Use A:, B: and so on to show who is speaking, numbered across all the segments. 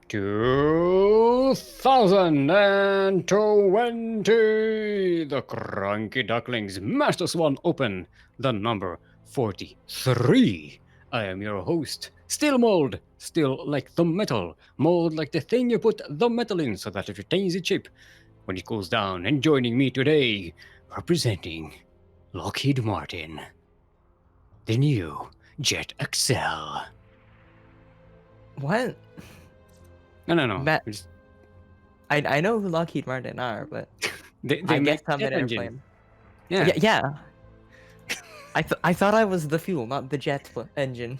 A: 2020, the CranKy Ducklings Master Swan Open, the number 43. I am your host, Steelmold, still like the metal, mold like the thing you put the metal in so that it retains the chip when it cools down. And joining me today, representing Lockheed Martin, the new JettAlyx.
B: What?
A: No.
B: Matt, I know who Lockheed Martin are, but
A: They
B: I guess
A: make
B: I'm
A: jet
B: an
A: engine.
B: airplane.
A: Yeah.
B: Yeah. I thought I was the fuel, not the jet engine.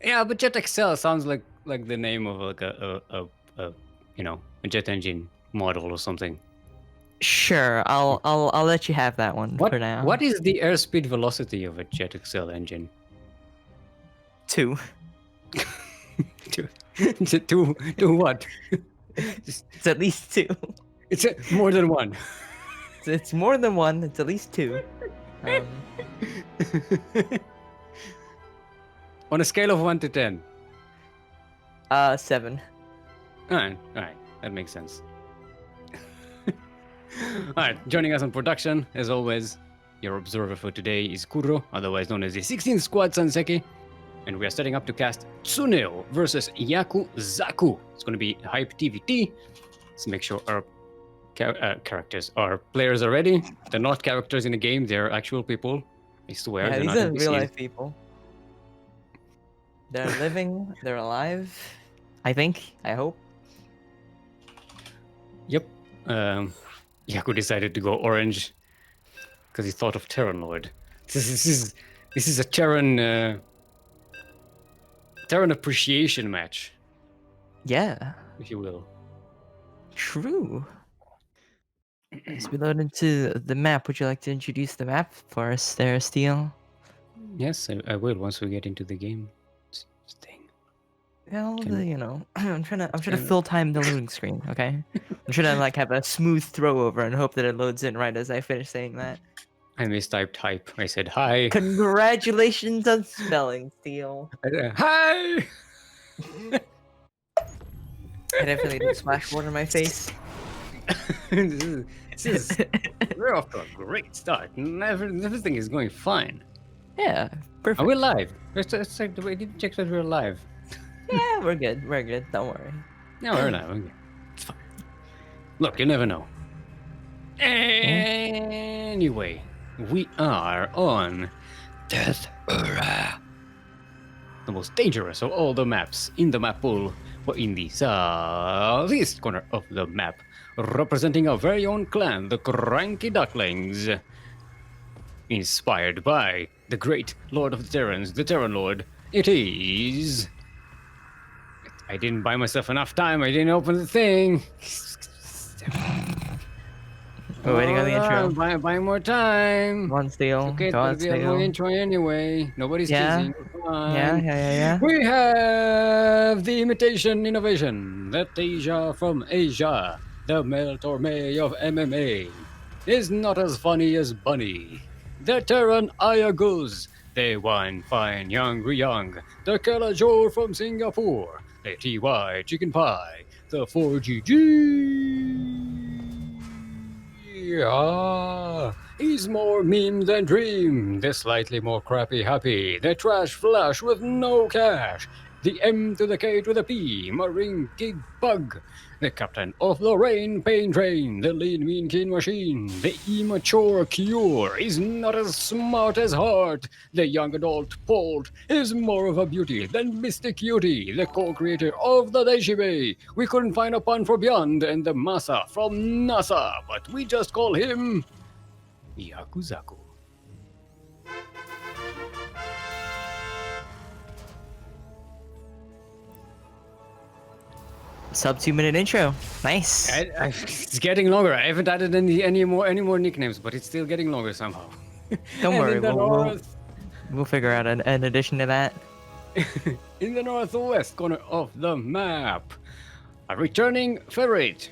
A: Yeah, but JettAlyx sounds like the name of like a jet engine model or something.
B: Sure, I'll let you have that one for now.
A: What is the airspeed velocity of a JettAlyx engine?
B: 2.
A: to what?
B: It's at least 2.
A: It's more than one.
B: It's more than 1. It's at least 2.
A: On a scale of 1 to 10.
B: 7.
A: All right, that makes sense. All right, joining us on production, as always, your observer for today is Kuro, otherwise known as the 16th Squad Sanseki, and we are setting up to cast Tsuneo versus Yakuzaku. It's going to be hype TVT. Let's make sure our our players are ready. They're not characters in the game; they're actual people. I swear.
B: Yeah,
A: they're
B: these
A: not
B: are
A: NPCs.
B: real life people. They're living. They're alive. I think. I hope.
A: Yep. Yaku decided to go orange because he thought of Terran Lord. This is a Terran appreciation match,
B: Yeah.
A: if you will.
B: True. As we load into the map, would you like to introduce the map for us there, Steel?
A: Yes, I will once we get into the game thing.
B: Well,
A: Can-
B: I'm trying to fill time the loading screen. Okay, I'm trying to have a smooth throw over and hope that it loads in right as I finish saying that.
A: I mistyped hype. I said hi.
B: Congratulations on spelling, Steel.
A: Hi.
B: I definitely did splash water in my face.
A: We're off to a great start. Everything is going fine.
B: Yeah, perfect.
A: Are we live? Let's check the way. Did check that we're live.
B: Yeah, we're good. We're good. Don't worry.
A: No, we're not. Okay. It's fine. Look, you never know. Anyway, we are on Death Era. The most dangerous of all the maps in the map pool, or in the southeast corner of the map, representing our very own clan, the CranKy Ducklings. Inspired by the great Lord of the Terrans, the Terran Lord, it is... I didn't buy myself enough time, I didn't open the thing.
B: We're waiting on the intro.
A: Buy more time.
B: Come on, Steel.
A: Okay,
B: Go on,
A: it's gonna be a long
B: Steel.
A: intro anyway. Nobody's
B: Yeah.
A: teasing. Fine.
B: Yeah.
A: We have the imitation innovation, that Asia from Asia, the Mel Torme of MMA, is not as funny as Bunny. The Terran Ayaguz, the Wine Fine Young Riyang, the Kalajor from Singapore, the TY Chicken Pie, the 4GG. He's more meme than dream, the slightly more crappy happy, the trash flash with no cash, the M to the K to the P, Marine Gig Bug, the captain of the Rain Pain Train, the lean mean keen machine, the immature cure is not as smart as Heart, the young adult Bolt is more of a beauty than Mystic Cutie, the co-creator of the Deishibe. We couldn't find a pun for Beyond and the Masa from NASA, but we just call him Yakuzaku.
B: Sub 2-minute intro. Nice.
A: It's getting longer. I haven't added any more nicknames, but it's still getting longer somehow.
B: Don't
A: And
B: worry.
A: in the
B: We'll figure out an addition to that.
A: in the northwest corner of the map, a returning favorite,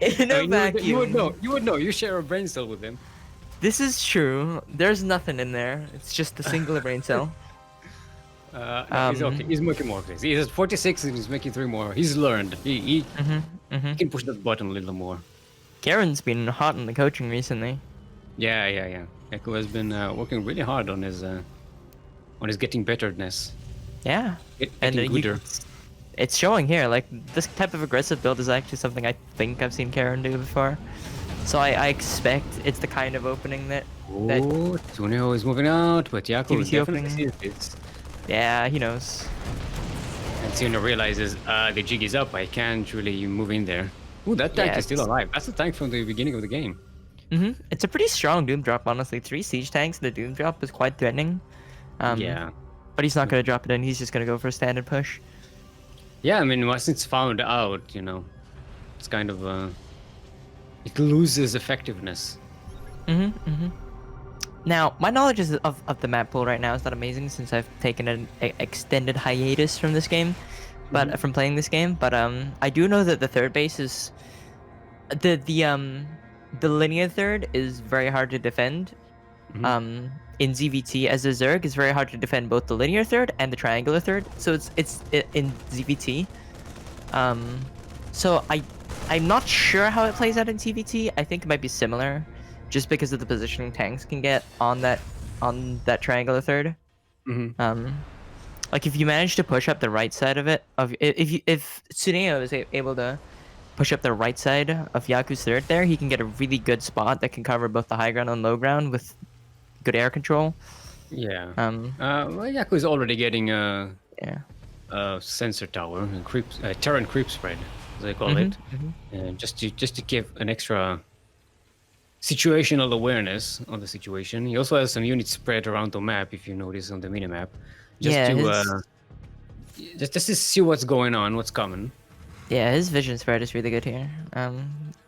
B: In a
A: I mean, you would know.
B: vacuum.
A: You would know. You share a brain cell with him.
B: This is true. There's nothing in there. It's just a singular brain cell.
A: No, he's okay. He's making more things. He's at 46 and he's making 3 more. He's learned. He can push that button a little more.
B: Garen's been hot in the coaching recently.
A: Yeah. Echo has been working really hard on his getting betterness.
B: Yeah.
A: Getting gooder.
B: It's showing here. Like, this type of aggressive build is actually something I think I've seen Karen do before. So I expect it's the kind of opening that
A: Oh, Tsuneo is moving out, but Yaku
B: TVT
A: definitely
B: opening.
A: sees this.
B: Yeah, he knows.
A: And Tsuneo realizes, the jig is up, I can't really move in there. Ooh, that tank
B: Yeah,
A: is still alive. That's the tank from the beginning of the game.
B: It's a pretty strong Doom drop, honestly. 3 siege tanks, the Doom drop is quite threatening.
A: Yeah.
B: But he's not going to drop it in, he's just going to go for a standard push.
A: Yeah, I mean, once it's found out, you know, it's kind of, it loses effectiveness.
B: Now, my knowledge of the map pool right now is not amazing since I've taken an extended hiatus from this game, but from playing this game. But I do know that the third base is the linear third is very hard to defend. In ZVT, as a Zerg, it's very hard to defend both the linear third and the triangular third. So it's in ZVT. So I'm not sure how it plays out in TVT. I think it might be similar, just because of the positioning tanks can get on that triangular third. Like if you manage to push up the right side of it, if Tsuneo is able to push up the right side of Yaku's third there, he can get a really good spot that can cover both the high ground and low ground with good air control.
A: Yeah. Well, Yaku is already getting a sensor tower and Terran creep spread, as they call it, and just to give an extra situational awareness on the situation. He also has some units spread around the map, if you notice on the minimap, just to see what's going on, what's coming.
B: Yeah, his vision spread is really good here.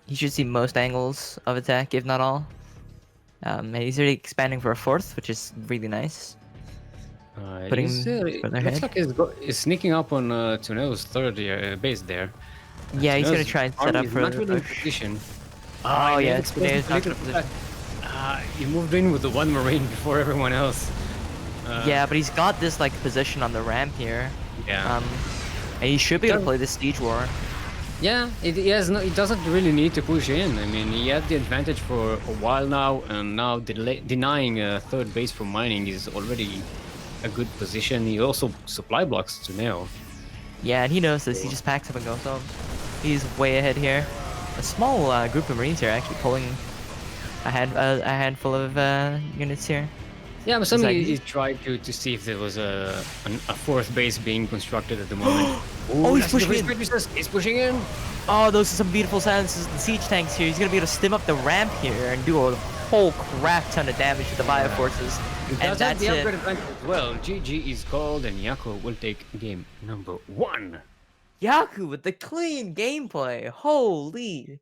B: He should see most angles of attack, if not all. And he's already expanding for a 4th, which is really nice. Putting
A: looks like he's sneaking up on Tsuneo's third base there.
B: Yeah, he's gonna try and set up for
A: not
B: the
A: really in
B: push.
A: position.
B: Oh yeah, Tsuneo's not in position.
A: He moved in with the 1 Marine before everyone else.
B: Yeah, but he's got this like position on the ramp here.
A: Yeah.
B: And he should be able to play the Siege War.
A: Yeah, he doesn't really need to push in. I mean, he had the advantage for a while now, and now denying a third base for mining is already a good position. He also supply blocks Tsuneo.
B: Yeah, and he knows this. He just packs up and goes home. He's way ahead here. A small group of Marines here actually pulling a handful of units here.
A: Yeah, but somebody he tried to see if there was a 4th base being constructed at the moment.
B: Oh, he's pushing in.
A: He's pushing in.
B: Oh, those are some beautiful silences and siege tanks here. He's gonna be able to stim up the ramp here and do a whole crap ton of damage to the bioforces. And that's
A: the
B: it.
A: upgrade advantage as well. GG is called, and Yaku will take game number 1.
B: Yaku with the clean gameplay. Holy.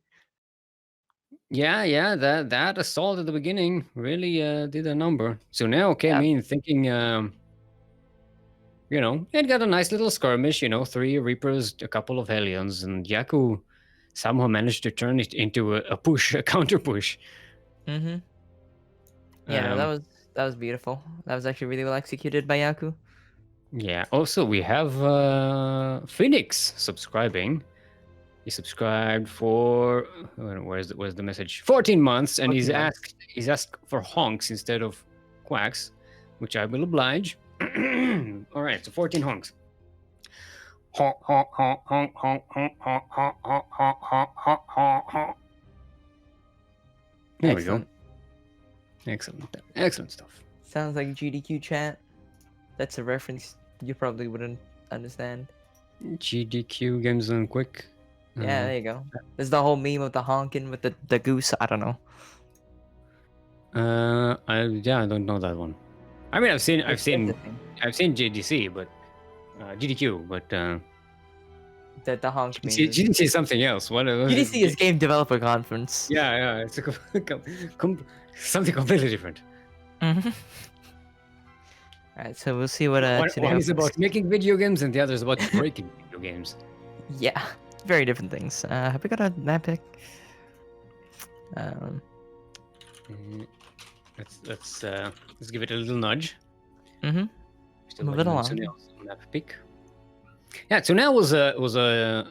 A: Yeah, that assault at the beginning really did a number. So now came in thinking, you know, it got a nice little skirmish, you know, 3 Reapers, a couple of Hellions, and Yaku somehow managed to turn it into a push, a counter push.
B: Yeah, that was beautiful. That was actually really well executed by Yaku.
A: Yeah, also we have Phoenix subscribing. He subscribed for where's the message? 14 months, and he's asked for honks instead of quacks, which I will oblige. All right, so 14 honks. Honk honk honk honk honk honk honk honk honk honk honk honk honk. There we go. Excellent stuff.
B: Sounds like GDQ chat. That's a reference you probably wouldn't understand.
A: GDQ games done quick.
B: Yeah, there you go. There's the whole meme of the honking with the goose. I don't know.
A: I don't know that one. I mean, I've seen GDC, but GDQ, but
B: the honk meme.
A: GDC is something else. What
B: GDC is Game Developer Conference.
A: Yeah, it's something completely different.
B: Alright, so we'll see what
A: one is about making video games, and the other is about breaking video games.
B: Yeah. very different things. Have we got a map pick?
A: Mm, let's give it a little nudge.
B: Mm-hmm.
A: Still
B: Move it
A: waiting on
B: along.
A: Tsuneo's map pick. Yeah, Tsuneo was a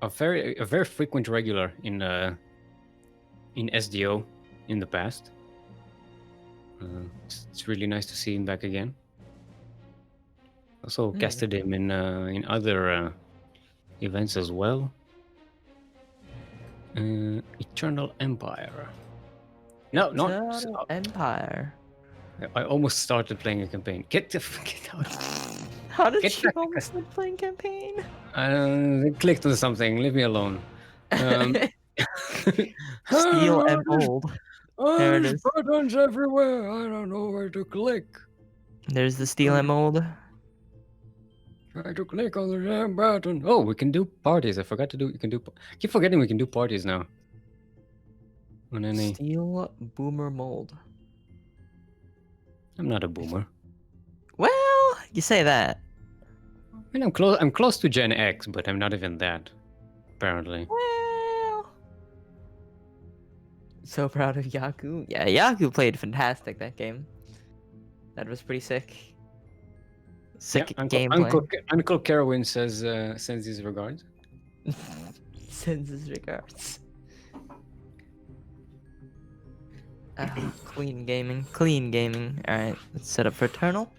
A: very frequent regular in SDO in the past. It's really nice to see him back again. Also casted him in other events as well. Eternal Empire. No, not.
B: Eternal Empire.
A: I almost started playing a campaign. Get out.
B: How did
A: Get
B: you
A: back,
B: almost start playing campaign?
A: Clicked on something. Leave me alone.
B: Steel and old. There it is.
A: Buttons everywhere. I don't know where to click.
B: There's the steel and mold.
A: Try to click on the damn button. Oh, we can do parties. I forgot to do. You can do. Keep forgetting we can do parties now. On any.
B: Steel boomer mold.
A: I'm not a boomer.
B: Well, you say that.
A: I mean, I'm close. I'm close to Gen X, but I'm not even that. Apparently.
B: Well. So proud of Yaku. Yeah, Yaku played fantastic that game. That was pretty sick. Sick gameplay.
A: Uncle Carowin says sends his regards.
B: Sends his regards. Clean gaming. Clean gaming. Alright, let's set up for Eternal.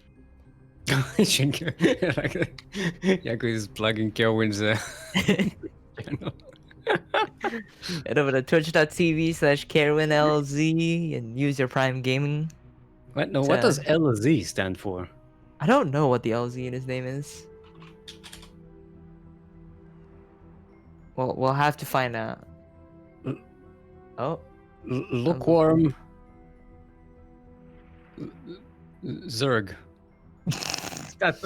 A: Yaku is plugging Carowin's channel.
B: Head over to twitch.tv/KarwinLZ and use your Prime Gaming.
A: What? No, what does LZ stand for?
B: I don't know what the LZ in his name is. Well, we'll have to find out. Oh.
A: Lukewarm. Zerg. That's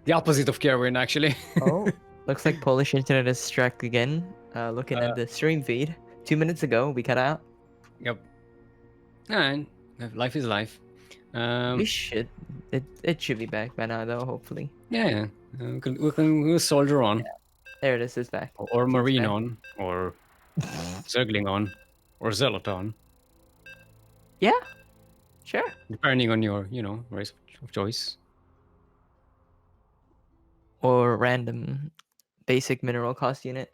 A: the opposite of Carowin, actually.
B: Oh. Looks like Polish internet is struck again. Looking at the stream feed. 2 minutes ago, we cut out.
A: Yep. Alright. Life is life.
B: We should. It should be back by now, though. Hopefully.
A: Yeah. We'll soldier on.
B: Yeah. There it is. It's back.
A: Or Marine on. Or Zergling on. Or Zealot on.
B: Yeah. Sure.
A: Depending on your, race of choice.
B: Or random basic mineral cost unit.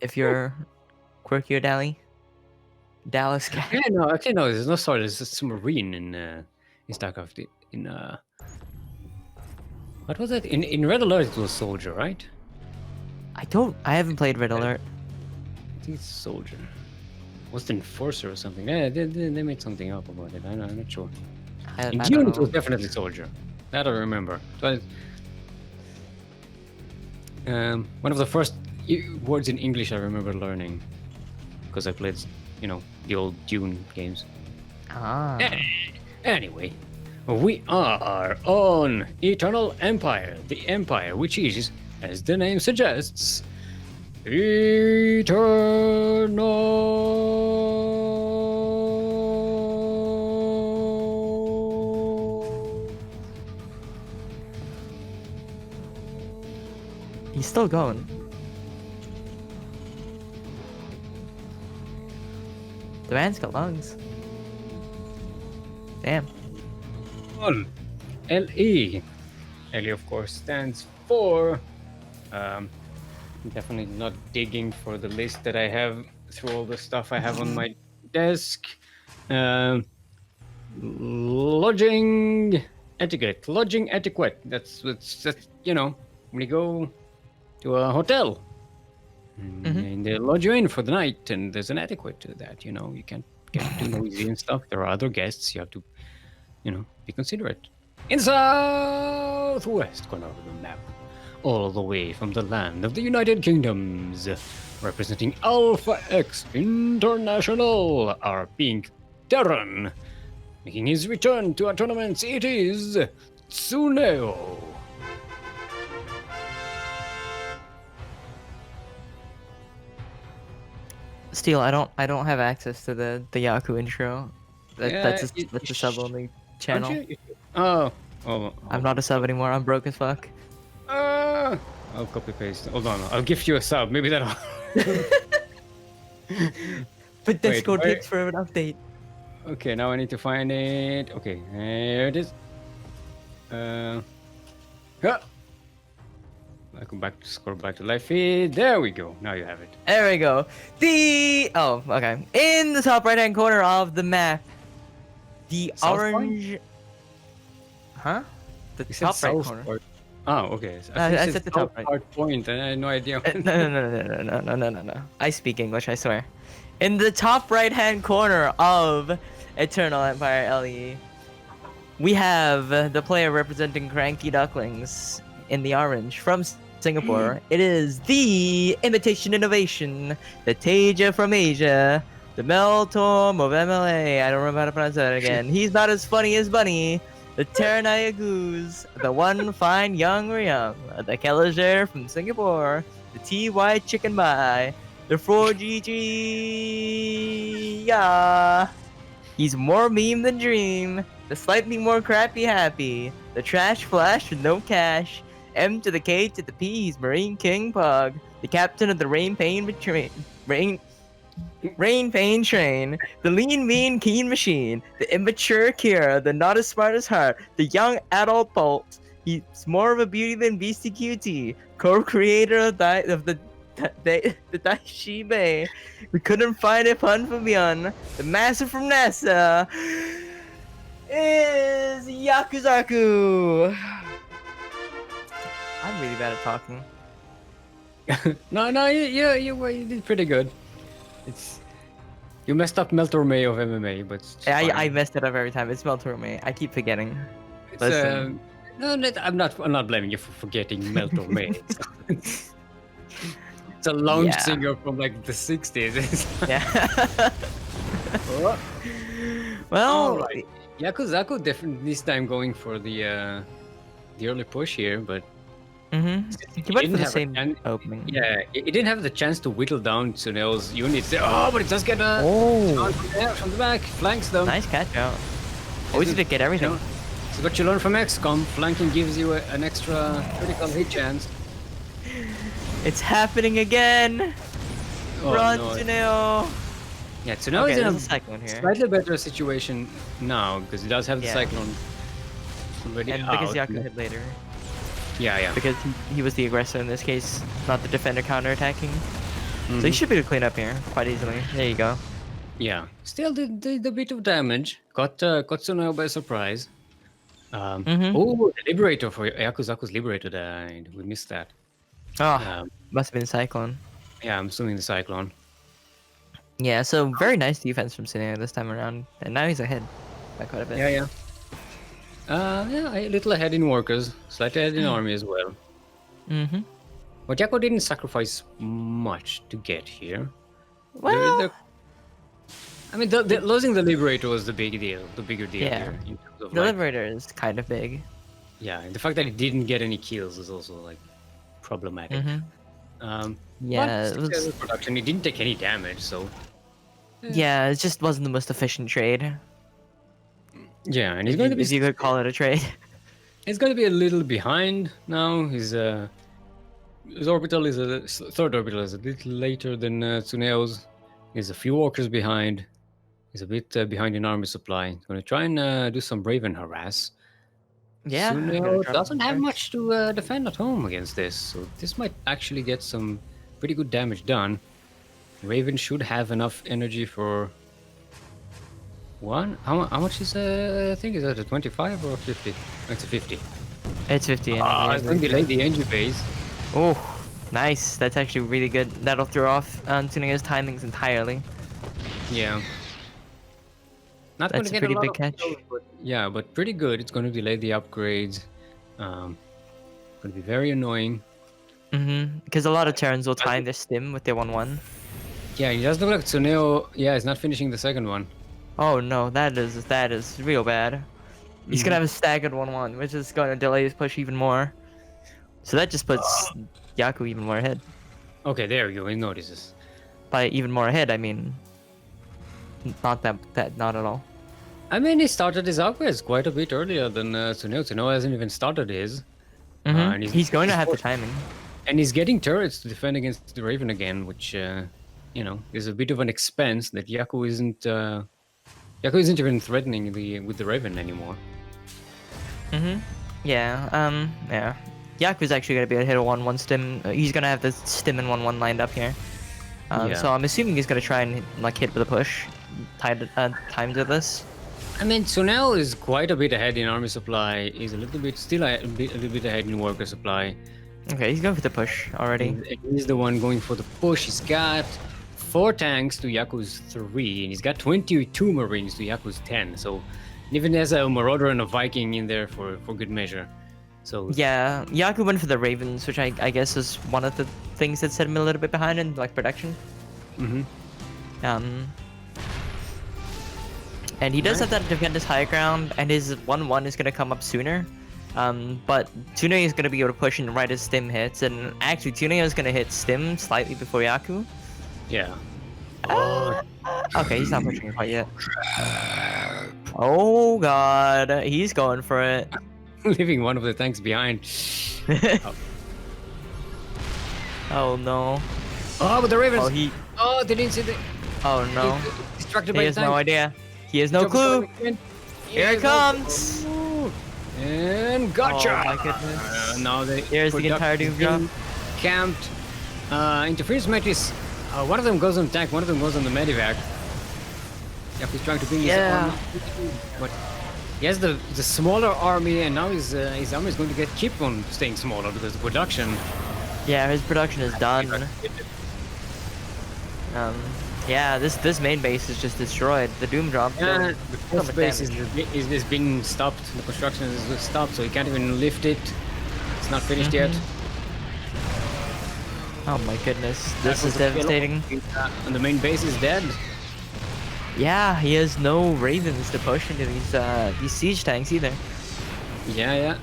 B: If you're quirky or Dallas guy.
A: Yeah, no, actually no, there's no sword, there's just Marine in StarCraft. What was it? In Red Alert it was soldier, right?
B: I haven't played Red Alert.
A: I think it's soldier. Was it Enforcer or something? Yeah, they made something up about it. I'm not sure. In June it was definitely soldier. That I remember. One of the first words in English I remember learning, because I played, the old Dune games.
B: Ah.
A: Anyway, we are on Eternal Empire, the Empire which is, as the name suggests, eternal.
B: He's still going. The man's got lungs. Damn.
A: LE. LE, of course, stands for. Definitely not digging for the list that I have through all the stuff I have on my desk. Lodging etiquette. Lodging etiquette. That's when you go to a hotel. And they lodge you in for the night, and there's an etiquette to that. You can't get too noisy and stuff. There are other guests. You have to, be considerate. In the southwest corner of the map, all the way from the land of the United Kingdoms, representing Alpha X International, our pink Terran. Making his return to our tournaments, it is Tsuneo.
B: Steel, I don't have access to the Yaku intro. That's a sub only channel.
A: Oh.
B: I'm not a sub anymore. I'm broke as fuck.
A: I'll copy paste. Hold on, I'll give you a sub. Maybe that'll.
B: But
A: Wait,
B: Discord
A: where-
B: takes forever to update.
A: Okay, now I need to find it. Okay, here it is. Yeah. I come back to scroll back to live feed. There we go. Now you have it.
B: There we go. Okay. In the top right hand corner of the map, the
A: South
B: orange. Huh? The
A: You said
B: top right
A: south
B: corner.
A: part. Oh, okay.
B: I said the top
A: south
B: right.
A: part point, and I had no idea.
B: No. I speak English, I swear. In the top right hand corner of Eternal Empire LE, we have the player representing CranKy Ducklings in the orange from Singapore. It is the Imitation Innovation, the Taja from Asia, the Meltorm of MLA. I don't remember how to pronounce that again. He's not as funny as Bunny. The Terranaya Goose, the One Fine Young Ryung, the Kelager from Singapore, the TY Chicken Pie, the 4GG, yeah. He's more meme than dream, the slightly more crappy happy, the trash flash with no cash, M to the K to the P, he's Marine King Pug, the captain of the Rain Pain Train, the lean, mean, keen machine, the immature Kira, the not as smart as heart, the young adult Bolt. He's more of a beauty than Beastie QT, co-creator of the Daishi Bay. We couldn't find a pun for Beyond. The master from NASA is Yakuzaku. I'm really bad at talking.
A: No, you did pretty good. You messed up Meltorme of MMA, but it's
B: I
A: fine.
B: messed it up every time. It's Meltorme. I keep forgetting.
A: It's,
B: Listen.
A: I'm not blaming you for forgetting Meltorme. It's a lounge
B: Yeah.
A: singer from like the 60s.
B: Yeah.
A: Oh,
B: Well,
A: alright. Yakuzaku definitely this time going for the early push here, but
B: he went for
A: didn't
B: the
A: have a
B: same
A: chance-
B: opening.
A: yeah, it didn't have the chance to whittle down Tsuneo's units there. Oh, but it does get a
B: Oh,
A: from the back, flanks them.
B: nice catch out. Always
A: Isn't-
B: need to get everything.
A: You know, it's what you learn from XCOM. Flanking gives you an extra critical hit chance.
B: It's happening again.
A: Oh,
B: Run,
A: no.
B: Tsuneo.
A: Yeah, Tsuneo
B: Okay,
A: is in
B: there's
A: a
B: a cyclone here.
A: slightly better situation now because he does have the
B: Yeah.
A: cyclone already
B: And
A: out.
B: because Yaku hit later.
A: Yeah.
B: Because he was the aggressor in this case, not the defender counterattacking. So he
A: Mhm.
B: should be able to clean up here quite easily. There you go.
A: Yeah, still did a bit of damage. Got Tsuneo by surprise.
B: Mhm.
A: Oh, the Liberator for Yakuzaku's Liberator died. We missed that.
B: Oh,
A: Um,
B: must have been Cyclone.
A: yeah, I'm assuming the Cyclone.
B: Yeah, so very nice defense from Tsuneo this time around. And now he's ahead by quite a bit.
A: Yeah. Yeah, a little ahead in workers, slightly ahead in army as well.
B: Mm-hmm.
A: But Yaku didn't sacrifice much to get here.
B: Well,
A: I mean, losing the Liberator was the big deal, the bigger deal
B: Yeah.
A: here. In terms of,
B: the
A: like,
B: Liberator is kind of big.
A: yeah, and the fact that he didn't get any kills is also like problematic.
B: Mm-hmm. Yeah,
A: but
B: it was,
A: successful production. He didn't take any damage, so
B: yeah, it just wasn't the most efficient trade.
A: yeah. And he's going to be
B: If you could call it a trade.
A: he's going to be a little behind now. His orbital is third orbital is a little later than Tsuneo's. He's a few walkers behind. He's a bit behind in army supply. He's going to try and do some Raven harass.
B: Yeah.
A: Tsuneo doesn't have much to defend at home against this, so this might actually get some pretty good damage done. Raven should have enough energy for one. How much is I think is that a 25 or 50? It's a 50.
B: It's 50.
A: Ah, it's going to delay the engine base.
B: Oh, nice. That's actually really good. That'll throw off Tsuneo's timings entirely.
A: Yeah. Not
B: That's
A: gonna
B: a
A: get
B: pretty
A: lot
B: big
A: of
B: catch.
A: kills, but yeah, but pretty good. It's going to delay the upgrades. Going to be very annoying.
B: Mm-hmm. Because a lot of turns will time their stim with their 1-1.
A: Yeah, it does look like Tsuneo. Yeah, is not finishing the second one.
B: Oh no, that is real bad. He's gonna have a staggered 1-1, which is gonna delay his push even more. So that just puts Yaku even more ahead.
A: Okay, there we go. He notices.
B: By even more ahead, I mean not not at all.
A: I mean, he started his upgrades quite a bit earlier than Tsuneo. Tsuneo hasn't even started his.
B: Mm-hmm.
A: and
B: He's going to have the timing.
A: And he's getting turrets to defend against the Raven again, which is a bit of an expense that Yaku isn't even threatening with the Raven anymore.
B: Yeah. Yeah. Yaku's actually gonna be able to hit a 1-1 stim. He's gonna have the stim and 1-1 lined up here.
A: Yeah.
B: So I'm assuming he's gonna try and like hit with a push, timed to this.
A: I mean, Tsuneo is quite a bit ahead in army supply. He's a little bit ahead in worker supply.
B: Okay, he's going for the push already.
A: He's the one going for the push. He's got 4 tanks to Yaku's 3, and he's got 22 Marines to Yaku's 10. So even has a Marauder and a Viking in there for good measure. So
B: Yeah, Yaku went for the Ravens, which I guess is one of the things that set him a little bit behind in like production. And he does have that defend his high ground, and his 1-1 is gonna come up sooner. But Tsuneo is gonna be able to push and right as stim hits, and actually Tsuneo is gonna hit stim slightly before Yaku.
A: yeah.
B: Okay, he's not pushing quite yet. Oh god, he's going for it.
A: Leaving one of the tanks behind.
B: Oh no.
A: Oh, but the Ravens.
B: Oh,
A: they didn't see the.
B: Oh no.
A: Distracted
B: He
A: by
B: has
A: the
B: no
A: tank.
B: idea. He has no clue. Here it comes.
A: And gotcha.
B: Oh my goodness.
A: Now
B: There's the entire doom drop.
A: Camped. Interference matches. One of them goes on the tank. One of them goes on the medivac. Yeah, he's trying to bring his army. But he has the smaller army, and now his army is going to keep on staying smaller because the production.
B: Yeah, his production is done. Yeah, this main base is just destroyed. The doom drop.
A: Yeah, the fourth base is being stopped. The construction is stopped, so he can't even lift it. It's not finished yet.
B: Oh my goodness, this is devastating.
A: And the main base is dead.
B: Yeah, he has no ravens to push into these siege tanks either.
A: Yeah.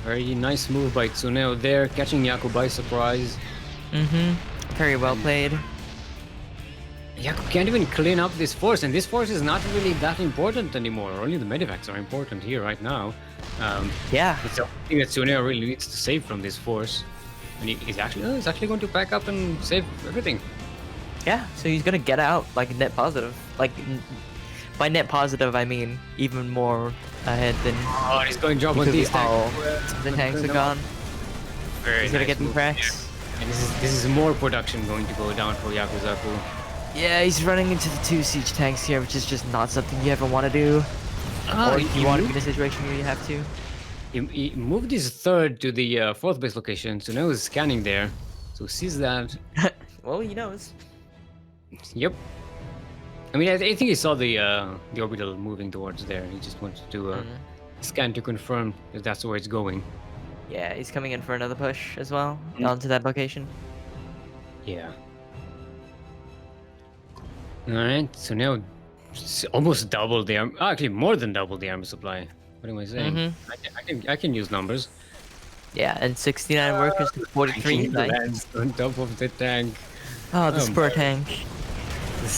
A: Very nice move by Tsuneo there, catching Yaku by surprise.
B: Very well played.
A: Yaku can't even clean up this force, and this force is not really that important anymore. Only the medivacs are important here right now.
B: Yeah.
A: It's the only thing that Tsuneo really needs to save from this force. And he's actually going to back up and save everything.
B: Yeah, so he's gonna get out like net positive. Like by net positive, I mean even more ahead than.
A: Oh, he's going to drop on these tanks.
B: The tanks are gone.
A: Very
B: He's gonna
A: nice
B: get them
A: move.
B: cracks.
A: And this is more production going to go down for Yakuzaku.
B: Yeah, he's running into the 2 siege tanks here, which is just not something you ever want to do. Or if you want to be in a situation where you have to.
A: He moved his 3rd to the 4th base location, so now he's scanning there. So sees that.
B: Well, he knows.
A: Yep. I mean, I think he saw the orbital moving towards there. He just wanted to scan to confirm if that's where it's going.
B: Yeah, he's coming in for another push as well onto that location.
A: Yeah. All right. So now, almost double the actually more than double the army supply. What am I saying? I can use numbers.
B: Yeah, and 69 workers to 43. Nice.
A: Lands on top of the tank.
B: Oh, the spur tank. The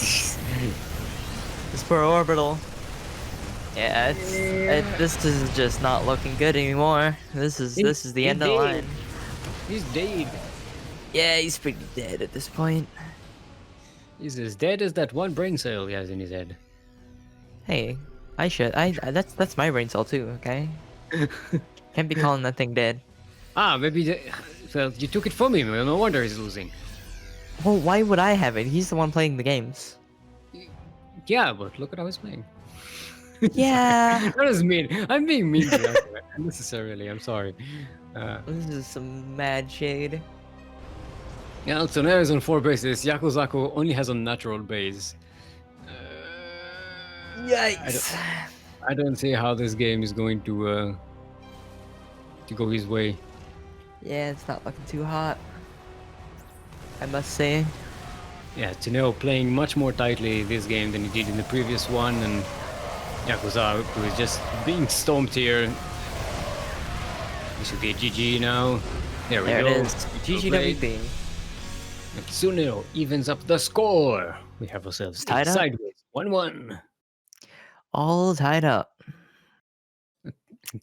B: spur orbital. Yeah, this is just not looking good anymore. This is the end of the line.
A: He's dead.
B: Yeah, he's pretty dead at this point.
A: He's as dead as that one brain cell he has in his head.
B: Hey, that's my brain cell too, okay? Can't be calling that thing dead.
A: Maybe well, you took it from him. No wonder he's losing.
B: Well, why would I have it? He's the one playing the games.
A: Yeah, but look at how he's playing.
B: Yeah.
A: That is mean. I'm being mean to that unnecessarily. I'm sorry.
B: This is some mad shade.
A: Yeah, Tsuneo is on 4 bases. Yakuzaku only has a natural base.
B: Yikes.
A: I don't see how this game is going to go his way.
B: Yeah, it's not looking too hot, I must say.
A: Yeah, Tsuneo playing much more tightly this game than he did in the previous one, and Yakuzaku is just being stomped here. This should be a GG now. There we go.
B: There it is. GGWP.
A: And Tsuneo evens up the score. We have ourselves
B: Tied up?
A: sideways 1-1.
B: All tied up.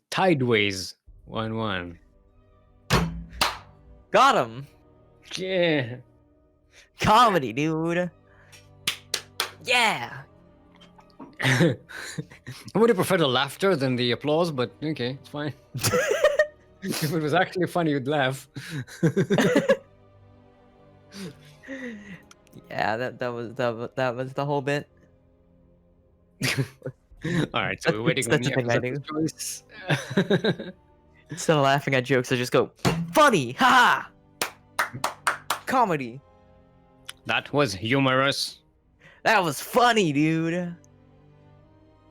A: Tideways 1-1.
B: Got him.
A: Yeah.
B: Comedy, dude. Yeah.
A: I would have preferred the laughter than the applause, but okay, it's fine. If it was actually funny, you'd laugh.
B: Yeah, that was the whole bit.
A: All right, so we're waiting on
B: That's the thing I do.
A: Yakuzaku's choice.
B: Instead of laughing at jokes, I just go, funny, haha. Comedy.
A: That was humorous.
B: That was funny, dude.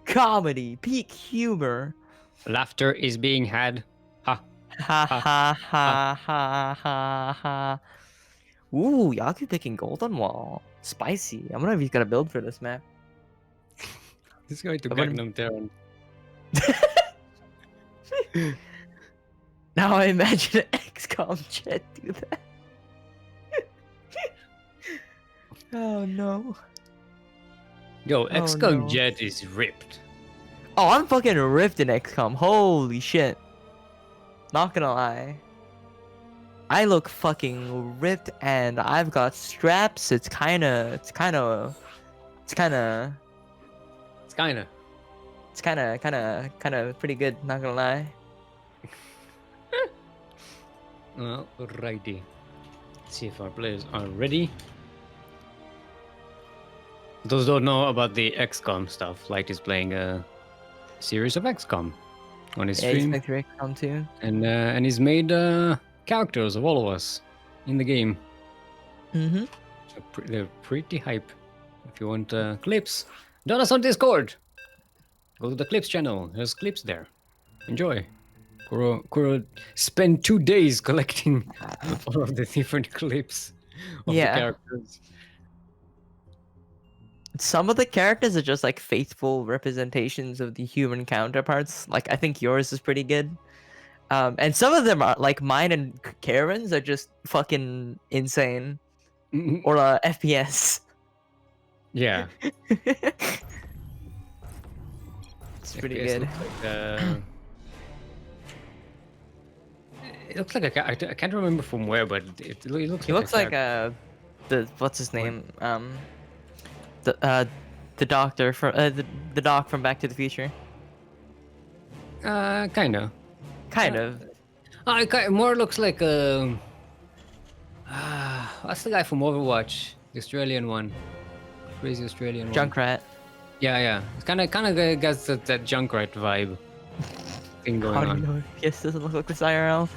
B: Comedy, peak humor.
A: Laughter is being had. Ha.
B: Ha ha ha ha ha ha. Ooh, Yaku picking Golden Wall. Spicy. I wonder if he's got a build for this map.
A: He's going to
B: I wouldn't-
A: Gangnam Terran.
B: Now I imagine an XCOM Jet do that. Oh no.
A: Yo, XCOM
B: no.
A: Jet is ripped.
B: Oh, I'm fucking ripped in XCOM. Holy shit. Not gonna lie. I look fucking ripped and I've got straps. It's kinda pretty good, not gonna lie.
A: Well, righty. Let's see if our players are ready. Those who don't know about the XCOM stuff, Light is playing a series of XCOM on his
B: Yeah, he's
A: stream,
B: playing through XCOM too.
A: and he's made characters of all of us in the game.
B: Mm-hmm.
A: So they're pretty hype. If you want clips, join us on Discord. Go to the clips channel. There's clips there. Enjoy. Kuro spent 2 days collecting all of the different clips of the characters.
B: Some of the characters are just like faithful representations of the human counterparts. Like I think yours is pretty good. And some of them are like mine and Karen's are just fucking insane.
A: Mhm.
B: Or FPS.
A: Yeah.
B: It's pretty
A: FPS
B: good.
A: looks like, it looks like I can't remember from where, but it looks.
B: He looks like the what's his name? The doctor from the doc from Back to the Future.
A: Kind of.
B: Kind of.
A: It more looks like what's the guy from Overwatch? The Australian one. Crazy Australian one.
B: Junkrat.
A: Yeah. It's kind of got that Junkrat vibe thing going
B: How do
A: on.
B: you know FPS doesn't look like this IRL?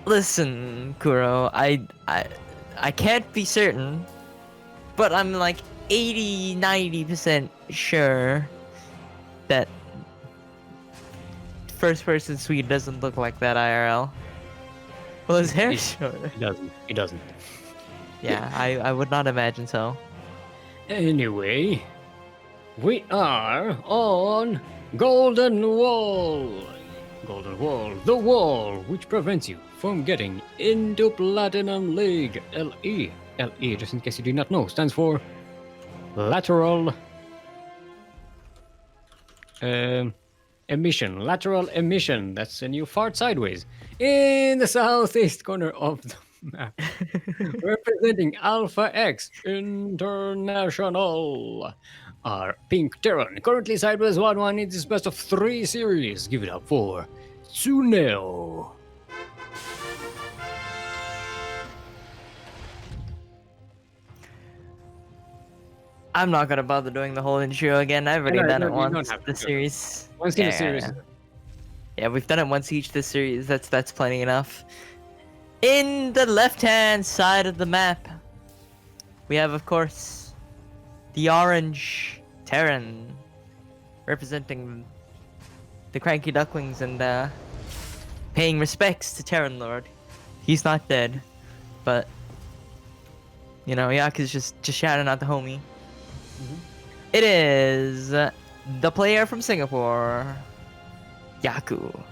B: Listen, Kuro, I can't be certain, but I'm like 80-90% sure that first person Swede doesn't look like that IRL. Well, his hair's short.
A: He doesn't.
B: Yeah, I would not imagine so.
A: Anyway, we are on Golden Wall. Golden Wall, the wall which prevents you from getting into Platinum League. LE. LE, just in case you do not know, stands for lateral emission. Lateral emission. That's when you fart sideways. In the southeast corner of the map. Representing Alpha X International. Our Pink Terran. Currently sideways 1-1 in this best of 3 series. Give it up for Tsuneo.
B: I'm not gonna bother doing the whole intro again. I've already done it
A: you don't
B: once
A: have to
B: this
A: do it.
B: series.
A: Once in a series.
B: Yeah, we've done it once each this series. That's plenty enough. In the left-hand side of the map, we have, of course, the orange Terran, representing the CranKy Ducklings and paying respects to Terran Lord. He's not dead, but you know, Yaku's just shouting out the homie. It is the player from Singapore, Yaku.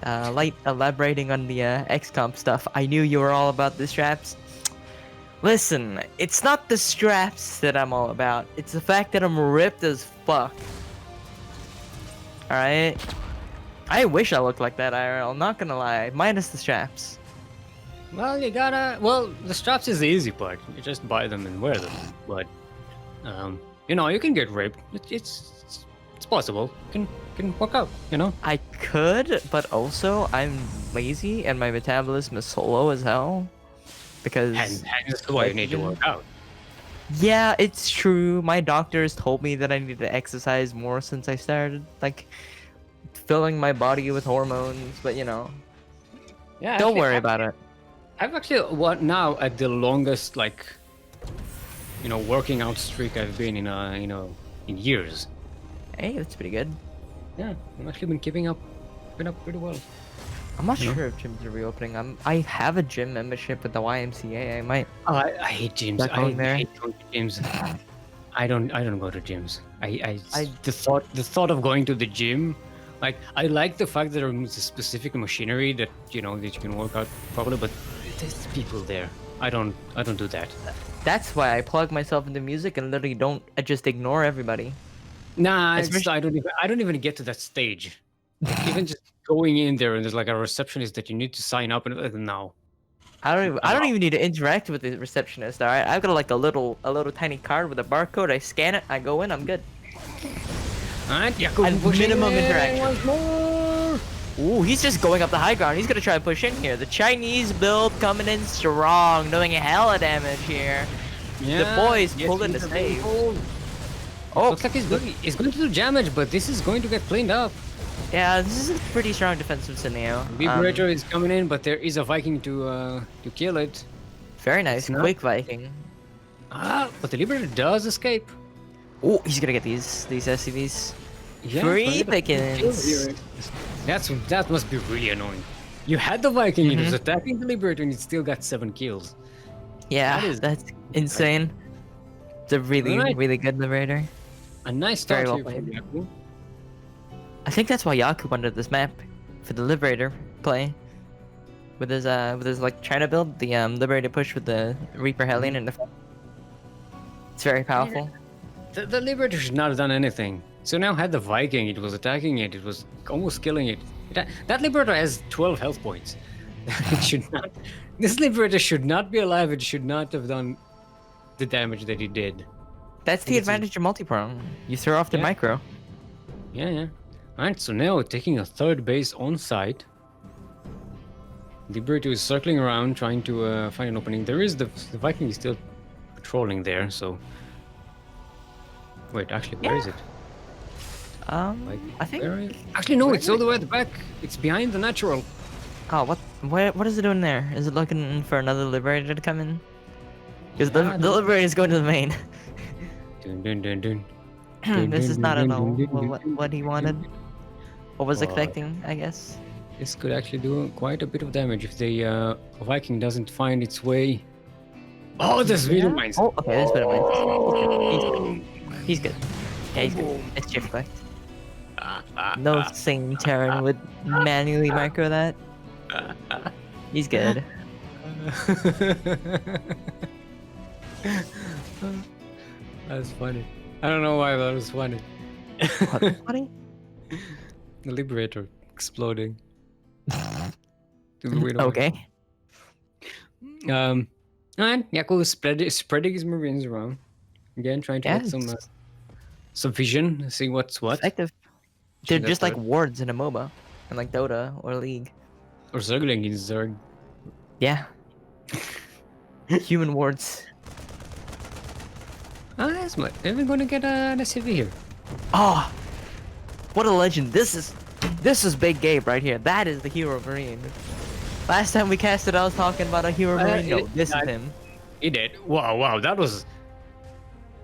B: Light elaborating on the XCOM stuff. I knew you were all about the straps. Listen, it's not the straps that I'm all about. It's the fact that I'm ripped as fuck. Alright. I wish I looked like that, IRL, not gonna lie. Minus the straps.
A: Well, you gotta. Well, the straps is the easy part. You just buy them and wear them. But, you know, you can get raped. It's possible. Can work out. You know.
B: I could, but also I'm lazy and my metabolism is slow as hell. Because
A: And that's why you need to work out.
B: yeah, it's true. My doctors told me that I need to exercise more since I started like filling my body with hormones, but you know,
A: Yeah.
B: don't worry about it.
A: I've actually what now at the longest like, you know, working out streak I've been in in years.
B: Hey, that's pretty good.
A: Yeah, I've actually been keeping up, pretty well.
B: I'm not sure if gyms are reopening. I have a gym membership with the YMCA. I might.
A: Oh, I hate gyms.
B: Not going there?
A: I hate going to gyms. I don't go to gyms. The thought of going to the gym, like I like the fact that there's a specific machinery that you know that you can work out properly, but there's people there. I don't do that.
B: That's why I plug myself into music and literally don't. I just ignore everybody.
A: Nah,
B: Especially-
A: I don't even get to that stage. Like, even just going in there and there's like a receptionist that you need to sign up and no.
B: I don't even need to interact with the receptionist. All right, I've got like a little tiny card with a barcode. I scan it. I go in. I'm good.
A: Alright,
B: Minimum interaction. Once more. Ooh, he's just going up the high ground. He's gonna try to push in here. The Chinese build coming in strong, doing hella damage here.
A: Yeah,
B: The boys
A: yes,
B: pulled in to
A: he's a
B: save.
A: bull.
B: Oh,
A: Looks like he's going to do damage, but this is going to get cleaned up.
B: yeah, this is a pretty strong defensive Tsuneo.
A: Liberator is coming in, but there is a Viking to kill it.
B: Very nice,
A: not-
B: quick Viking.
A: But the Liberator does escape.
B: Oh, he's gonna get these SCVs.
A: Yeah,
B: Free
A: but it-
B: pickings.
A: That must be really annoying. You had the Viking, it was
B: Mhm.
A: attacking the Liberator, and it still got 7 kills.
B: Yeah, that's insane. It's a really,
A: Alright.
B: really good liberator.
A: A nice
B: Very
A: start
B: well
A: here
B: played.
A: from Yaku.
B: I think that's why Yaku wanted this map for the liberator play. With his like China build, the liberator push with the Reaper Hellion in the front. It's very powerful.
A: The Liberator should not have done anything. So now had the Viking, it was attacking it, it was almost killing it. That Liberator has 12 health points. It should not. This Liberator should not be alive. It should not have done the damage that he did.
B: That's the
A: it's a-
B: advantage of multi-prong. You throw off the
A: Yeah.
B: micro.
A: Yeah. Alright, so now taking a third base on site. Liberator is circling around, trying to find an opening. There is the Viking is still patrolling there, so. Wait, actually, where is it?
B: I think.
A: Actually, no, it's all the way at the back. It's behind the natural.
B: Oh, what is it doing there? Is it looking for another liberator to come in? Because the liberator is going to the main.
A: Dun, dun, dun, dun.
B: This is not at all what he wanted. Or was expecting, I guess.
A: This could actually do quite a bit of damage if the Viking doesn't find its way. Oh, there's Video Mines.
B: Oh, okay, there's better mines. He's good. Yeah, he's good. It's shift clicked. No sane Terran would manually micro that. He's good.
A: That's funny. I don't know why that was funny.
B: What's funny?
A: The Liberator exploding. To the Video Mines.
B: Okay.
A: And Yaku is spreading his marines around. Again, trying to get some vision, see what's what.
B: Effective. They're
A: That's
B: just like
A: good.
B: wards in a MOBA, in like Dota or League.
A: Or Zergling in Zerg.
B: Yeah. Human wards.
A: Ah, that's my. Are we gonna get an SCV here?
B: Oh, what a legend! This is Big Gabe right here. That is the hero marine. Last time we casted, I was talking about a hero marine. No, this is him.
A: He did. Wow, that was.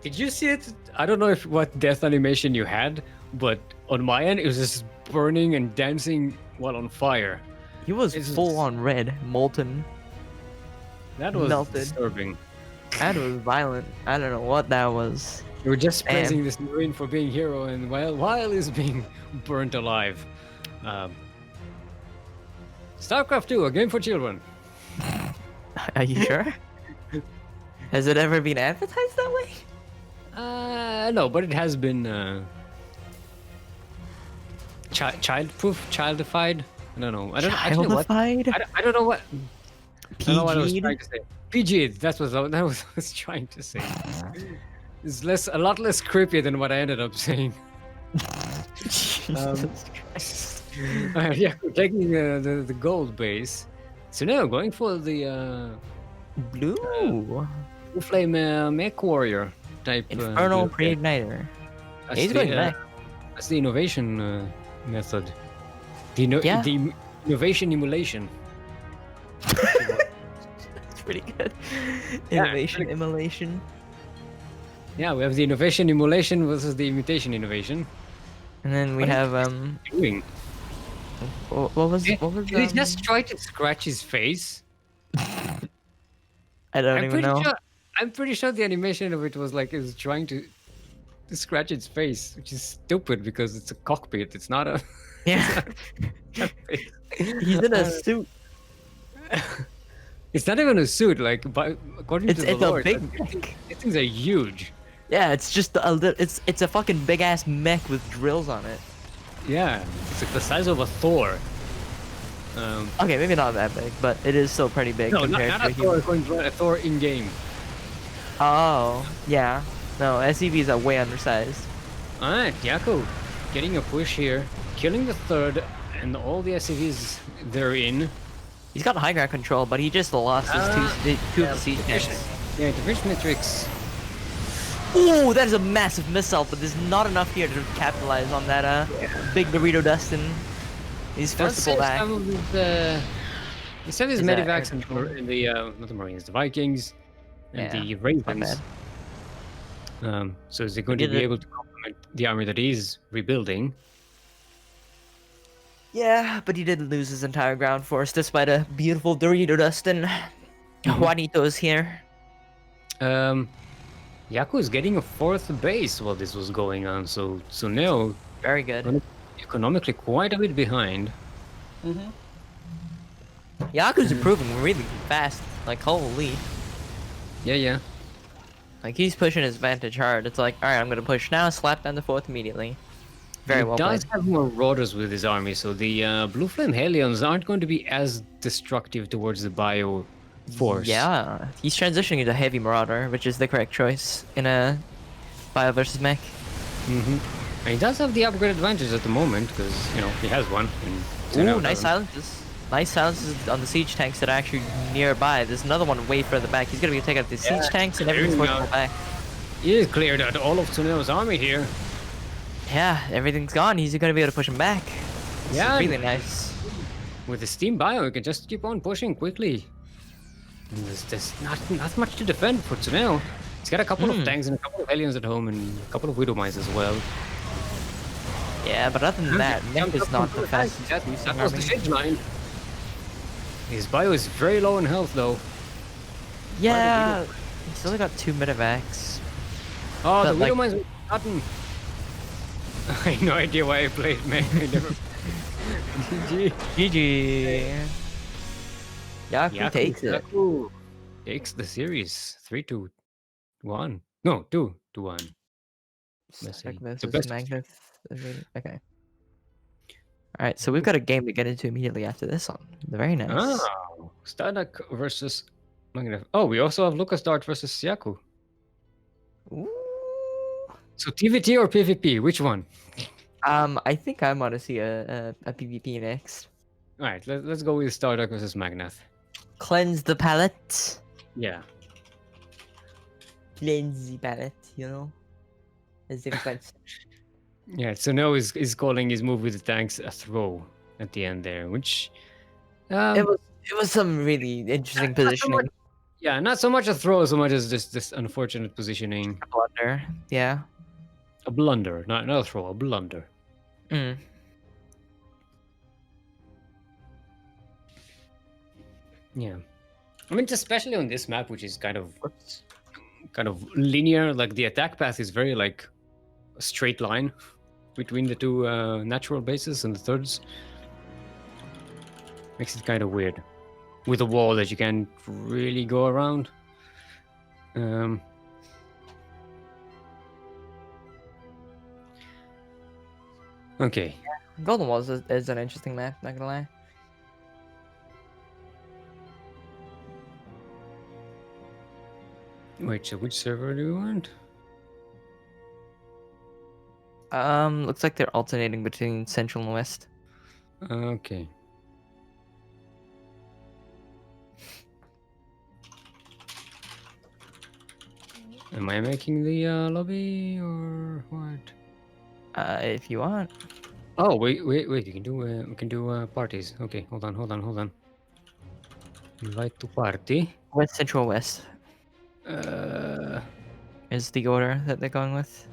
A: Did you see it? I don't know what death animation you had, but on my end, it was just burning and dancing while on fire.
B: He was
A: It's-
B: full on red, molten.
A: That was
B: Melted.
A: disturbing.
B: That was violent. I don't know what that was.
A: You were just
B: Damn.
A: praising this marine for being hero, and while he's being burnt alive. StarCraft 2, a game for children.
B: Are you sure? Has it ever been advertised that way?
A: No, but it has been. childproof, childified. I don't know. I don't actually what.
B: Childified?
A: I don't know what. I don't know what I was
B: PG'd?
A: trying to say. PG. That was what I was trying to say. It's a lot less creepy than what I ended up saying.
B: Jesus Christ.
A: Yeah, taking the gold base. So now going for the
B: Blue.
A: Blue Flame Mech Warrior type.
B: Infernal
A: build.
B: Pre-Igniter.
A: That's
B: He's
A: the,
B: going back.
A: That's the innovation method.
B: Yeah.
A: The innovation emulation.
B: It's pretty good. Innovation, immolation.
A: Yeah, we have the innovation emulation versus the imitation innovation.
B: And then we
A: What is
B: have
A: Doing?
B: what was
A: Did he just
B: um,
A: try to scratch his face?
B: I don't even know.
A: I'm pretty sure the animation of it was like it was trying to scratch its face, which is stupid because it's a cockpit. It's not a.
B: Yeah. He's in a suit.
A: It's not even a suit. Like, according to the
B: It's a
A: lore,
B: big
A: these things are huge.
B: Yeah, it's just it's a fucking big ass mech with drills on it.
A: Yeah, it's like the size of a Thor.
B: Okay, maybe not that big, but it is still pretty big
A: No,
B: compared
A: not
B: to
A: a
B: a
A: Thor.
B: human.
A: According to a Thor in game.
B: Oh, yeah. No, SCVs are way undersized.
A: Alright, Yaku getting a push here, killing the third, and all the SCVs they're in.
B: He's got high ground control, but he just lost his two of the siege tanks.
A: Yeah, Division Matrix.
B: Ooh, that is a massive missile, but there's not enough here to capitalize on that big Dorito Dustin. He's forced to pull back.
A: He sent his
B: Is that
A: medivacs
B: air
A: in the not the Marines, the Vikings, and
B: Yeah,
A: the
B: not
A: Ravens.
B: bad.
A: So is he going to be able to complement the army that he's rebuilding?
B: Yeah, but he didn't lose his entire ground force despite a beautiful Dorito Dustin. Juanito's here.
A: Yaku is getting a fourth base while this was going on, so Tsuneo
B: Very good.
A: economically quite a bit behind.
B: Yaku's improving really fast. Like, holy.
A: Yeah.
B: Like, he's pushing his vantage hard. It's like, alright, I'm gonna push now, slap down the fourth immediately. Very well
A: He does
B: played.
A: have more rotors with his army, so the Blue Flame Hellions aren't going to be as destructive towards the bio force.
B: Yeah, he's transitioning into Heavy Marauder, which is the correct choice in a Bio versus Mech.
A: And he does have the upgrade advantage at the moment, because, you know, he has one. And
B: Ooh, nice silences. Nice silences on the siege tanks that are actually nearby. There's another one way further back. He's gonna be able to take out the siege tanks and everything's forced to pull back.
A: He has cleared out all of Tsuneo's army here.
B: Yeah, everything's gone. He's gonna be able to push him back. This is really nice.
A: With the Steam Bio, he can just keep on pushing quickly. There's not much to defend for Tsuneo. He's got a couple of tanks and a couple of Hellions at home and a couple of Widow Mines as well.
B: Yeah, but other than that, Mech is not the fastest.
A: That was the shade line. His bio is very low in health though.
B: Yeah, he's only got 2 medevacs.
A: Oh,
B: But,
A: the Widow
B: like-
A: Mines were gotten. I have no idea why I played Mech. I never. GG.
B: GG. Yaku takes it.
A: Yaku takes the series 3-1. No, 2-1. Let's see.
B: StarDuck
A: The
B: versus
A: best.
B: Magnath. Okay. Alright, so we've got a game to get into immediately after this one. Very nice.
A: Oh, StarDuck versus Magnath. Oh, we also have Lucasdart versus Yaku.
B: Ooh.
A: So TVT or PvP? Which one?
B: I think I want to see a PvP next.
A: All right, let's go with StarDuck versus Magnath.
B: Cleanse the palate.
A: Yeah.
B: Cleanse the palate, you know? As if it's...
A: Yeah, so now is calling his move with the tanks a throw at the end there, which
B: it was some really interesting positioning.
A: Yeah, not so much a throw so much as just this unfortunate positioning.
B: A blunder, yeah.
A: A blunder, not a throw, a blunder.
B: Mm.
A: Yeah. I mean, especially on this map, which is kind of linear, like the attack path is very like a straight line between the two natural bases and the thirds. Makes it kind of weird. With a wall that you can't really go around. Okay.
B: Golden Walls is an interesting map, not gonna lie.
A: Wait, so which server do you want?
B: Looks like they're alternating between Central and West.
A: Okay. Am I making the lobby or what?
B: If you want.
A: Oh, wait. You can do we can do parties. Okay, hold on. Invite to party.
B: West, Central, West
A: Uh,
B: is the order that they're going with.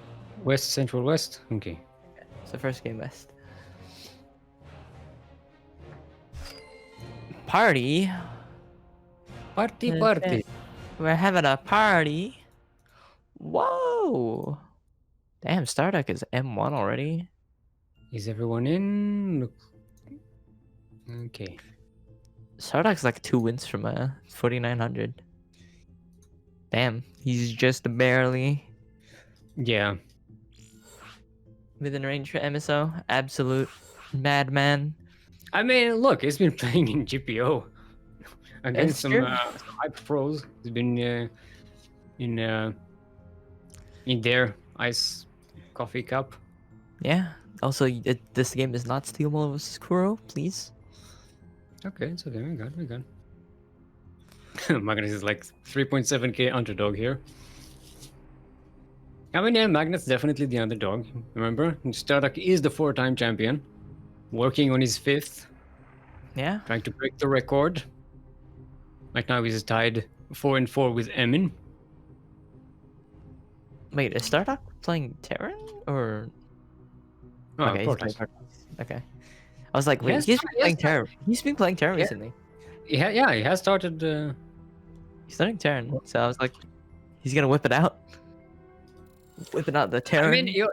A: West, Central, West. Okay.
B: So first game West. Party.
A: Party.
B: We're having a party. Whoa. Damn, StarDuck is M1 already.
A: Is everyone in? Look. Okay.
B: StarDuck's like 2 wins from 4,900. Damn, he's just barely
A: Yeah.
B: within range for MSO. Absolute madman.
A: I mean, look, he's been playing in GPO against some
B: true.
A: hype pros. He's been in their ice coffee cup.
B: Yeah. Also, this game is not Steelmold vs. Kuro, please.
A: Okay, it's okay. We got. Magnath is like 3.7k underdog here. I mean, yeah, Magnath's definitely the underdog. Remember, StarDuck is the 4-time champion, working on his 5th,
B: Yeah.
A: trying to break the record. Right now, he's tied 4-4 with Emin.
B: Wait, is StarDuck playing Terran or?
A: Oh,
B: Okay, he's
A: Protoss.
B: playing Protoss. Okay. I was like, wait,
A: Yes,
B: he's been playing
A: yes,
B: Terran. He's been playing Terran
A: Yeah.
B: recently.
A: Yeah, he has started.
B: He's starting Terran, so I was like, he's gonna whip it out. Whipping out the Terran.
A: I mean,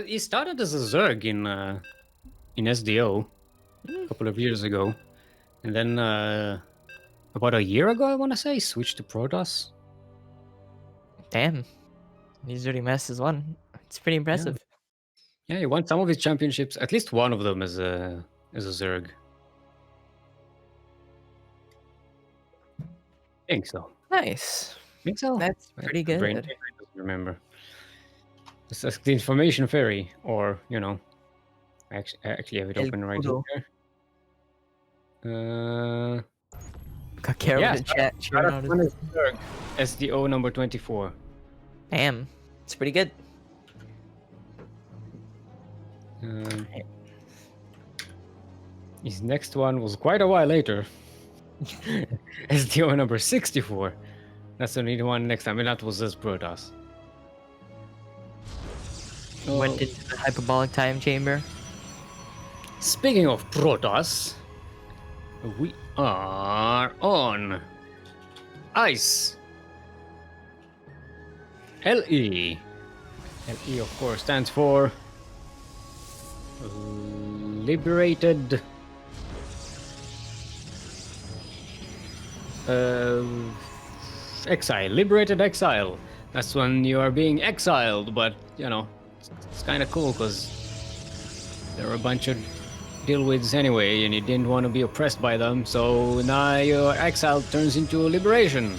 A: he started as a Zerg in SDO a couple of years ago, and then about a year ago, I want to say, switched to Protoss.
B: Damn. He's already masters one. It's pretty impressive.
A: Yeah, he won some of his championships, at least one of them as a Zerg. Think so.
B: Nice.
A: Think so.
B: That's
A: My
B: pretty
A: brain
B: good.
A: doesn't remember. It's like the information fairy, or I actually have it
B: El
A: open right
B: Kudo.
A: here.
B: Got Carol
A: Yeah,
B: in chat. cheering on
A: Startup
B: his-
A: Zerg, SDO number 24.
B: Damn. It's pretty good.
A: His next one was quite a while later. SDO number 64. That's the only one next time, and that was as Protoss.
B: Went into the hyperbolic time chamber.
A: Speaking of Protoss, we are on ice. LE. LE, of course, stands for Liberated Exile. Liberated Exile. That's when you are being exiled, but it's kind of cool because there are a bunch of Dillwids anyway, and you didn't want to be oppressed by them, so now your exile turns into a liberation.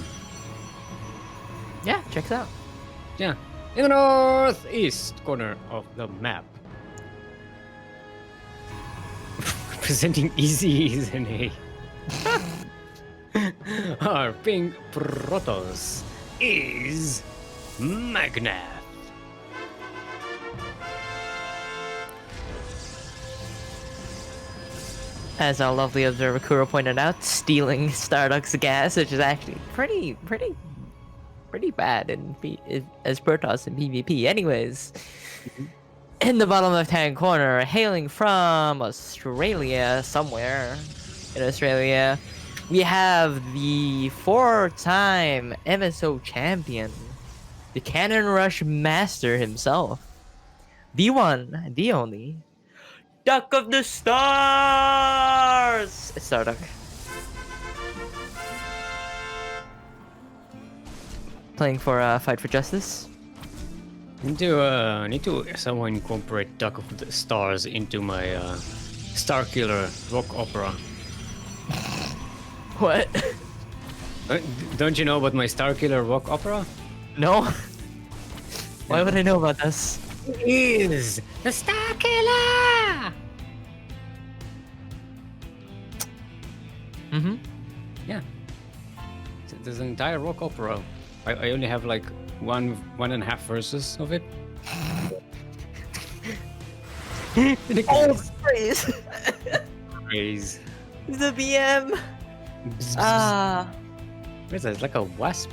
B: Yeah, checks out.
A: Yeah, in the northeast corner of the map. Presenting easy as an A. Our pink Protoss is Magnath.
B: As our lovely observer Kuro pointed out, stealing StarDuck's gas, which is actually pretty bad as Protoss in PvP. Anyways, in the bottom left-hand corner, hailing from Australia, somewhere in Australia, we have the 4-time MSO champion, the Cannon Rush Master himself, the one, the only, Duck of the Stars! It's StarDuck. Playing for Fight for Justice.
A: Need to somehow incorporate Duck of the Stars into my Starkiller rock opera.
B: What?
A: Don't you know about my Starkiller rock opera?
B: No? Why would I know about this?
A: It is the Starkiller!
B: Mm-hmm.
A: Yeah. There's an entire rock opera. I only have like one and a half verses of it.
B: Oh, praise!
A: Praise.
B: The BM! Ah.
A: What is that? It's like a wasp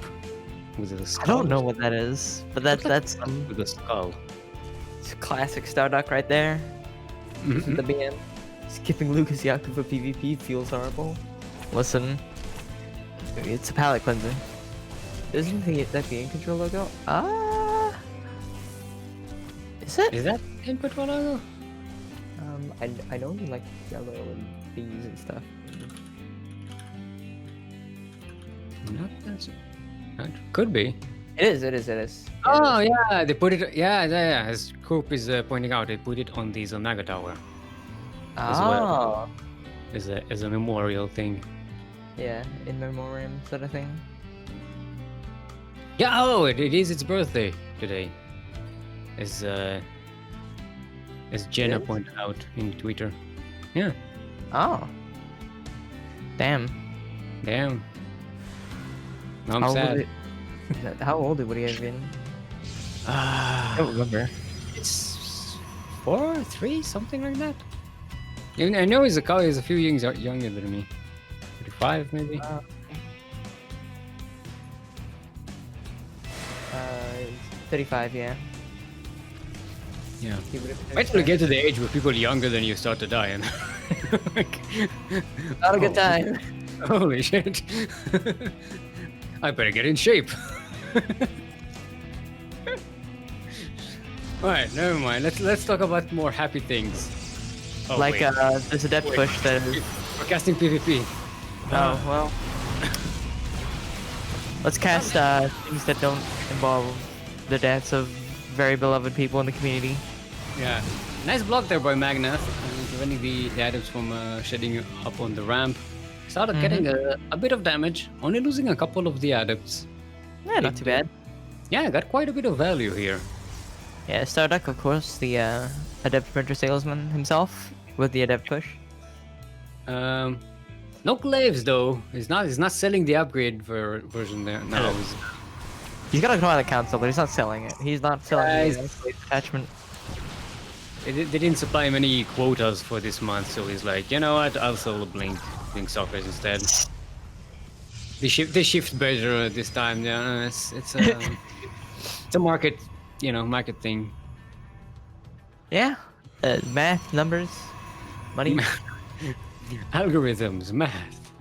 A: with a skull.
B: I don't know what that is, but that's
A: with a skull.
B: it's classic StarDuck right there.
A: Mhm.
B: The BM. Skipping Lucasdart for PvP feels horrible. Listen, it's a palette cleanser. Isn't that the in-control logo? Ah, is it?
A: Is that input logo?
B: I know you like yellow and bees and stuff.
A: Not that. Could be.
B: It is.
A: Oh yeah, they put it. Yeah. As Coop is pointing out, they put it on the Zanaga Tower as well. As a memorial thing.
B: Yeah, in memoriam sort of thing.
A: Yeah. Oh, it is its birthday today. As Jenna
B: Yes?
A: pointed out in Twitter. Yeah.
B: Oh. Damn.
A: Damn. I'm
B: How
A: sad.
B: How old would he have been? I don't remember.
A: It's 4, 3, something like that. Even I know he's a few years younger than me. 35 maybe.
B: 35, yeah.
A: Yeah.
B: He would have been
A: Wait till you get to the age where people younger than you start to die, and like,
B: Not a good time.
A: holy shit! I better get in shape. Alright, never mind. Let's talk about more happy things. Oh,
B: Like,
A: wait.
B: there's a death push that is...
A: We're casting PvP.
B: Oh, well. Let's cast things that don't involve the deaths of very beloved people in the community.
A: Yeah. Nice block there by Magnath, preventing the items from shedding up on the ramp. Started getting a bit of damage, only losing a couple of the adepts.
B: Yeah, not too bad.
A: Yeah, got quite a bit of value here.
B: Yeah, StarDuck, of course, the adept printer salesman himself with the adept push.
A: No glaives though. He's not selling the upgrade version there now.
B: He's got a Twilight Council, but he's not selling it. He's not selling the attachment.
A: They didn't supply him any quotas for this month, so he's like, you know what? I'll sell the Blink Stalkers instead. They shift better this time. Yeah, it's a market, market thing.
B: Yeah, math, numbers, money.
A: Algorithms, math.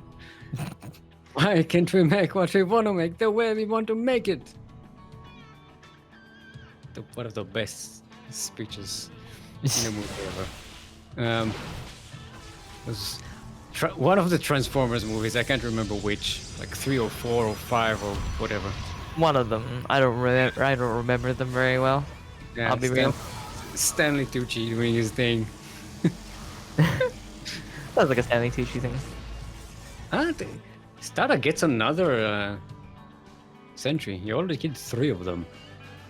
A: Why can't we make what we want to make the way we want to make it? One of the best speeches in a movie ever. Was one of the Transformers movies. I can't remember which, like 3 or 4 or 5 or whatever.
B: One of them. I don't remember them very well.
A: Yeah,
B: I'll be real.
A: Stanley Tucci doing his thing.
B: Sounds like a Stanley Tucci thing.
A: Stada gets another sentry. You already killed 3 of them.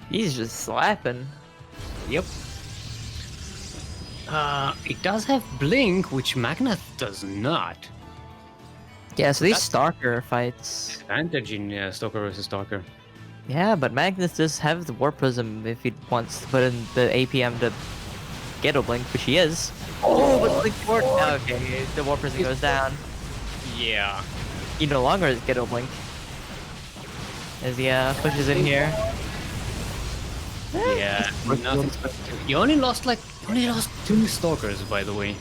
B: He's just slapping.
A: Yep. It does have Blink, which Magnath does not.
B: Yeah, so these
A: That's-
B: Stalker fights.
A: Advantage in Stalker versus Stalker.
B: Yeah, but Magnath does have the Warp Prism if he wants to put in the APM to Ghetto Blink, which he is. Oh, but Blink Fort. Okay, the Warp Prism goes down.
A: Yeah.
B: He no longer is Ghetto Blink. As he pushes in here.
A: Yeah. Nothing special. You only lost 2 Stalkers, by the way.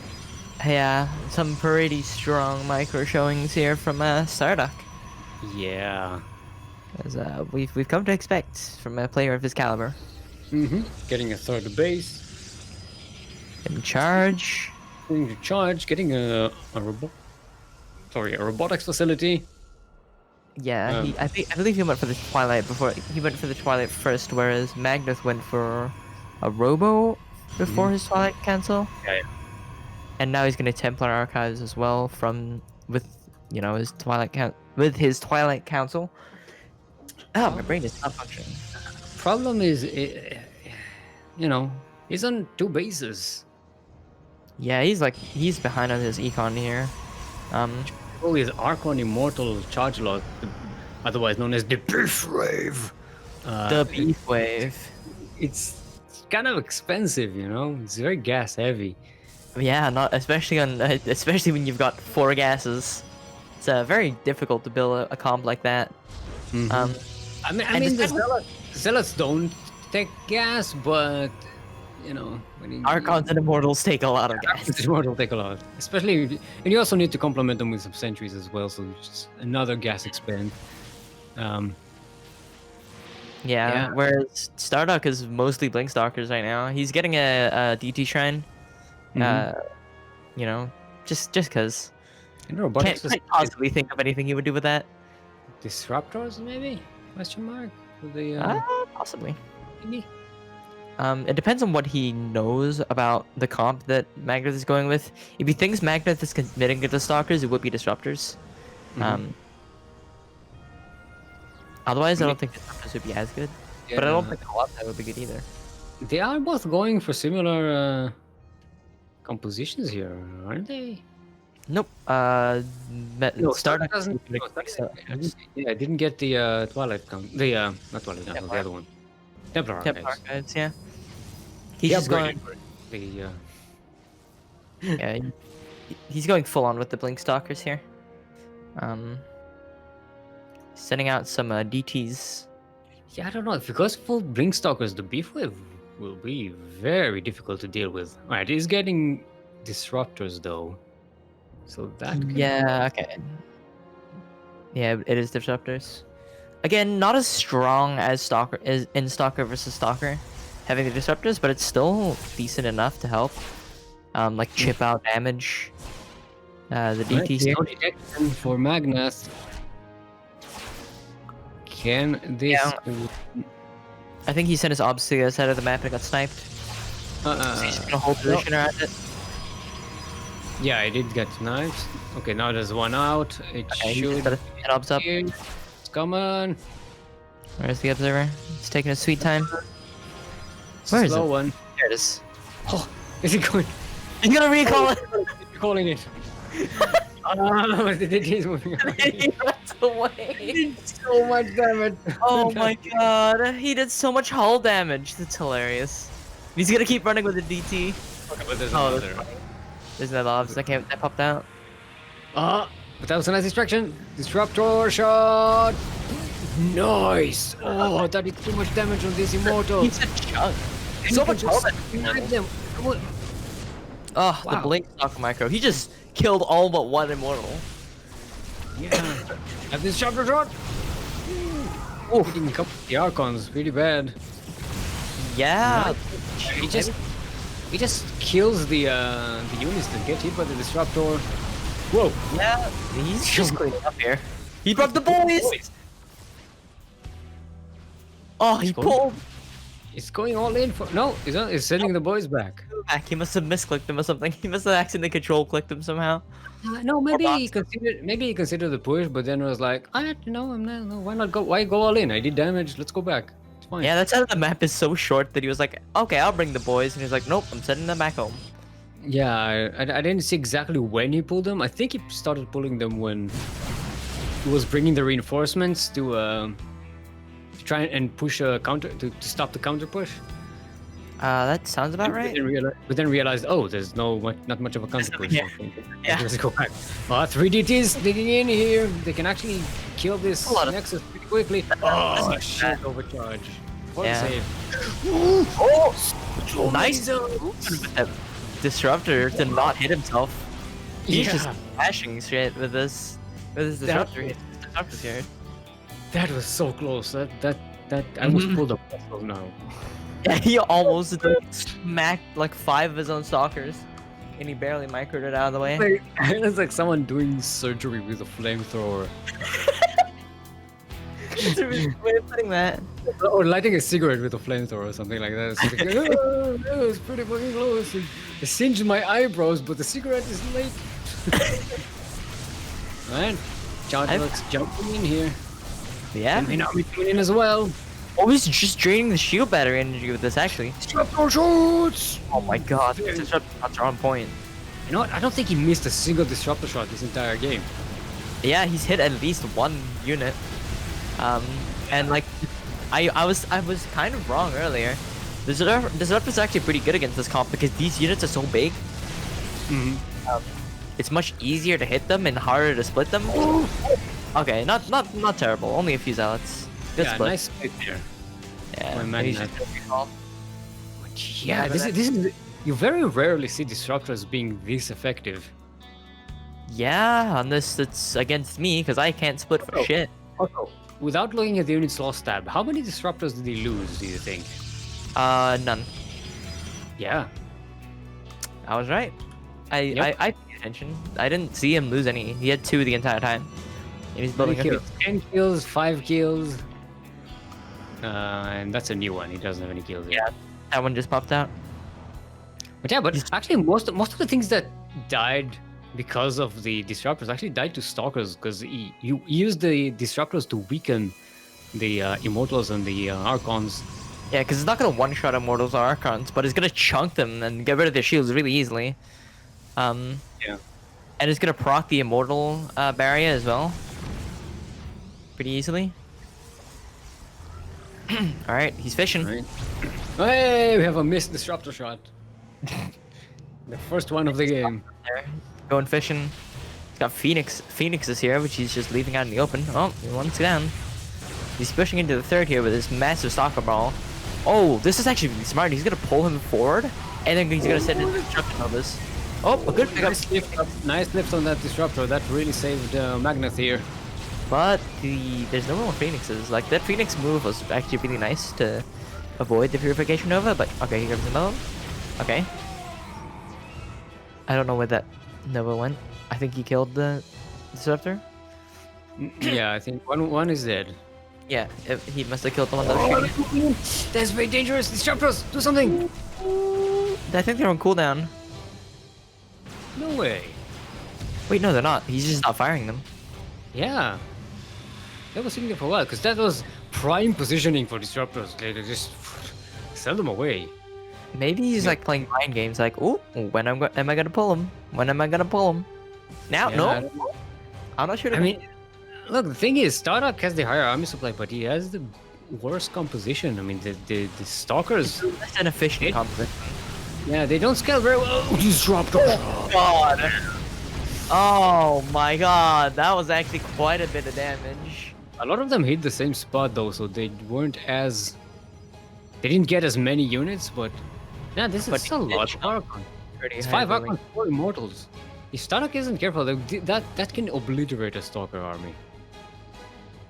B: Yeah, some pretty strong micro showings here from StarDuck.
A: Yeah.
B: As we've come to expect from a player of his caliber.
A: Getting a 3rd base.
B: In charge.
A: Getting to charge. Getting a robotics facility.
B: Yeah, I believe he went for the Twilight before. He went for the Twilight first, whereas Magnath went for a Robo before his Twilight cancel.
A: Yeah,
B: And now he's gonna Templar Archives as well with his Twilight Council. Oh, my brain is not functioning.
A: Problem is, he's on 2 bases.
B: Yeah, he's behind on his econ here.
A: Oh, his Archon Immortal Charge Lock, otherwise known as the Beef Wave.
B: The Beef Wave.
A: It's kind of expensive, It's very gas heavy.
B: Yeah, not especially especially when you've got 4 gases. It's very difficult to build a comp like that.
A: I mean, the Zealots don't take gas, but
B: Archons and Immortals take a lot of gas.
A: The Immortal take a lot, especially, and you also need to complement them with some sentries as well, so it's just another gas expand.
B: Yeah, whereas StarDuck is mostly Blink Stalkers right now. He's getting a DT Shrine. Just cause. Can't possibly think of anything he would do with that.
A: Disruptors, maybe? Question mark?
B: Possibly.
A: Maybe.
B: It depends on what he knows about the comp that Magnath is going with. If he thinks Magnath is committing to the Stalkers, it would be Disruptors. Otherwise, I don't think Disruptors would be as good.
A: Yeah.
B: But I don't think Holoptite would be good either.
A: They are both going for similar compositions here, aren't they?
B: Nope.
A: StarDuck doesn't. Yeah, I didn't get the Twilight count. Not Twilight, no, the other one. Templar Archives.
B: Yeah. He's just going. Yeah, he's going full on with the Blink Stalkers here. Sending out some DTs.
A: Yeah, I don't know. If it goes full Blink Stalkers, the Beef Wave will be very difficult to deal with. Alright, he's getting Disruptors though. So that could...
B: Yeah, okay. Yeah, it is Disruptors. Again, not as strong as Stalker is in Stalker versus Stalker, having the Disruptors, but it's still decent enough to help. Like chip out damage. The DT here.
A: No detection for Magnath. Can this?
B: Yeah. I think he sent his obs to the other side of the map and got sniped. So he's gonna hold position around it.
A: Yeah, I did get sniped. Okay, now there's one out. It should
B: head obs up.
A: It's coming.
B: Where's the observer? It's taking a sweet time. Where is it?
A: Slow one.
B: There it is.
A: Oh, is it going?
B: He's gonna recall it.
A: You're calling it. He's moving away.
B: He runs away.
A: He did so much damage.
B: Oh my god, he did so much hull damage. That's hilarious. He's gonna keep running with the DT.
A: Okay, but there's another.
B: There's another obs that popped out.
A: But that was a nice distraction. Disruptor shot. Nice. Oh, that did too much damage on this Immortal.
B: He's a chunk. So much hull damage.
A: Them.
B: Oh, wow. The Blink Stalker micro. He just killed all but one Immortal.
A: Yeah. Have this Disruptor shot. Oh, hitting a couple of the Archons really bad.
B: Yeah.
A: He just kills the units that get hit by the Disruptor. Whoa.
B: Yeah, he's just cleaning up here. He brought the boys! Oh, he pulled!
A: He's going all in for... No, he's sending the boys back.
B: He must have misclicked him or something. He must have accidentally control clicked him somehow.
A: No, maybe he considered the push, but then was like, I'm not, no, why not go? Why go all in? I did damage. Let's go back. It's fine.
B: Yeah, that side of the map is so short that he was like, okay, I'll bring the boys, and he's like, nope, I'm sending them back home.
A: Yeah, I didn't see exactly when he pulled them. I think he started pulling them when he was bringing the reinforcements to try and push a counter to stop the counter push.
B: That sounds about right.
A: But then realized, oh, there's not much of a counter push.
B: Yeah.
A: Let's go back. 3 DTs digging in here. They can actually kill this Nexus pretty quickly. Oh, shit, overcharge. What a save.
B: Oh, nice with that Disruptor to not hit himself. He's just bashing straight with this Disruptor. Here.
A: That was so close. That I almost pulled up now.
B: Yeah, he almost smacked like 5 of his own Stalkers, and he barely microed it out of the way.
A: It's like someone doing surgery with a flamethrower.
B: That's a really good way of putting that.
A: Or lighting a cigarette with a flamethrower or something like that. It's, like, oh, it's pretty fucking close. It singed my eyebrows, but the cigarette is late. Alright, JettAlyx jumping in here.
B: Yeah.
A: And Minami coming in as well.
B: Oh, he's just draining the shield battery energy with this, actually.
A: Disruptor shoots!
B: Oh my god, the disruptor shots are on point.
A: You know what? I don't think he missed a single disruptor shot this entire game.
B: Yeah, he's hit at least one unit. And like, I was kind of wrong earlier. The disruptor's actually pretty good against this comp because these units are so big. It's much easier to hit them and harder to split them. Okay, not terrible. Only a few zealots. Good
A: Yeah,
B: split.
A: nice split there.
B: Yeah,
A: My
B: maybe
A: Magnath.
B: just recall.
A: Yeah, this is. You very rarely see disruptors being this effective.
B: Yeah, unless it's against me because I can't split for
A: Oh.
B: shit.
A: Also, without looking at the unit's lost tab, how many disruptors did he lose, do you think?
B: None.
A: Yeah.
B: I was right. I paid attention. I didn't see him lose any. He had 2 the entire time. And he's building a
A: kills. 10 kills, 5 kills. And that's a new one. He doesn't have any kills yet.
B: Yeah, that one just popped out.
A: But yeah, but actually most of the things that died because of the disruptors actually died to stalkers because you use the disruptors to weaken the immortals and the archons.
B: Yeah, because it's not gonna one-shot immortals or archons, but it's gonna chunk them and get rid of their shields really easily.
A: Yeah.
B: And it's gonna proc the immortal barrier as well. Pretty easily. Alright, he's fishing.
A: Right. Hey, we have a missed disruptor shot. The first one of the game.
B: There, going fishing. He's got Phoenixes here, which he's just leaving out in the open. Oh, one's down. He's pushing into the third here with this massive stalker ball. Oh, this is actually really smart. He's gonna pull him forward, and then he's gonna send in destruction novice. Oh, a good pickup.
A: Nice lift on that disruptor. That really saved Magnath here.
B: But there's no more Phoenixes. Like, that Phoenix move was actually really nice to avoid the Purification Nova, but okay, here comes another one. Okay. I don't know where that Nova went. I think he killed the Disruptor.
A: Yeah, I think one is dead.
B: Yeah, he must have killed the one that was shooting.
A: That's very dangerous. Disruptors, do something.
B: I think they're on cooldown.
A: No way.
B: Wait, no, they're not. He's just not firing them.
A: Yeah. That was sitting there for a while because that was prime positioning for disruptors. They just sell them away.
B: Maybe he's like playing mind games, like, oh, when am I gonna pull him? When am I gonna pull him? Now,
A: Yeah,
B: no. I'm not sure.
A: I mean, look, the thing is, StarDuck has the higher army supply, but he has the worst composition. I mean, the stalkers.
B: Less than efficient composition.
A: Yeah, they don't scale very well. Oh, disruptor.
B: God. Oh my God, that was actually quite a bit of damage.
A: A lot of them hit the same spot though, so they weren't as. They didn't get as many units, but yeah, this is a lot of Archon. It's 5 Archons, 4 Immortals. If StarDuck isn't careful, that can obliterate a Stalker army.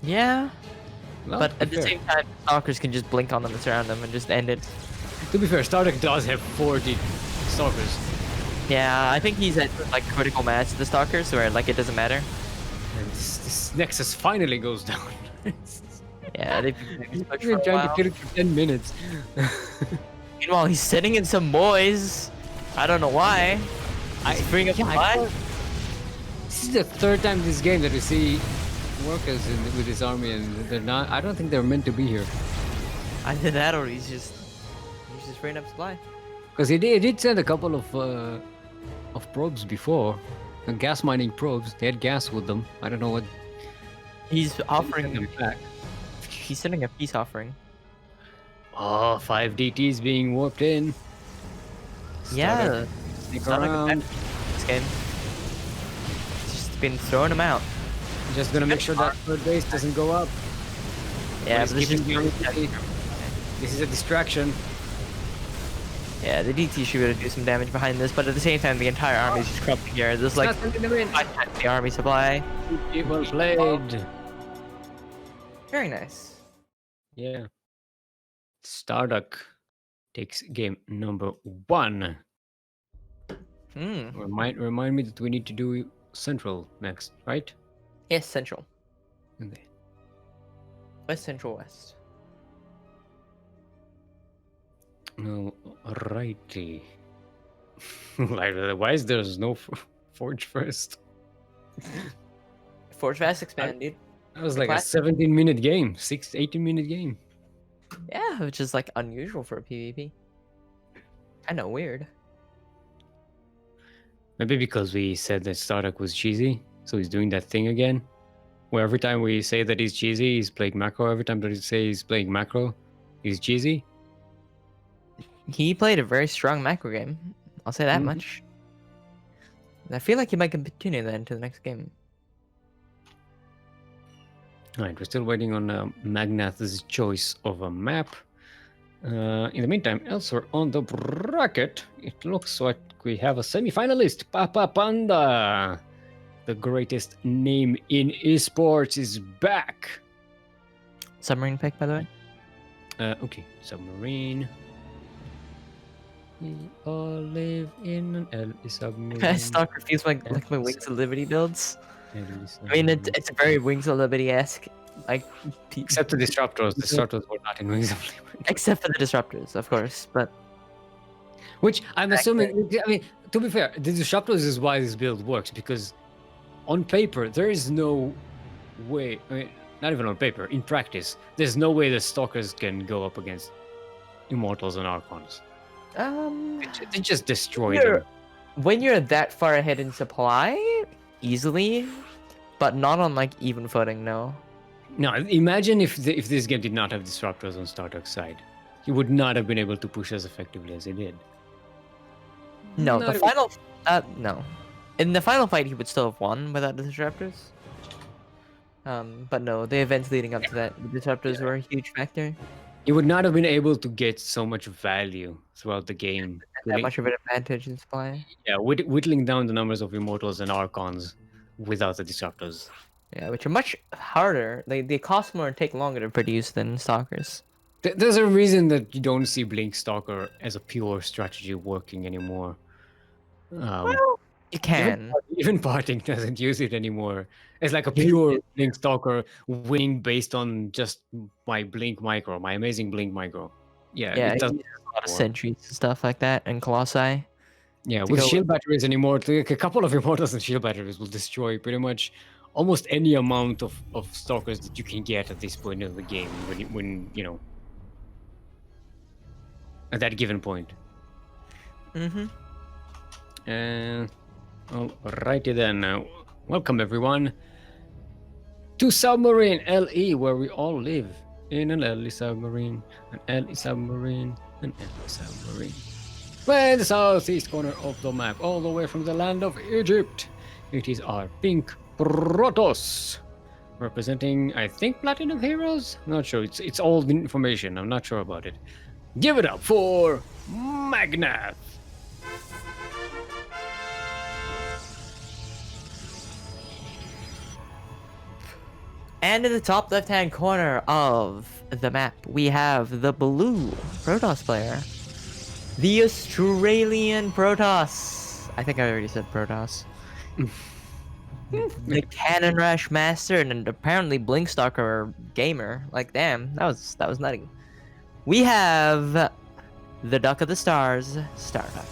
B: Yeah,
A: Well,
B: but
A: to
B: at
A: be
B: the
A: fair.
B: same time, Stalkers can just blink on them and surround them and just end it.
A: To be fair, StarDuck does have 40 Stalkers.
B: Yeah, I think he's at like critical mass, the Stalkers, where like it doesn't matter.
A: And this Nexus finally goes down.
B: Yeah, they've
A: He's
B: been
A: been trying to kill it for 10 minutes.
B: Meanwhile, he's sitting in some boys. I don't know why. He's freeing up supply.
A: This is the third time this game that we see workers with his army, and they're not. I don't think they're meant to be here.
B: Either that, or he's just freeing up supply.
A: Because he did send a couple of probes before, gas mining probes. They had gas with them. I don't know what.
B: He's offering
A: them back.
B: He's sending a peace offering.
A: Oh, 5 DTs being warped in.
B: Yeah,
A: Sneak
B: not a good
A: around.
B: match this game. Just been throwing them out.
A: Just gonna make sure that third base doesn't go up.
B: Yeah,
A: But
B: but
A: he's
B: this
A: keeping
B: just
A: the army. This is a distraction.
B: yeah, the DT should be able to do some damage behind this, but at the same time, the entire army is just crumbling here. There's like
A: Not sending them in.
B: 5 times the army supply.
A: Well played.
B: Very nice.
A: Yeah. StarDuck takes game number 1.
B: Hmm.
A: Remind me that we need to do Central next, right?
B: Yes, Central.
A: Okay.
B: West Central West.
A: Alrighty. Like, why is there's no Forge first?
B: Forge Fast expand, dude.
A: That was
B: The
A: like a
B: class-
A: 17-minute game, 18-minute game.
B: Yeah, which is like unusual for a PvP. Kind of weird.
A: Maybe because we said that StarDuck was cheesy, so he's doing that thing again. Where every time we say that he's cheesy, he's playing macro. Every time that we say he's playing macro, he's cheesy.
B: He played a very strong macro game. I'll say that
A: Mhm.
B: much. I feel like he might continue that into the next game.
A: Alright, we're still waiting on Magnath's choice of a map. In the meantime, elsewhere on the bracket, it looks like we have a semi-finalist, Papapanda. The greatest name in esports is back.
B: Submarine pick, by the way.
A: Okay, submarine. We all live in an LE submarine.
B: StarCraft feels like my Wings of Liberty builds.
A: LE
B: I mean,
A: submarine.
B: it's very Wings of Liberty-esque. Like,
A: Except the disruptors. Disruptors were not in Wings of Liberty.
B: except for the disruptors, of course. But
A: Which I'm assuming. I mean, to be fair, the disruptors is why this build works, because on paper there is no way. I mean, not even on paper. In practice, there's no way the stalkers can go up against immortals and archons. They just destroy them.
B: when you're that far ahead in supply, easily, but not on like even footing. No.
A: Now, imagine if this game did not have disruptors on StarDuck's side, he would not have been able to push as effectively as he did.
B: No,
A: Not
B: the
A: even-
B: final. No. In the final fight, he would still have won without the disruptors. But no, the events leading up to that, the disruptors were a huge factor.
A: He would not have been able to get so much value throughout the game.
B: That much of an advantage in supply.
A: Yeah, whittling down the numbers of immortals and archons without the disruptors.
B: Yeah, which are much harder. They cost more and take longer to produce than stalkers.
A: There's a reason that you don't see Blink Stalker as a pure strategy working anymore.
B: You can.
A: Even Parting doesn't use it anymore. It's like a pure Blink Stalker winning based on just my Blink Micro, my amazing Blink Micro. Yeah,
B: Yeah,
A: it
B: he
A: doesn't.
B: uses a lot of sentries and stuff like that, and colossi.
A: Yeah,
B: to
A: with
B: go
A: shield batteries anymore, a couple of immortals and shield batteries will destroy pretty much almost any amount of stalkers that you can get at this point of the game. When you know, at that given point.
B: Mm-hmm.
A: Alrighty then. Welcome everyone to Submarine LE, where we all live in an LE submarine, an LE submarine, an LE submarine. Well, the southeast corner of the map, all the way from the land of Egypt. It is our pink Protoss, representing, I think, Platinum Heroes. Not sure. It's old information. I'm not sure about it. Give it up for Magnath.
B: And in the top left-hand corner of the map, we have the blue Protoss player. The Australian Protoss. I think I already said Protoss. The Cannon Rush Master and apparently Blinkstalker gamer. Like, damn, that was nutty. We have the Duck of the Stars, StarDuck.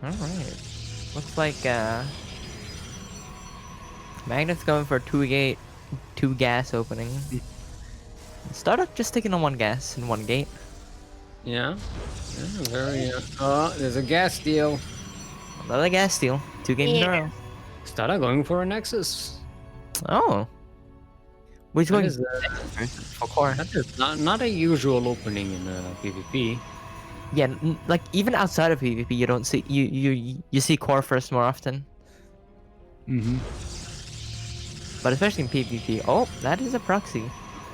B: Alright. Looks like Magnath's going for a two gas opening. StarDuck just taking on one gas and one gate.
A: Yeah. Very. Oh, there's a gas steal.
B: Another gas steal. 2 games in a row.
A: Started going for a Nexus.
B: Oh. Which
A: That
B: one?
A: is,
B: For core.
A: that is not a usual opening in PvP.
B: Yeah, like even outside of PvP, you don't see you see core first more often.
A: Mm-hmm.
B: But especially in PvP. Oh, that is a proxy.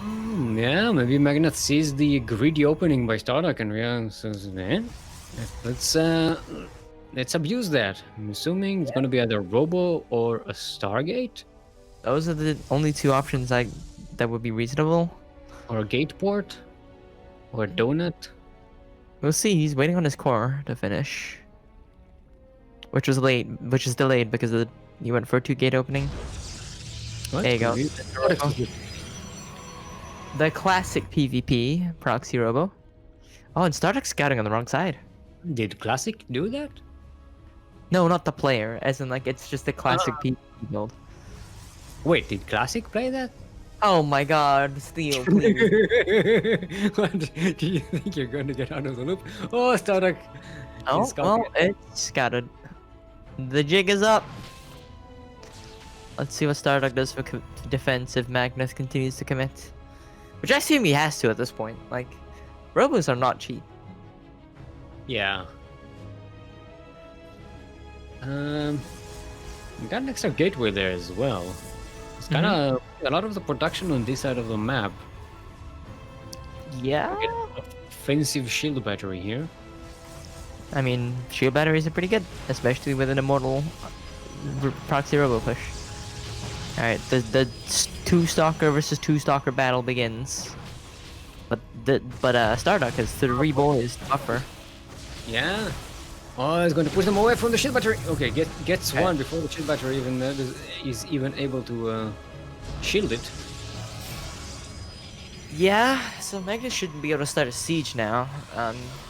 A: Yeah, maybe Magnath sees the greedy opening by StarDuck and says, "Man, let's abuse that." I'm assuming it's gonna be either Robo or a Stargate
B: Those are the only two options that would be reasonable.
A: or a Gate Port or a Donut.
B: We'll see. He's waiting on his core to finish. which was late, which is delayed because of you went for a 2-gate opening.
A: What?
B: There you go.
A: What?
B: The classic PvP proxy robo. Oh, and StarDuck scouting on the wrong side.
A: Did Classic do that?
B: No, not the player, as in like it's just the classic PvP build.
A: Wait, did Classic play that?
B: Oh my god, Steel, please.
A: What? Do you think you're going to get out of the loop? Oh, StarDuck!
B: Oh, well, it's scouted. The jig is up. Let's see what StarDuck does for defense if Magnath continues to commit. Which I assume he has to at this point. Like, robos are not cheap.
A: Yeah. We got an extra gateway there as well. It's kind of a lot of the production on this side of the map.
B: Yeah.
A: We get an offensive shield battery here.
B: I mean, shield batteries are pretty good, especially with an immortal proxy robo push. Alright, the 2-stalker versus 2-stalker battle begins. But StarDuck has 3 boys to buffer.
A: Yeah. Oh, it's going to push them away from the shield battery. Okay, gets one before the shield battery even is even able to shield it.
B: Yeah, so Magnath shouldn't be able to start a siege now.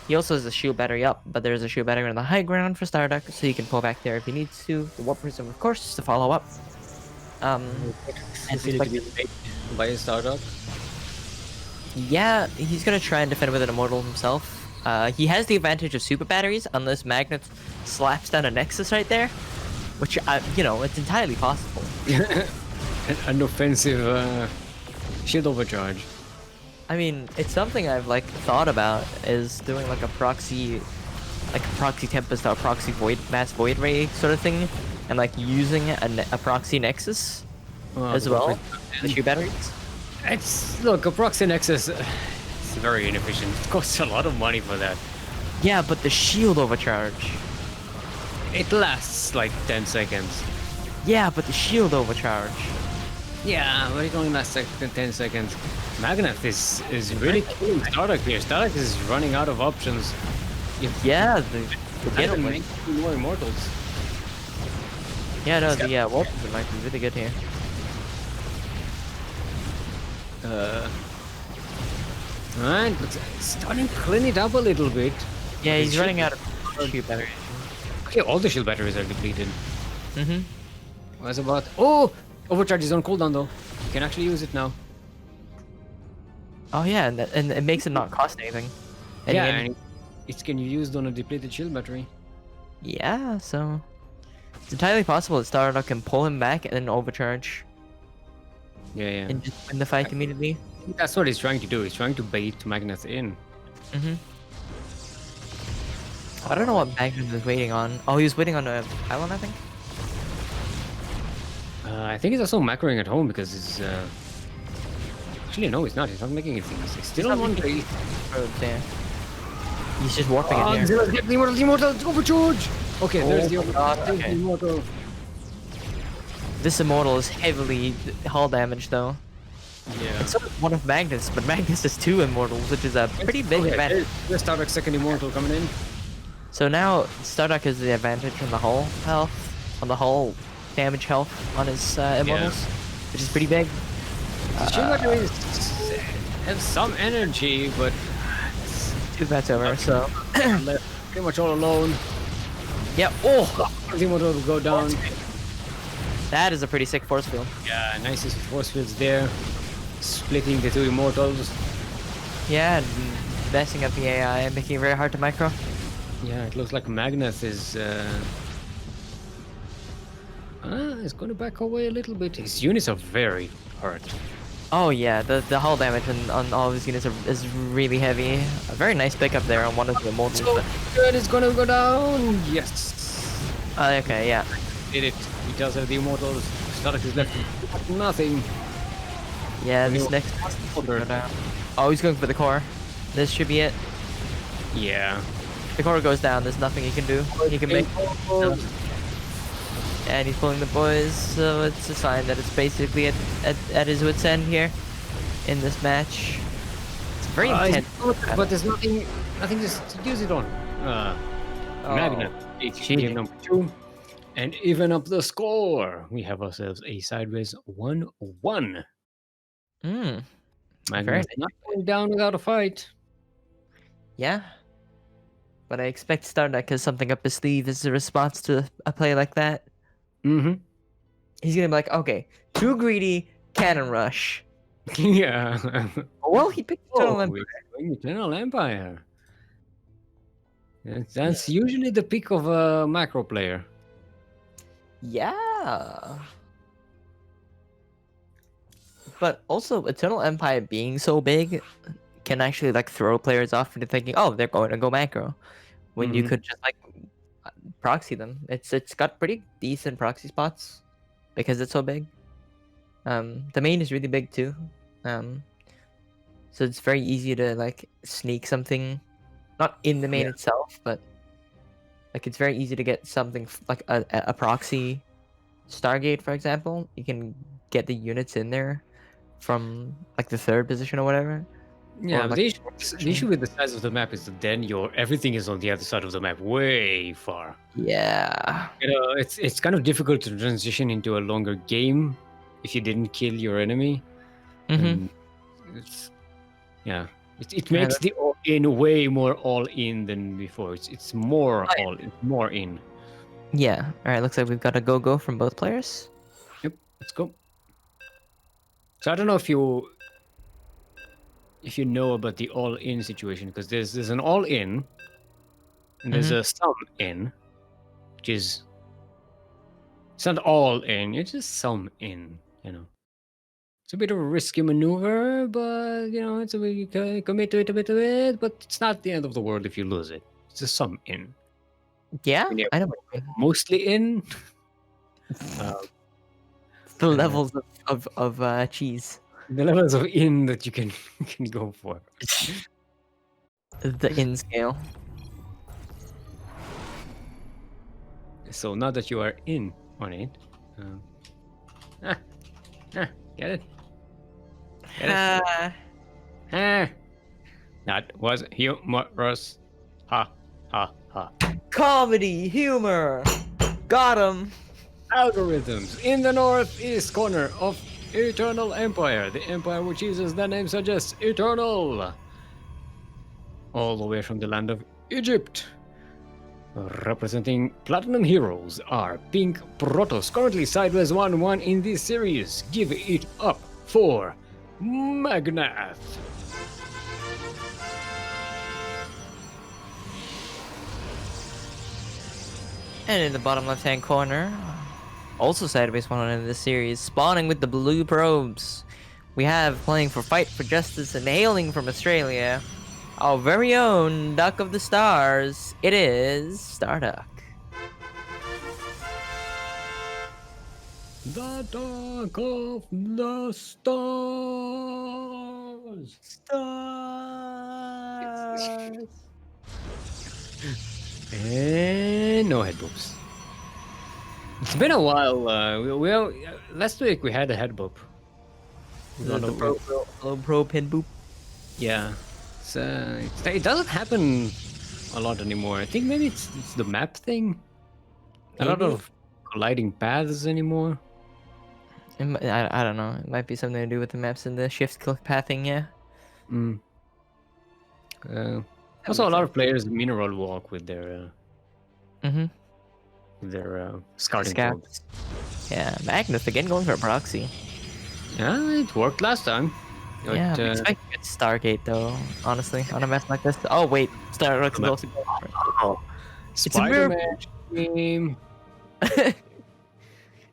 B: He also has a shield battery up, but there's a shield battery on the high ground for StarDuck, so he can pull back there if he needs to. The Warp Prism, of course, to follow up. And
A: by StarDuck.
B: Yeah, he's gonna try and defend with an immortal himself. He has the advantage of super batteries, unless Magnath slaps down a Nexus right there, which, you know, it's entirely possible.
A: An offensive shield overcharge.
B: I mean, it's something I've like thought about is doing like a proxy Tempest or proxy Mass Void Ray sort of thing, and like using a proxy Nexus as well. The shield batteries.
A: Look, a proxy Nexus. It's very inefficient. It costs a lot of money for that.
B: Yeah, but the shield overcharge.
A: It lasts like 10 seconds.
B: Yeah, but the shield overcharge.
A: Yeah, but it only lasts like 10 seconds. Magnath is really killing StarDuck here. StarDuck is running out of options.
B: Yeah, the
A: getaway. More immortals.
B: Yeah, no, the Warp Prism might be really good here.
A: Alright, but starting to clean it up a little bit.
B: Yeah, he's running out of shield batteries.
A: Okay, all the shield batteries are depleted.
B: Mm-hmm.
A: What's about... Oh! Overcharge is on cooldown though. You can actually use it now.
B: Oh yeah, and it makes it not cost anything. And
A: yeah, and it can be used on a depleted shield battery.
B: Yeah, so... It's entirely possible that StarDuck can pull him back and then overcharge.
A: Yeah.
B: And just win the fight immediately.
A: That's what he's trying to do. He's trying to bait Magnath in.
B: Mm-hmm. I don't know what Magnath is waiting on. Oh, he was waiting on a pylon, I think?
A: I think he's also macroing at home because he's... Actually, no, he's not. He's not making anything. He's still on one tree.
B: Yeah. He's just warping it here.
A: Zilla's getting the immortal, overcharge! Okay, there's the immortal.
B: This immortal is heavily hull damage, though.
A: Yeah.
B: It's sort of one of Magnath's, but Magnath has 2 immortals, which is a pretty big advantage.
A: There's StarDuck's second immortal coming in.
B: So now StarDuck has the advantage on the hull health, on the hull damage health on his immortals, which is pretty big.
A: The shield batteries have some energy, but
B: 2 bats over, so
A: left pretty much all alone.
B: yeah. Oh,
A: The immortal will go down.
B: that is a pretty sick force field.
A: Yeah, nicest force fields there. Splitting the 2 immortals.
B: Yeah, and messing up the AI and making it very hard to micro.
A: Yeah, it looks like Magnath is going to back away a little bit. His units are very hurt.
B: Oh yeah, the hull damage on all of his units is really heavy. A very nice pickup there on one of the immortals.
A: So good, it's going to go down. Yes.
B: Okay, yeah.
A: Did it. He does have the immortals. StarDuck is left with nothing.
B: Yeah, this next go down. Oh, he's going for the core. This should be it.
A: Yeah.
B: The core goes down. There's nothing he can do. He can make. And he's pulling the boys, so it's a sign that it's basically at his wit's end here in this match. It's very intense.
A: But there's nothing just to use it on. Magnath takes game
B: cheating.
A: number 2. And even up the score. We have ourselves a sideways 1-1.
B: Hmm. Very
A: Magnath
B: nice.
A: not going down without a fight.
B: Yeah. But I expect StarDuck has something up his sleeve as a response to a play like that.
A: Mm-hmm.
B: He's gonna be like, okay, too greedy, cannon rush.
A: Yeah.
B: Well, he picked Eternal
A: Oh,
B: Empire.
A: it's going Eternal Empire. That's usually the pick of a macro player.
B: Yeah. But also, Eternal Empire being so big can actually like throw players off into thinking, oh, they're going to go macro, when you
A: Mhm.
B: could just like proxy them. It's got pretty decent proxy spots because it's so big. The main is really big too. So it's very easy to like sneak something, not in the main
A: Yeah.
B: itself, but like it's very easy to get something like a proxy Stargate, for example. You can get the units in there from like the third position or whatever.
A: Yeah,
B: Or
A: but
B: like
A: the issue with the size of the map is that then everything is on the other side of the map, way far.
B: yeah.
A: It's kind of difficult to transition into a longer game if you didn't kill your enemy.
B: Mm-hmm.
A: And it's yeah, it makes the all in way more all in than before. It's more more in.
B: Yeah. All right. Looks like we've got a go from both players.
A: Yep, let's go. So I don't know if you know about the all in situation, because there's an all in and there's
B: Mhm.
A: a some in, which is it's not all in, it's just some in, you know. It's a bit of a risky maneuver, but it's a way you can commit to it a bit of it, but it's not the end of the world if you lose it. It's just some in.
B: Yeah,
A: When you're
B: I know what you mean.
A: mostly in. uh,
B: The
A: uh,
B: levels of cheese.
A: the levels of in that you can can go for.
B: The in scale.
A: So now that you are in on it, ah, get it? Get it? Ah, that was humorous. Ha, ha, ha.
B: Comedy, humor. Got him.
A: Algorithms in the northeast corner of Eternal Empire, the empire which uses the name suggests eternal. All the way from the land of Egypt. Representing Platinum Heroes are Pink Protoss, currently sideways 1-1 in this series. Give it up for Magnath.
B: And in the bottom left-hand corner, also sideways one in this series, spawning with the blue probes. We have playing for Fight for Justice and hailing from Australia, our very own Duck of the Stars. It is StarDuck.
A: The Duck of the Stars.
B: Stars.
A: And no head boops. It's been a while. Last week we had a head boop.
B: The pro pin boop.
A: Yeah. It doesn't happen a lot anymore. I think maybe it's the map thing. A lot
B: Maybe.
A: of colliding paths anymore.
B: I don't know. It might be something to do with the maps and the shift click pathing, yeah.
A: Mm. Also, a lot of players mineral walk with their scouting probes.
B: Yeah, Magnath again going for a proxy.
A: Yeah, it worked last time.
B: Yeah, I'm expecting a Stargate though, honestly, on a map like this. Oh wait, StarDuck is also going for it.
A: Oh,
B: It's a mirror.
A: Spider-Man game.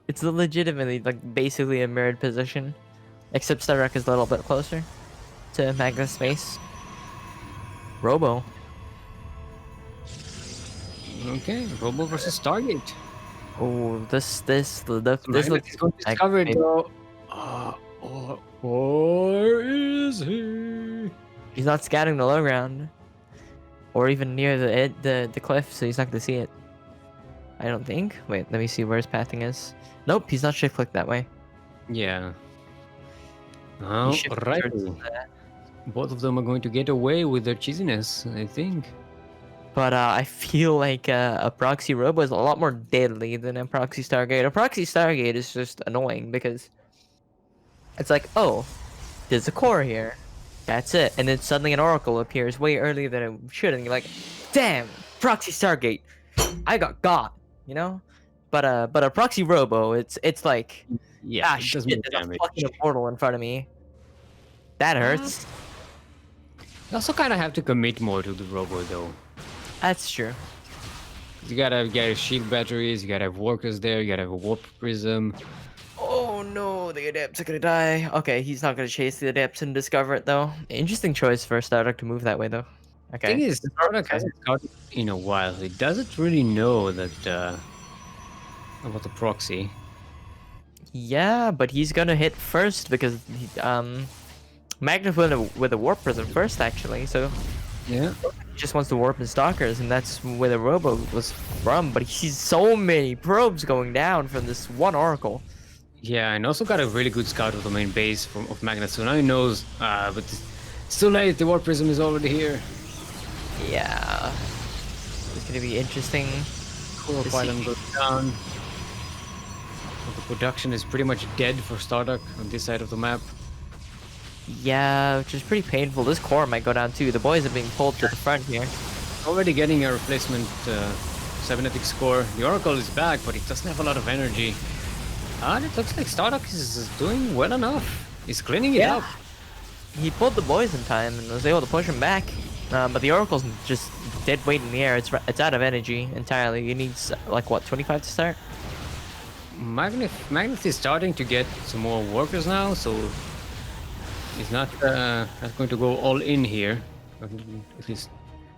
B: It's legitimately like basically a mirrored position, except StarDuck is a little bit closer to Magnath's space. Robo.
A: Okay, Robo versus Stargate.
B: Oh, this
A: Magnath
B: looks
A: is going to discover it though. Or is he?
B: He's not scouting the low ground, or even near the cliff, so he's not gonna see it. I don't think. Wait, let me see where his pathing is. Nope, he's not shift clicked that way.
A: Yeah.
B: He
A: Oh,
B: shifted
A: right.
B: towards
A: Both of them are going to get away with their cheesiness, I think.
B: But I feel like a proxy robo is a lot more deadly than a proxy Stargate. A proxy Stargate is just annoying because it's like, oh, there's a core here. That's it. And then suddenly an oracle appears way earlier than it should, and you're like, damn, proxy Stargate, I got, you know? But a proxy robo, it's like,
A: Yeah, it
B: shit,
A: does more
B: there's a
A: damage.
B: fucking immortal in front of me. That hurts.
A: You also kind of have to commit more to the robo though.
B: That's true.
A: You gotta get shield batteries, you gotta have workers there, you gotta have a warp prism.
B: Oh no, the adepts are gonna die. Okay, he's not gonna chase the adepts and discover it though. Interesting choice for StarDuck to move that way though. Okay.
A: Thing is, StarDuck hasn't scouted in a while. He doesn't really know that about the proxy.
B: Yeah, but he's gonna hit first because Magnath with a warp prism first actually. So
A: Yeah.
B: he just wants to warp his stalkers, and that's where the robo was from. But he sees so many probes going down from this one oracle.
A: Yeah, and also got a really good scout of the main base of Magnath, so now he knows, but it's too late, the warp prism is already here.
B: Yeah, it's gonna be interesting.
A: Core Island goes down. The production is pretty much dead for StarDuck on this side of the map.
B: Yeah, which is pretty painful. This core might go down too. The boys are being pulled to the front here.
A: Already getting a replacement cybernetic score. The Oracle is back, but it doesn't have a lot of energy. And it looks like StarDuck is doing well enough. He's cleaning it up.
B: He pulled the boys in time and was able to push him back. But the Oracle's just dead weight in the air. It's out of energy entirely. He needs like what, 25 to start?
A: Magnath is starting to get some more workers now, so he's not going to go all in here. At least,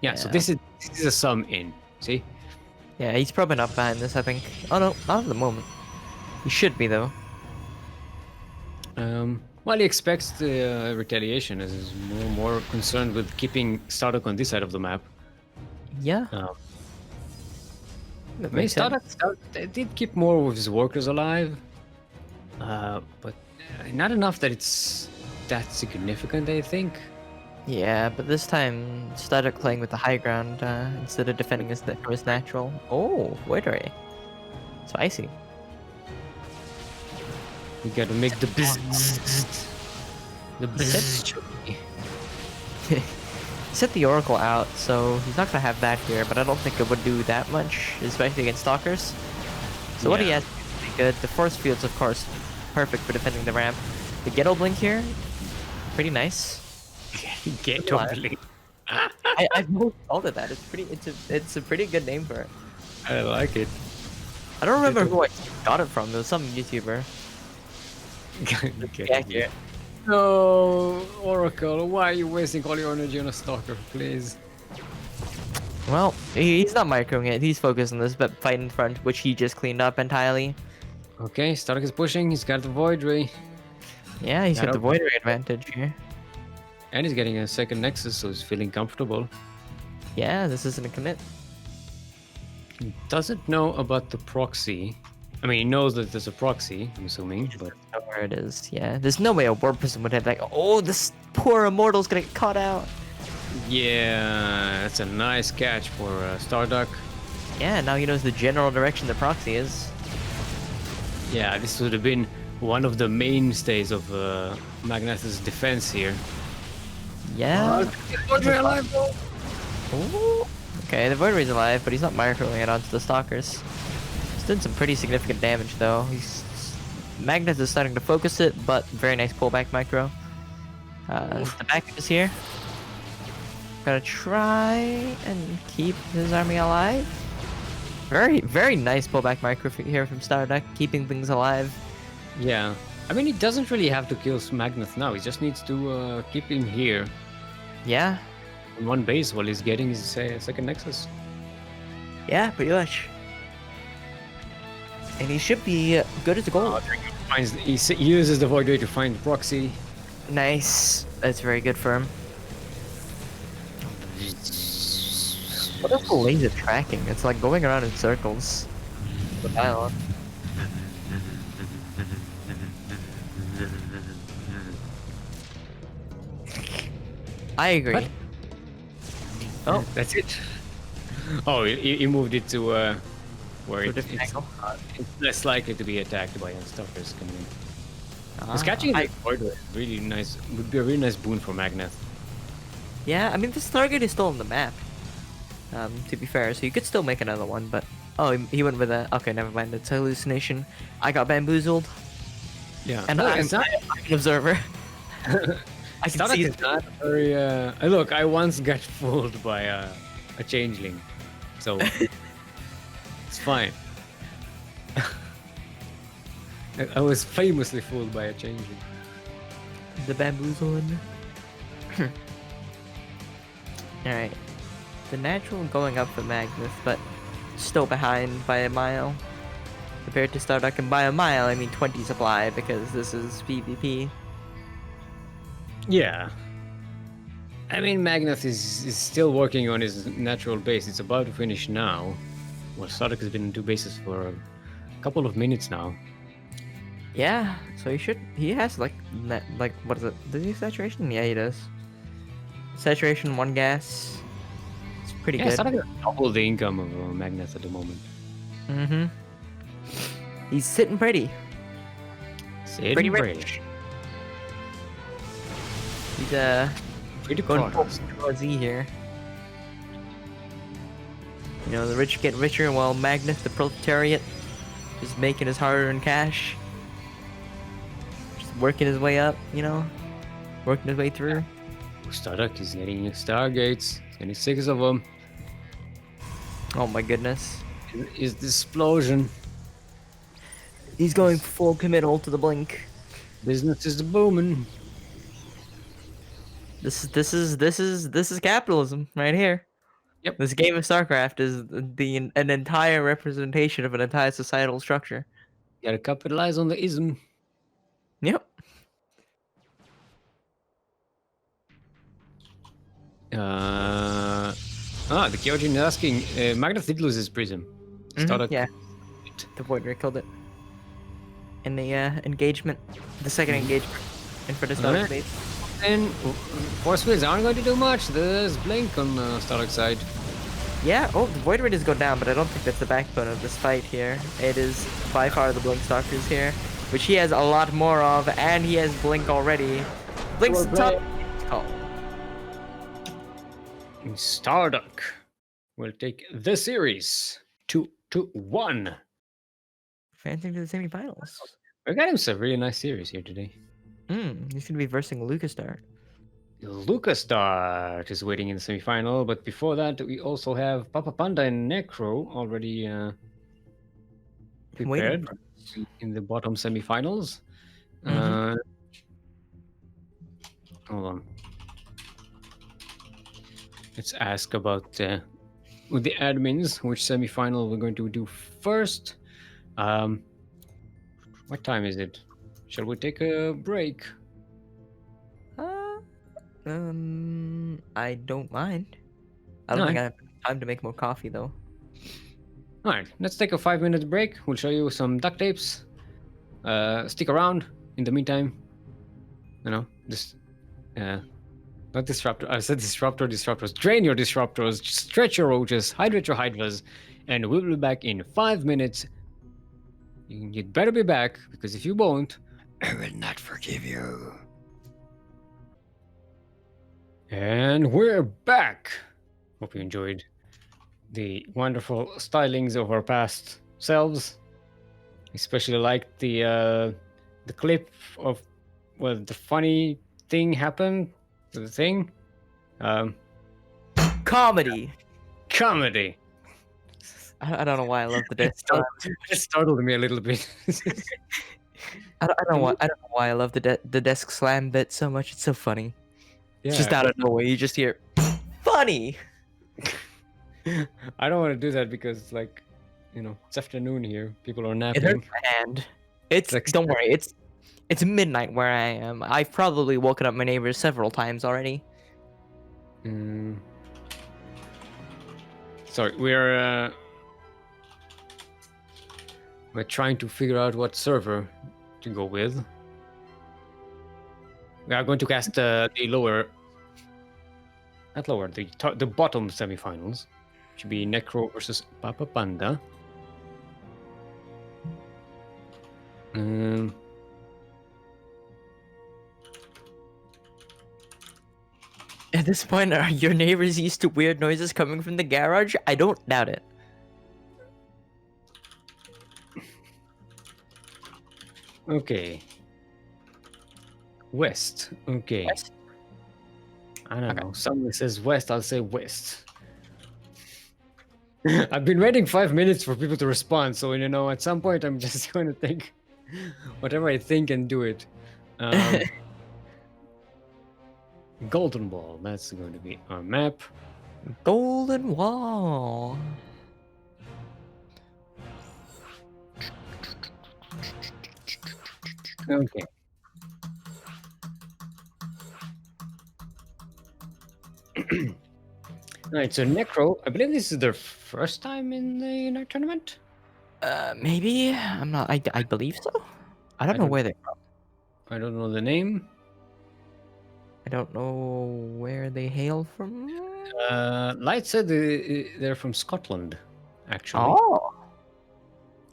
A: yeah. So this is a sum in. See?
B: Yeah, he's probably not behind this, I think. Oh no, not at the moment. He should be though.
A: Well, he expects the retaliation, as he's more concerned with keeping StarDuck on this side of the map.
B: Yeah.
A: I mean, StarDuck did keep more of his workers alive, but not enough that it's that significant, I think.
B: Yeah, but this time StarDuck playing with the high ground instead of defending his natural. Oh, void ray. Spicy.
A: You gotta make the buzz. The buzz.
B: Set the Oracle out, so he's not gonna have that here, but I don't think it would do that much, especially against Stalkers. So what he has is pretty good. The force field's of course perfect for defending the ramp. The Ghetto Blink here, pretty nice.
A: Ghetto Blink.
B: I've always called it that. It's a pretty good name for it.
A: I like it.
B: I don't remember who I got it from. It was some YouTuber.
A: Yeah. No, Oracle, why are you wasting all your energy on a stalker, please?
B: Well, he's not microing it. He's focused on this but fight in front, which he just cleaned up entirely.
A: Okay, StarDuck is pushing. He's got the Void Ray.
B: Yeah, he's got the Void Ray advantage here.
A: And he's getting a second Nexus, so he's feeling comfortable.
B: Yeah, this isn't a commit.
A: He doesn't know about the proxy. I mean, he knows that there's a proxy, I'm assuming, but...
B: I don't know where it is, yeah. There's no way a warp person would have like, oh, this poor immortal's gonna get caught out.
A: Yeah, that's a nice catch for StarDuck.
B: Yeah, now he knows the general direction the proxy is.
A: Yeah, this would have been one of the mainstays of Magnath's defense here.
B: Yeah.
A: Void Ray alive, though!
B: Ooh. Okay, the Void Ray's alive, but he's not microing it onto the Stalkers. He's doing some pretty significant damage though. Magnath is starting to focus it, but very nice pullback micro. The back is here. Gotta try and keep his army alive. Very nice pullback micro here from StarDuck, keeping things alive.
A: Yeah. I mean, he doesn't really have to kill Magnath now. He just needs to keep him here.
B: Yeah.
A: On one base while he's getting his second Nexus.
B: Yeah, pretty much. And he should be good as a goal.
A: He uses the Void Ray to find the proxy.
B: Nice. That's very good for him. What is the laser tracking? It's like going around in circles. The pylon. I agree.
A: What? Oh, that's it. Oh, he moved it to where
B: To a
A: it,
B: different
A: it's,
B: angle.
A: it's less likely to be attacked by stalkers coming in. Because
B: Ah,
A: catching the Voidway is really nice. Would be a really nice boon for Magnath.
B: yeah, I mean, this target is still on the map. To be fair, so you could still make another one, but oh, he went with a. Okay, never mind. It's a hallucination. I got bamboozled,
A: Yeah,
B: and I'm an observer. I can
A: StarDuck
B: see
A: is not very. Look, I once got fooled by a changeling, so it's fine. I was famously fooled by a changeling.
B: the bamboozled. All right, the natural going up for Magnath, but still behind by a mile compared to StarDuck, and by a mile I mean 20 supply because this is PvP.
A: Yeah. I mean, Magnath is still working on his natural base. It's about to finish now. Well, StarDuck has been in 2 bases for a couple of minutes now.
B: Yeah, so he has like what is it? Does he have saturation? Yeah, he does. Saturation, 1 gas. It's pretty
A: Yeah,
B: good.
A: StarDuck has double the income of Magnath at the moment.
B: Mm-hmm. He's sitting pretty. Pretty rich. He's
A: Pretty
B: going
A: progress.
B: towards Z here. You know, the rich get richer while Magnath, the proletariat, is making his hard-earned cash. Just working his way up, you know? Working his way through.
A: StarDuck is getting Stargates, 26 of them.
B: Oh my goodness.
A: Is the explosion.
B: He's going full committal to the blink.
A: Business is booming.
B: This is capitalism right here.
A: Yep.
B: This game of StarCraft is an entire representation of an entire societal structure.
A: Gotta capitalize on the ism.
B: Yep.
A: The Kyojin is asking, Magnath did lose his prism. StarDuck.
B: Yeah. The Void Ray killed it. In the engagement, the second engagement, and for the StarDuck base.
A: And Force Fields aren't going to do much. There's Blink on StarDuck side.
B: Yeah, oh, the Void Ray does go down, but I don't think that's the backbone of this fight here. It is by far the Blink Stalkers here, which he has a lot more of, and he has Blink already. Blink's top. Oh.
A: StarDuck will take the series 2-1.
B: Advancing to the semifinals.
A: We got him some really nice series here today.
B: He's gonna be versing Lucasdart.
A: Lucasdart is waiting in the semifinal, but before that, we also have Papapanda and Necro already prepared in the bottom semifinals. Hold on. Let's ask about with the admins which semifinal we're going to do first. What time is it? Shall we take a break?
B: I don't mind. I don't think I have time to make more coffee though.
A: Alright, let's take a 5-minute break. We'll show you some duct tapes. Stick around in the meantime. You know, just not disruptor. I said disruptors. Drain your disruptors, stretch your roaches, hydrate your hydras, and we'll be back in 5 minutes. You'd better be back, because if you won't, I will not forgive you. And we're back. Hope you enjoyed the wonderful stylings of our past selves. Especially liked the clip of the funny thing happened. The thing.
B: Comedy. I don't know why I love the desk.
A: It startled me a little bit.
B: I don't know why I love the desk slam bit so much. It's so funny.
A: Yeah.
B: It's just out of nowhere. You just hear funny.
A: I don't want to do that because, like, it's afternoon here. People are napping.
B: It hurts my hand. It's
A: like,
B: don't worry. It's midnight where I am. I've probably woken up my neighbors several times already.
A: Sorry, we're trying to figure out what server to go with. We are going to cast the bottom semifinals. Should be Necro versus Papapanda.
B: At this point, are your neighbors used to weird noises coming from the garage? I don't doubt it.
A: Okay. West. Okay.
B: West?
A: I don't know. Someone says west, I'll say west. I've been waiting 5 minutes for people to respond, so you know, at some point I'm just going to think whatever I think and do it. Golden Ball, that's going to be our map.
B: Golden Wall.
A: Okay. Alright, so Necro, I believe this is their first time in the night tournament?
B: Maybe? I'm not, I believe so? I don't know where they're from.
A: I don't know the name.
B: I don't know where they hail from.
A: Light said they're from Scotland, actually.
B: Oh!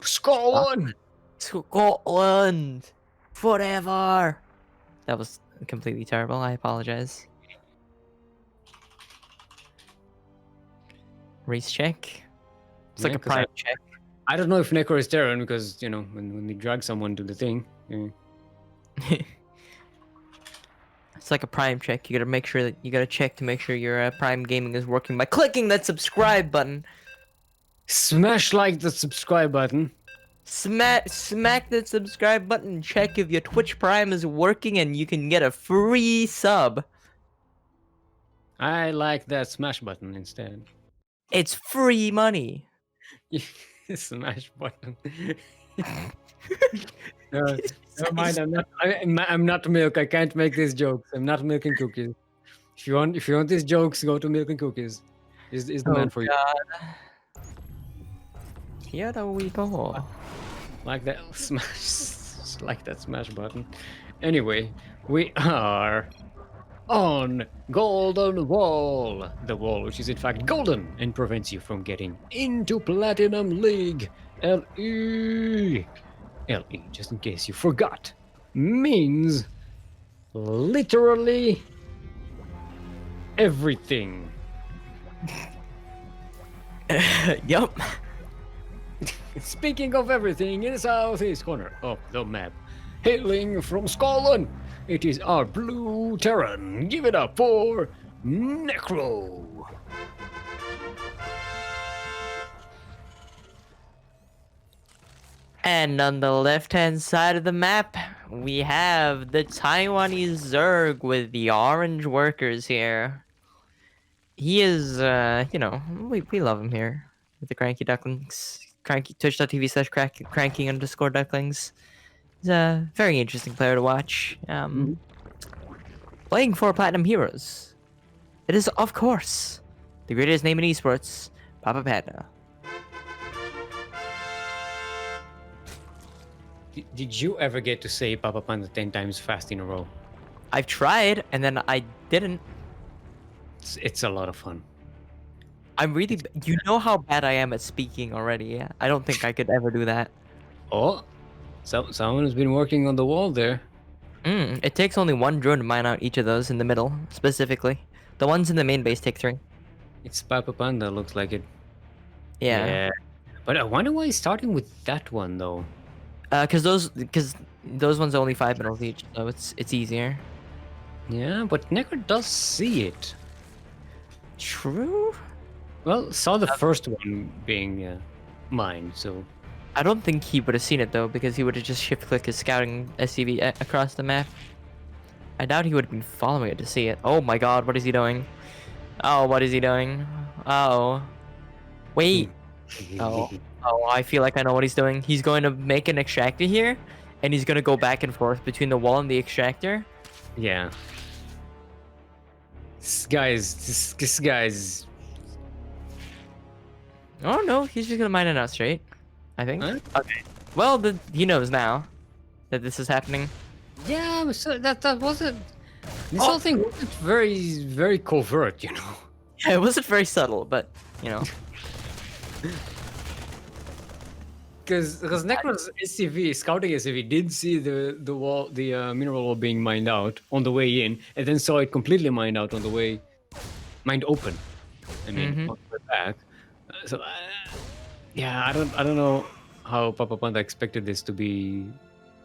A: Scotland!
B: Scotland! Forever! That was completely terrible, I apologize. Race check? It's like a prime check.
A: I don't know if Necro is Terran because, you know, when you drag someone to the thing.
B: It's like a prime check. You gotta make sure that you gotta check to make sure your prime gaming is working by clicking that subscribe button.
A: Smash like the subscribe button.
B: Smack that subscribe button. Check if your Twitch Prime is working, and you can get a free sub.
A: I like that smash button instead.
B: It's free money.
A: Smash button. Never mind. I'm not milk. I can't make these jokes. I'm not milk and cookies. If you want these jokes, go to Milk and Cookies. Is the man for you?
B: Here we go.
A: Like that smash, like that smash button. Anyway, we are on Golden Wall, the wall which is in fact golden and prevents you from getting into Platinum League. LE, just in case you forgot, means literally everything.
B: Yup.
A: Speaking of everything, in the southeast corner of the map, hailing from Scotland, it is our blue Terran. Give it up for Necro.
B: And on the left-hand side of the map, we have the Taiwanese Zerg with the orange workers here. He is, you know, we love him here with the CranKy Ducklings. CranKy, twitch.tv/CranKy_Ducklings. He's a very interesting player to watch. Playing for Platinum Heroes. It is, of course, the greatest name in esports, Papapanda.
A: Did you ever get to say Papapanda 10 times fast in a row?
B: I've tried, and then I didn't.
A: It's a lot of fun.
B: I'm really... You know how bad I am at speaking already. I don't think I could ever do that.
A: Oh, someone has been working on the wall there.
B: It takes only one drone to mine out each of those in the middle, specifically. The ones in the main base take 3.
A: It's Papapanda, looks like it.
B: Yeah.
A: But I wonder why he's starting with that one, though.
B: Because those ones are only 5 minerals each, so it's easier.
A: Yeah, but Necro does see it.
B: True?
A: Well, saw the first one being mine, so...
B: I don't think he would have seen it, though, because he would have just shift-clicked his scouting SCV across the map. I doubt he would have been following it to see it. Oh my god, what is he doing? Oh, what is he doing? Oh. Wait. Oh, I feel like I know what he's doing. He's going to make an extractor here, and he's going to go back and forth between the wall and the extractor.
A: Yeah. This guy's...
B: Oh, no, he's just going to mine it out straight, I think.
A: Huh?
B: Okay. Well, he knows now that this is happening.
A: Yeah, but so that wasn't... This whole thing wasn't very, very covert, you know?
B: Yeah, it wasn't very subtle, but, you know.
A: Because Necro's SCV, scouting SCV, did see the wall, the mineral wall being mined out on the way in, and then saw it completely mined out on the way, mined open. I mean,
B: Mhm.
A: on the way back. Yeah, I don't know how Papapanda expected this to be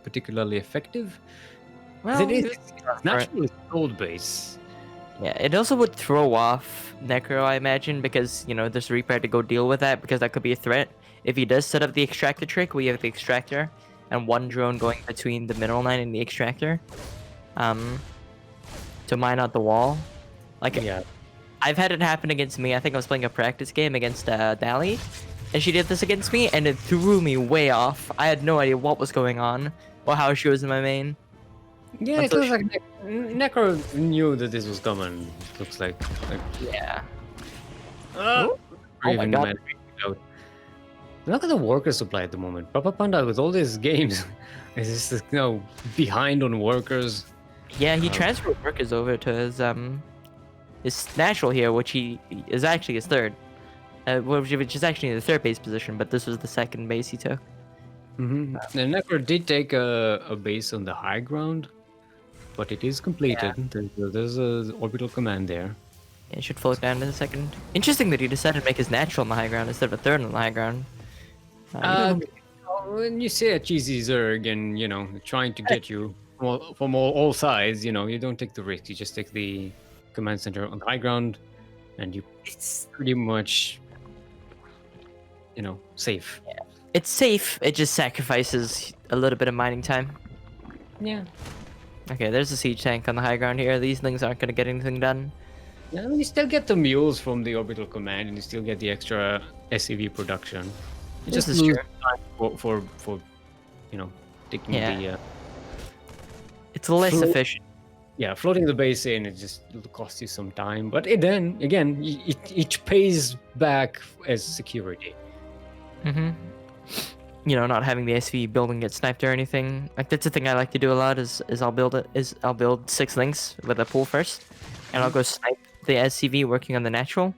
A: particularly effective. 'Cause
B: Well,
A: it is
B: he was
A: it's
B: going for it.
A: naturally sold base.
B: Yeah, it also would throw off Necro, I imagine, because, you know, there's Reaper had to go deal with that, because that could be a threat. If he does set up the extractor trick, we have the extractor, and one drone going between the mineral line and the extractor, um, to mine out the wall. Like,
A: Yeah.
B: I've had it happen against me. I think I was playing a practice game against Dali, and she did this against me, and it threw me way off. I had no idea what was going on, or how she was in my main.
A: Yeah, it
B: Until
A: looks
B: she-
A: like Necro knew that this was coming. It looks like
B: yeah.
A: oh,
B: Oh my God.
A: Look at the worker supply at the moment. Papapanda with all these games is just behind on workers.
B: Yeah, he
A: Um,
B: transferred workers over to his natural here, which he is actually his third, which is actually the third base position, but this was the second base he took.
A: And Necro did take a base on the high ground, but it is completed. There's a orbital command there.
B: It should float down to the second. Interesting that he decided to make his natural on the high ground instead of a third on the high ground.
A: When you see a cheesy Zerg and trying to get you from all sides, you don't take the risk. You just take the command center on the high ground, and it's pretty much safe.
B: It's safe. It just sacrifices a little bit of mining time.
A: Yeah.
B: Okay, there's a siege tank on the high ground here. These things aren't going to get anything done.
A: Yeah, I mean, you still get the mules from the orbital command, and you still get the extra SCV production. You
B: This
A: just
B: is
A: lose
B: true.
A: time for taking
B: Yeah.
A: the
B: It's less
A: Flo-
B: efficient.
A: floating the base in. It just costs you some time, but then again, it pays back as security.
B: Mm-hmm. You know, not having the SV building get sniped or anything. Like, that's the thing I like to do a lot. Is I'll build 6 links with a pool first, and I'll go snipe the SCV working on the natural.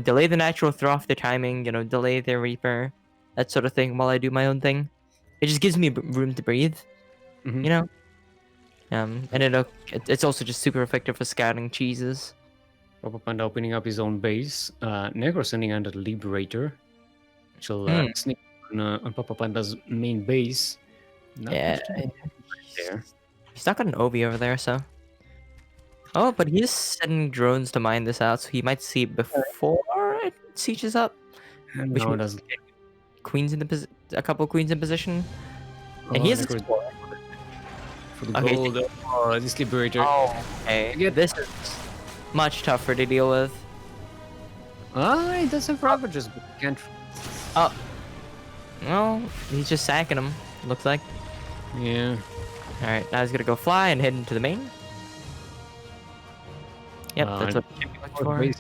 B: Delay the natural, throw off the timing. Delay the Reaper, that sort of thing, while I do my own thing. It just gives me room to breathe.
A: Mhm.
B: You know. And it's also just super effective for scouting cheeses.
A: Papapanda opening up his own base. Necro sending out a Liberator. She'll sneak on Papapanda's main base. Not
B: Yeah.
A: much to do there.
B: He's not got an OB over there, so. Oh, but he's sending drones to mine this out, so he might see it before it sieges up. Which
A: No, it
B: means
A: doesn't.
B: queens in the a couple queens in position, and he has a
A: Necro's
B: score.
A: for the
B: Okay.
A: gold. This Liberator.
B: Oh, okay. This is much tougher to deal with.
A: It does have ravages, but you can't.
B: Oh, well, he's just sacking him. Looks like.
A: Yeah.
B: All right, now he's gonna go fly and head into the main. Yep, that's what he looked for.
A: Crazy.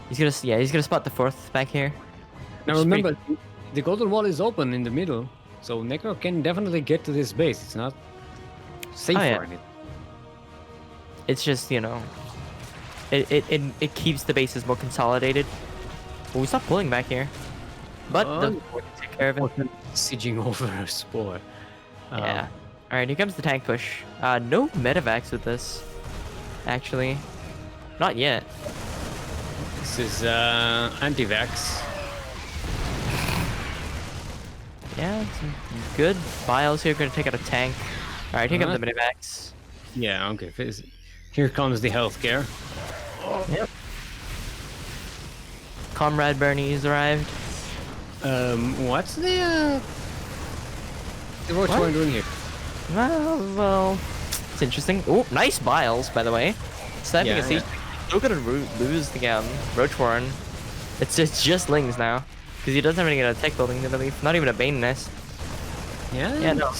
B: He's gonna spot the fourth back here.
A: Now
B: which is pretty
A: remember, the golden wall is open in the middle, so Necro can definitely get to this base. It's not safe
B: Oh, yeah.
A: for it.
B: It's just, it keeps the bases more consolidated. Well, we stopped pulling back here. But the take care of it.
A: Sieging over a spore.
B: Yeah. Alright, here comes the tank push. No medevacs with this. Actually. Not yet.
A: This is anti-vax.
B: Yeah, some good files here. Gonna take out a tank. Alright, here come the medevacs.
A: Yeah, okay. Here comes the healthcare.
B: Yep. Comrade Bernie's arrived.
A: What's the what's
B: What?
A: one doing here?
B: Well, it's interesting. Oh, nice biles, by the way. Sniping
A: Yeah,
B: a siege. Still gonna lose the Roach Warren. It's just Lings now. Because he doesn't have any tech building, I believe. Not even a Bane nest.
A: Yeah.
B: Yeah, no.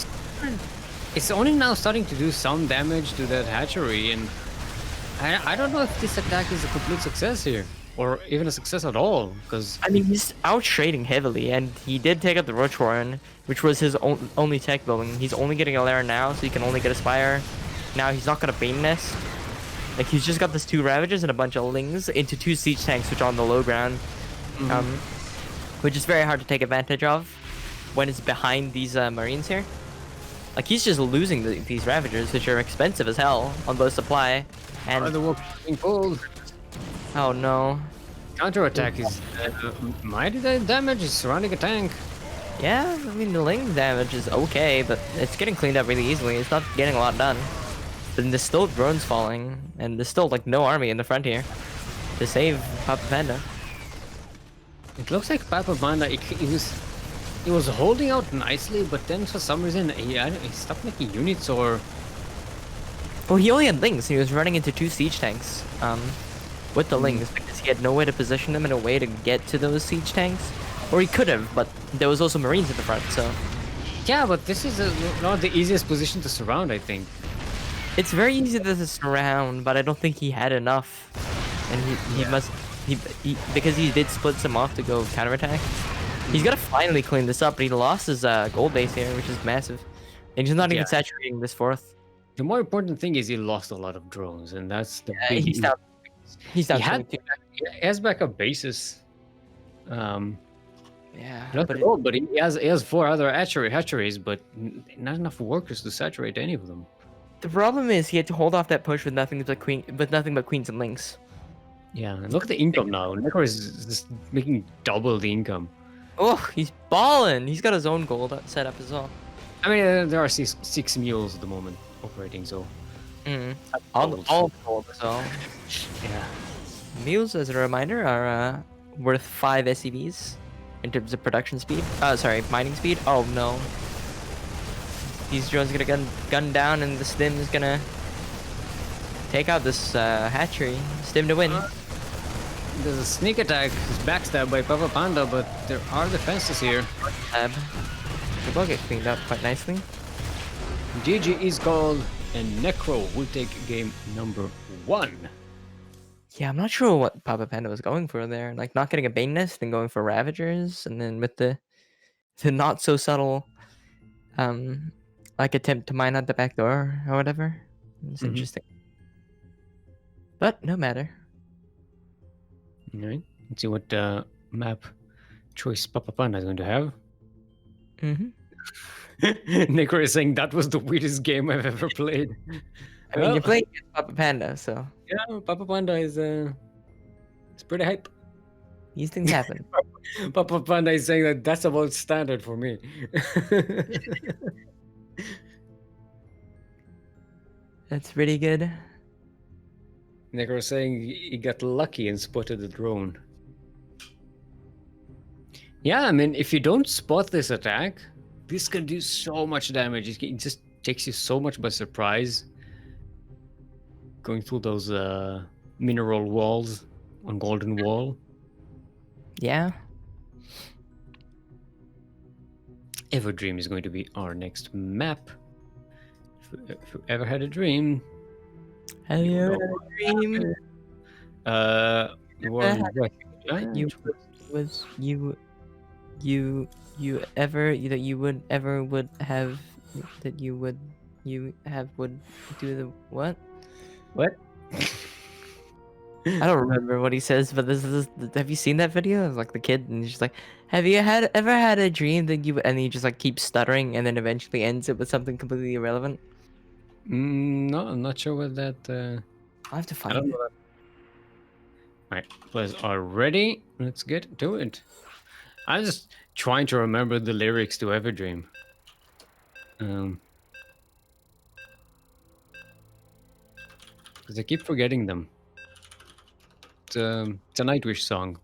A: It's only now starting to do some damage to that hatchery, and I don't know if this attack is a complete success here, or even a success at all, because
B: I mean, he's out trading heavily, and he did take out the Roach Warren, which was his only tech building. He's only getting a Lair now, so he can only get a Spire. Now he's not got a Bane nest. Like, he's just got this 2 Ravages and a bunch of Lings into 2 Siege Tanks, which are on the low ground. which is very hard to take advantage of when it's behind these Marines here. Like, he's just losing these Ravagers, which are expensive as hell on both supply and...
A: the warp being pulled.
B: Oh no.
A: Counterattack is mighty damage is surrounding a tank.
B: Yeah, I mean, the Ling damage is okay, but it's getting cleaned up really easily. It's not getting a lot done. But there's still drones falling, and there's still, like, no army in the front here to save Papapanda.
A: It looks like Papapanda, he was holding out nicely, but then for some reason he stopped making units or...
B: Well, he only had Lings. He was running into 2 siege tanks with the Lings because he had no way to position them in a way to get to those siege tanks. Or he could have, but there was also Marines at the front, so...
A: Yeah, but this is not the easiest position to surround, I think.
B: It's very easy to surround, but I don't think he had enough. And because he did split some off to go counterattack. He's gotta finally clean this up, but he lost his gold base here, which is massive. And he's not even saturating this 4th.
A: The more important thing is he lost a lot of drones, and that's the big...
B: He's down. He's down.
A: He has backup bases.
B: Yeah,
A: but he has 4 other hatcheries, but not enough workers to saturate any of them.
B: The problem is he had to hold off that push with nothing but queens and links.
A: Yeah, and look at the income now. Necro is just making double the income.
B: Oh, he's balling. He's got his own gold set up as well.
A: I mean, there are six mules at the moment operating, so.
B: All gold, so.
A: Yeah.
B: Mules, as a reminder, are worth 5 SCVs in terms of production speed. Sorry, mining speed. Oh no. These drones are gonna gun down, and the stim is gonna take out this hatchery. Stim to win.
A: There's a sneak attack. It's backstabbed by Papapanda, but there are defenses here.
B: The bug get cleaned up quite nicely.
A: GG is called, and Necro will take game number 1.
B: Yeah, I'm not sure what Papapanda was going for there. Like, not getting a Bane Nest and going for Ravagers, and then with the not so subtle like attempt to mine out the back door or whatever. It's interesting. But no matter.
A: Alright. Let's see what map choice Papapanda is going to have. Necro is saying that was the weirdest game I've ever played.
B: I mean, you're playing Papapanda, so...
A: Yeah, Papapanda is it's pretty hype.
B: These things happen.
A: Papapanda is saying that that's about standard for me.
B: That's pretty good.
A: Necro is saying he got lucky and spotted the drone. Yeah, I mean, if you don't spot this attack, this can do so much damage. It just takes you so much by surprise. Going through those mineral walls on Golden Wall.
B: Yeah.
A: Everdream is going to be our next map. If you ever had a dream.
B: Have you ever had a dream? You would do the what?
A: What?
B: I don't remember what he says, but this is. Have you seen that video? It's like the kid, and he's just like, "Have you ever had a dream that you?" And he just like keeps stuttering, and then eventually ends it with something completely irrelevant.
A: No, I'm not sure what that.
B: I'll have to find it.
A: Alright, players are ready. Let's get to it. I'm just trying to remember the lyrics to Everdream. Because I keep forgetting them. It's a Nightwish song.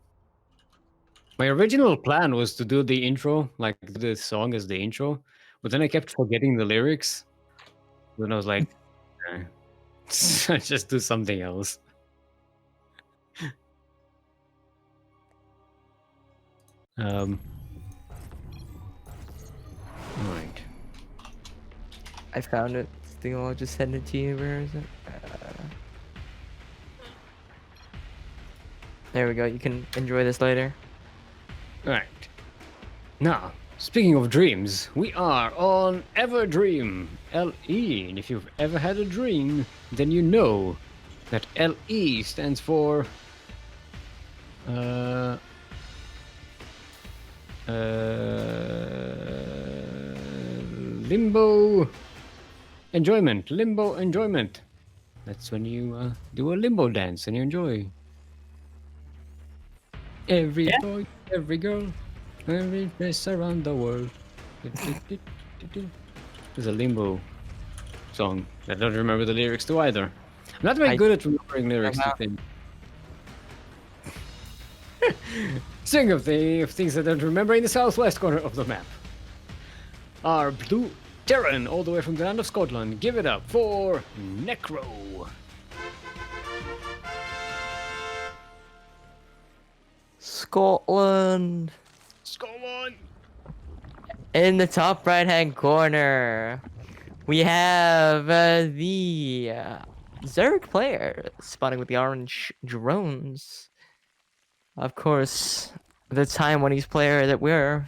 A: My original plan was to do the intro, like the song as the intro, but then I kept forgetting the lyrics. Then I was like, just do something else. Alright.
B: I found it. I'll just send it to you. Where is it? There we go. You can enjoy this later.
A: Alright. Now, speaking of dreams, we are on Everdream LE. And if you've ever had a dream, then you know that LE stands for Limbo enjoyment. Limbo enjoyment. That's when you do a limbo dance and you enjoy. Every boy, every girl, every place around the world. There's a limbo song. I don't remember the lyrics to either. I'm not very good at remembering lyrics to things. Speaking of things that I don't remember, in the southwest corner of the map are blue Terran all the way from the land of Scotland. Give it up for Necro.
B: Scotland.
A: Scotland.
B: In the top right-hand corner, we have the Zerg player spawning with the orange drones. Of course, the Taiwanese player that we're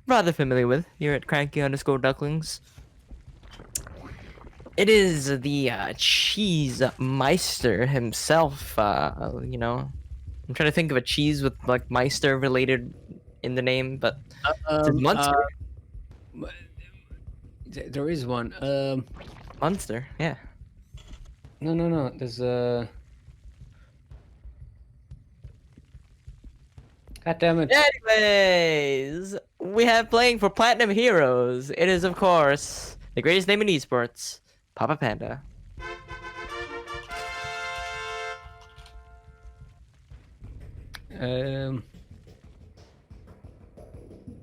B: rather familiar with here at CranKy_Ducklings. It is the cheese meister himself. You know, I'm trying to think of a cheese with like meister related in the name, but it's Munster.
A: There is one.
B: Munster, yeah.
A: No. There's a. God damn it.
B: Anyways, we have playing for Platinum Heroes. It is, of course, the greatest name in esports, Papapanda.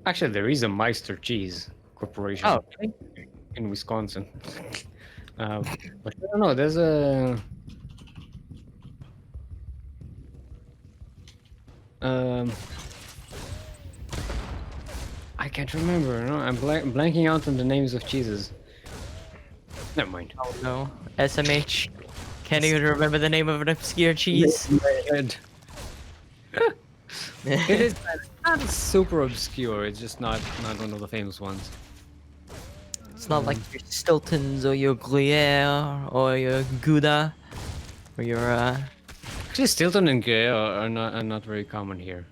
A: Actually, there is a Meister Cheese Corporation in Wisconsin. But I don't know. There's a. I can't remember. No, I'm blanking out on the names of cheeses. Never mind.
B: Oh no, SMH. Can't even remember the name of an obscure cheese.
A: It is not super obscure. It's just not one of the famous ones.
B: It's not like your Stiltons or your Gruyere or your Gouda or your
A: Actually, Stilton and Gruyere are not very common here.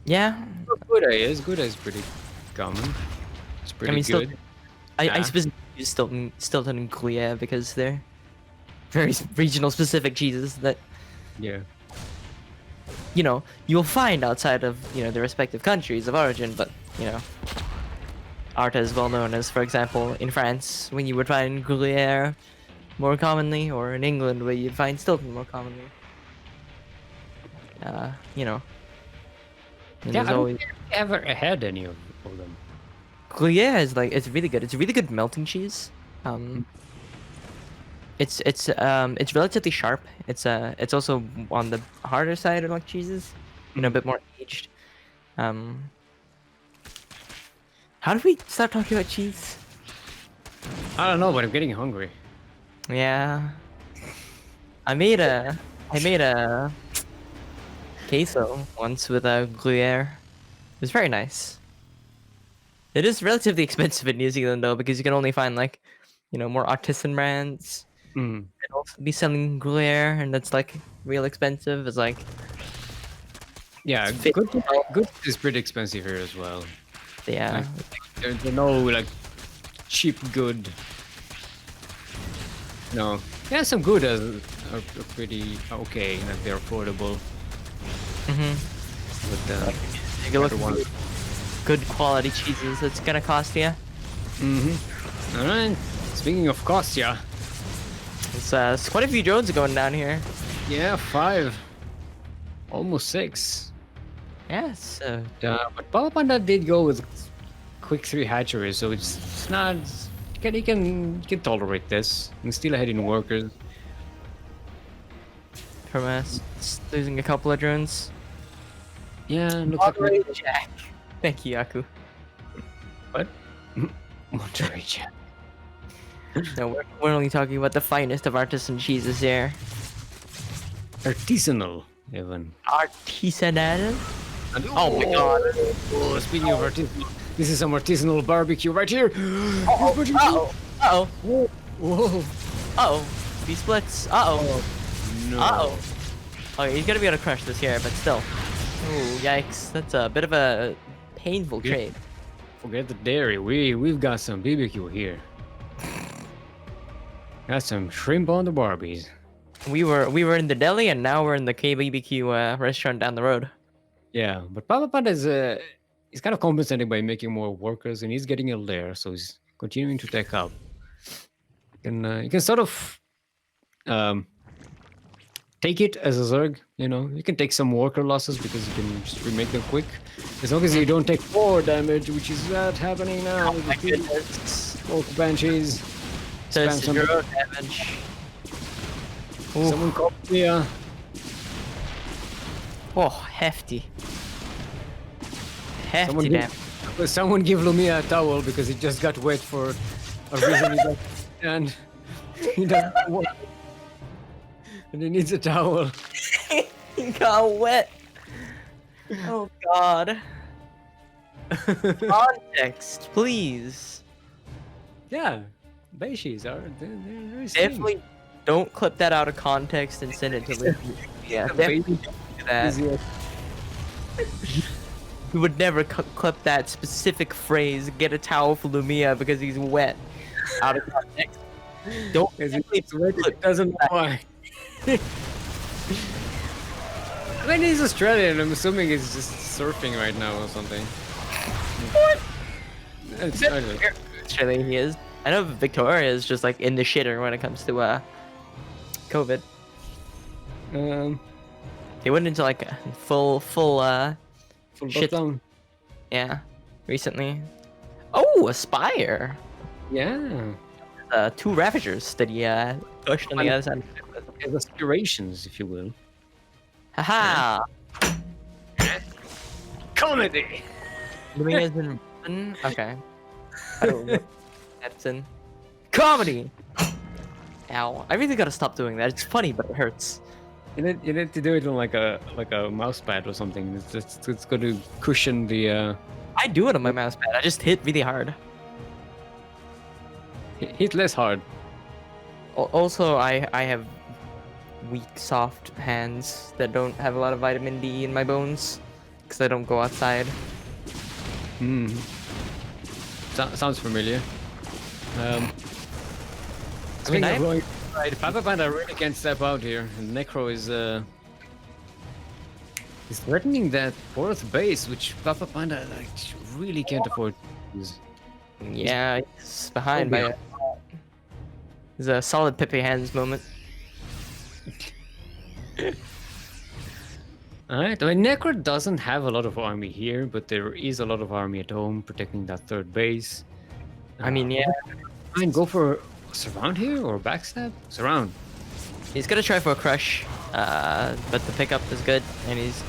B: Yeah.
A: Gouda is pretty common. It's pretty good.
B: I specifically use Stilton and Gruyere because they're very regional specific cheeses that you know you'll find outside of their respective countries of origin, but aren't as well known as, for example, in France when you would find Gruyere more commonly, or in England where you'd find Stilton more commonly. And
A: Yeah, I don't think I've ever had any of them.
B: Gruyere is it's really good. It's a really good melting cheese. It's relatively sharp. It's also on the harder side of like cheeses, a bit more aged. How did we start talking about cheese?
A: I don't know, but I'm getting hungry.
B: Yeah. I made a queso once with a Gruyere. It was very nice. It is relatively expensive in New Zealand though, because you can only find more artisan brands. And also be selling Gruyere, and that's real expensive. It's
A: good is pretty expensive here as well.
B: Yeah.
A: There's no cheap good. No. Yeah, some good are pretty okay, they're affordable. But
B: you look for good quality cheeses, it's gonna cost you.
A: Alright. Speaking of cost,
B: It's quite a few drones going down here.
A: Yeah, 5. Almost 6.
B: Yeah, so
A: but Papapanda did go with quick 3 hatcheries, so it's not. He can tolerate this. He's still ahead in workers.
B: From us losing a couple of drones.
A: Yeah, looks like
B: Jack. Thank you, Yaku.
A: What? Monterey Jack.
B: No, we're only talking about the finest of artisan cheeses here.
A: Artisanal, even.
B: Artisanal?
A: Oh my god. Oh, speaking of artisanal, this is some artisanal barbecue right here.
B: Uh-oh.
A: Whoa.
B: Uh-oh. He splits. Uh-oh.
A: No.
B: Uh-oh. Okay, he's gonna be able to crush this here, but still. Ooh, yikes. That's a bit of a painful
A: Yeah.
B: trade.
A: Forget the dairy. We've got some BBQ here. Got some shrimp on the Barbies.
B: We were in the deli, and now we're in the KBBQ restaurant down the road.
A: Yeah, but Papapanda is he's kind of compensating by making more workers, and he's getting a lair, so he's continuing to tech up. You can sort of um, take it as a Zerg. You know, you can take some worker losses because you can just remake them quick, as long as you don't take 4 damage, which is not happening now.
B: My goodness.
A: Both Banshees.
B: So it's
A: Spam some-
B: 0 damage. Ooh.
A: Someone called me.
B: Oh, hefty. Hefty
A: Someone
B: damage.
A: Someone give Lumia a towel because he just got wet for a reason he doesn't understand. He doesn't know what. And he needs a towel.
B: He got wet. Oh God. Context, please.
A: Yeah, Banshees are they're very
B: Definitely don't clip that out of context and send it to Luke. Yeah, definitely don't do that. We would never clip that specific phrase, get a towel for Lumia because he's wet, out of context. Don't definitely clip
A: doesn't know why. I mean, he's Australian. I'm assuming he's just surfing right now or something.
B: What?
A: I don't know.
B: Australian he is. I know Victoria is just like in the shitter when it comes to COVID. They went into like a full
A: Full
B: shit.
A: lockdown.
B: Yeah, recently. Oh, Aspire.
A: Yeah.
B: 2 Ravagers that he pushed on the other side.
A: His aspirations, if you will.
B: Haha!
A: Comedy.
B: Lumia's in. Okay. I don't know. That's in. Comedy! Ow. I really gotta stop doing that. It's funny, but it hurts.
A: You need to do it on like a mouse pad or something. It's going to cushion the
B: I do it on my mouse pad. I just hit really hard.
A: hit less hard.
B: Also, I have weak, soft hands that don't have a lot of vitamin D in my bones because I don't go outside.
A: Hmm. Sounds familiar. Speaking of going outside, Papapanda really can't step out here. And Necro is threatening that 4th base, which Papapanda like really can't afford to use.
B: Yeah, he's behind by. It's a solid Pepe hands moment.
A: Alright, I mean, Necro doesn't have a lot of army here, but there is a lot of army at home protecting that 3rd base.
B: I mean, yeah,
A: Fine, go for surround here or backstab? Surround.
B: he's gonna try for a crush, but the pickup is good, and he's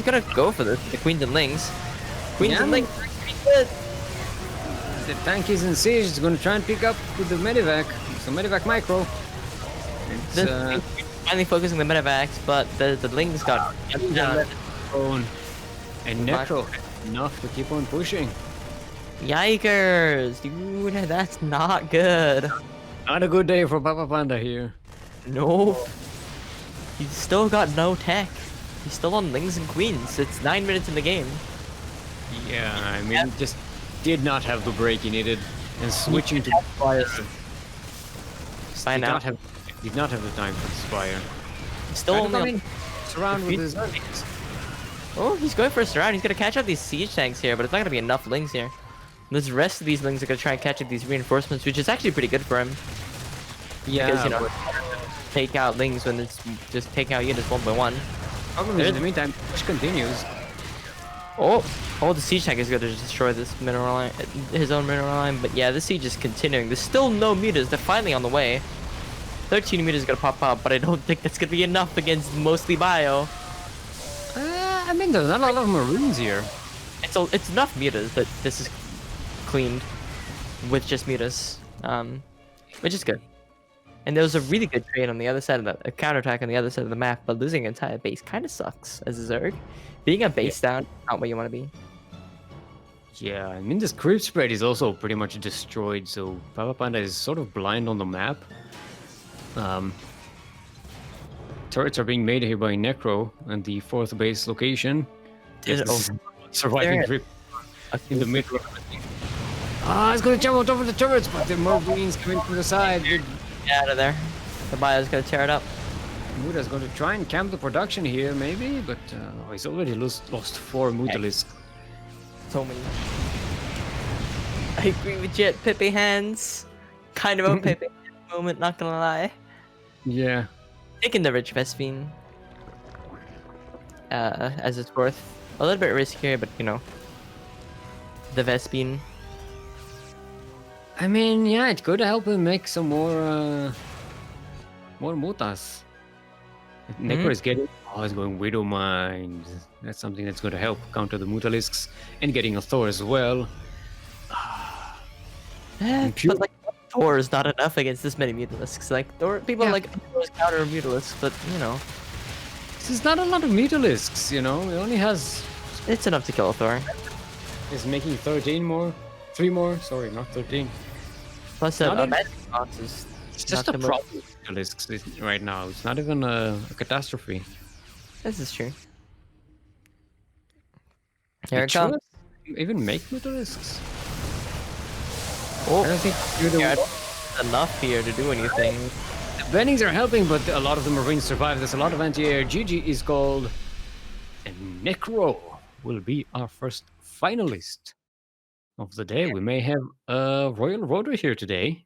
B: gonna go for the Queens and Lings. Queens and Lings, pretty good.
A: The tank is in siege. It's going to try and pick up with the medivac. So medivac micro. It's
B: Finally focusing the medivacs, but the Lings got
A: on. And Necro enough to keep on pushing.
B: Yikers, dude, that's not good.
A: Not a good day for Papapanda here.
B: No, he's still got no tech. He's still on Lings and Queens. It's 9 minutes in the game.
A: Yeah, I mean, just did not have the break he needed, and switching to Spire.
B: By now,
A: Did not have the time for the Spire.
B: still only on.
A: Surround with his
B: Oh, he's going for a surround. He's gonna catch up these siege tanks here, but it's not gonna be enough Lings here. The rest of these Lings are gonna try and catch up these reinforcements, which is actually pretty good for him.
A: Yeah,
B: Because, you know, take out Lings when it's just taking out units 1 by 1.
A: problem is in the meantime, push continues.
B: Oh, the siege tank is gonna destroy this mineral line, his own mineral line. But yeah, the siege is continuing. There's still no mutas. They're finally on the way. 13 mutas gonna pop up, but I don't think that's gonna be enough against mostly bio.
A: I mean, there's not a lot of Maroons here.
B: It's enough mutas that this is cleaned with just mutas, which is good. And there was a really good trade on the other side of a counterattack on the other side of the map, but losing an entire base kind of sucks as a Zerg. Being a base down, not where you want to be.
A: Yeah, I mean, this creep spread is also pretty much destroyed, so Papapanda is sort of blind on the map. Turrets are being made here by Necro and the 4th base location. Yes, this is surviving creep. in the middle of everything. Ah, it's gonna jump over the turrets, but the Marines coming from the side.
B: Get out of there. The bio's gonna tear it up.
A: Muta's going to try and camp the production here, maybe, but he's already lost 4 Mutalisks.
B: So many. I agree with Jet. Pepe hands. Kind of a Pepe moment, not gonna lie.
A: Yeah.
B: Taking the rich Vespine. As it's worth. A little bit riskier, but you know. The Vespine.
A: I mean, yeah, it could help him make some more Mutas. Necro is getting... Oh, he's going Widow Mind. That's something that's going to help counter the Mutalisks. And getting a Thor as well.
B: But like, Thor is not enough against this many Mutalisks. Like, Thor, people like Thor's counter Mutalisks, but you know.
A: There's not a lot of Mutalisks, you know. He only has...
B: It's enough to kill a Thor.
A: He's making 3 more. Sorry, not 13.
B: Plus, Magic Box is...
A: It's just a problem with Mutalisks right now. It's not even a catastrophe.
B: This is true. Here it comes.
A: Even make Mutalisks?
B: Oh,
A: I don't think
B: enough here to do anything.
A: The bendings are helping, but a lot of the Marines survive. There's a lot of anti-air. GG is gold. And Necro will be our first finalist of the day. We may have a Royal Rotor here today.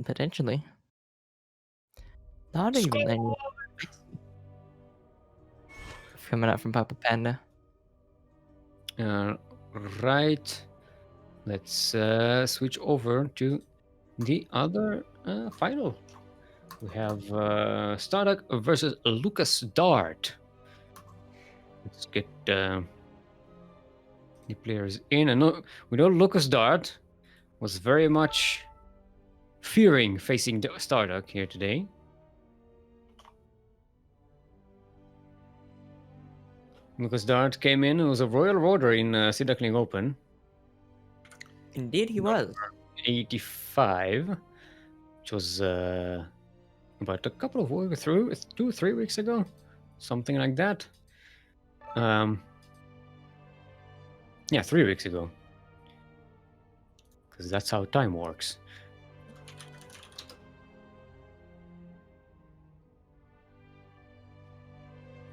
B: Potentially. Not even any. Coming out from Papapanda.
A: Right. Let's switch over to the other final. We have StarDuck versus Lucasdart. Let's get the players in. And we know Lucasdart was very much fearing facing the StarDuck here today. Lucasdart came in. It was a Royal Rotor in Duckling Open.
B: Indeed, he was.
A: 85, which was about a couple of weeks through, 2 or 3 weeks ago, something like that. Yeah, 3 weeks ago, because that's how time works.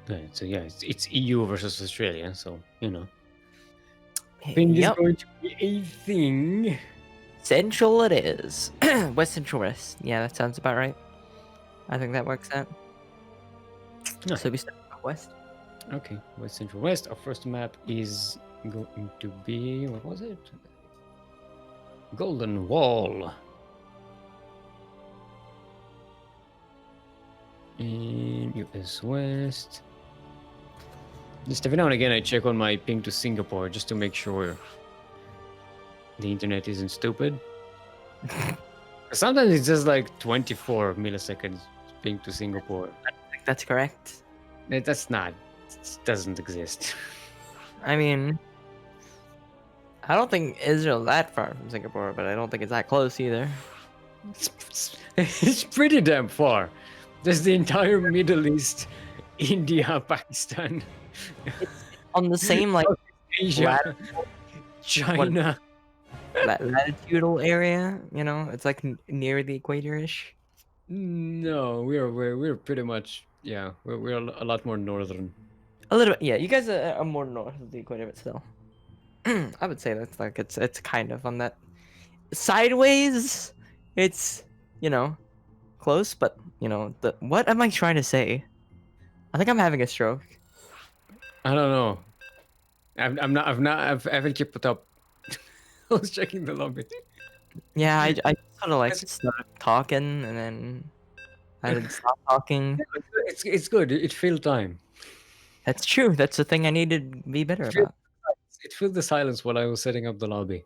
A: Right, so yeah, it's EU versus Australia, so you know. Ping is going to be a thing.
B: Central it is. West Central West. Yeah, that sounds about right. I think that works out.
A: No.
B: So we start west.
A: Okay, West Central West. Our first map is going to be, what was it? Golden Wall. In US West. Just every now and again I check on my ping to Singapore just to make sure the internet isn't stupid. Sometimes it's just like 24 milliseconds ping to Singapore.
B: I think that's correct.
A: That's not. It doesn't exist.
B: I mean, I don't think Israel's that far from Singapore, but I don't think it's that close either.
A: It's pretty damn far. There's the entire Middle East, India, Pakistan.
B: It's on the same like
A: Asia, China.
B: That latitudinal area, you know, it's like near the equator-ish.
A: No, we're pretty much, yeah, we're a lot more northern.
B: A little bit, yeah. You guys are more north of the equator, but still, I would say that's like it's kind of on that sideways. It's, you know, close, but you know, what am I trying to say? I think I'm having a stroke.
A: I don't know. I haven't kept up. I was checking the lobby.
B: Yeah, I sort of like started talking and then I didn't stop talking.
A: It's good. It filled time.
B: That's true. That's the thing I need to be better about.
A: It filled the silence while I was setting up the lobby.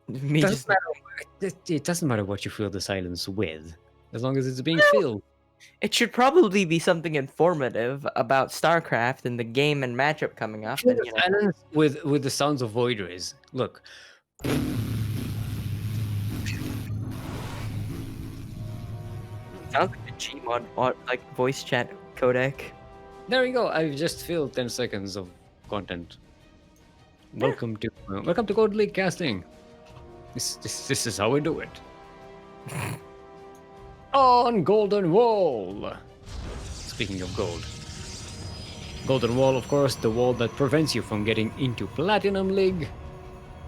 B: Me
A: It doesn't matter what you fill the silence with, as long as it's being filled.
B: It should probably be something informative about StarCraft and the game and matchup coming up. And, you know.
A: Silence with the sounds of voiders. Look.
B: Sounds like a Gmod like voice chat codec.
A: There you go. I've just filled 10 seconds of content. Welcome to Gold League casting. This is how we do it. On Golden Wall. Speaking of gold. Golden Wall, of course, the wall that prevents you from getting into Platinum League.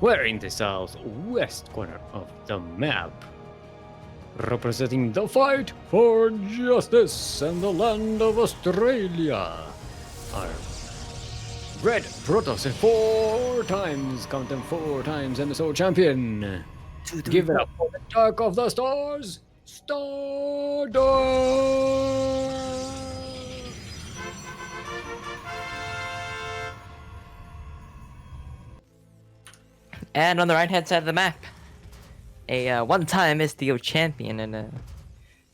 A: We're in the southwest corner of the map. Representing the fight for justice and the land of Australia. Our Red Protoss and 4 times, count them 4 times, NSO champion. Give it up for the Dark of the Stars, StarDuck!
B: And on the right-hand side of the map, a one-time STO champion and a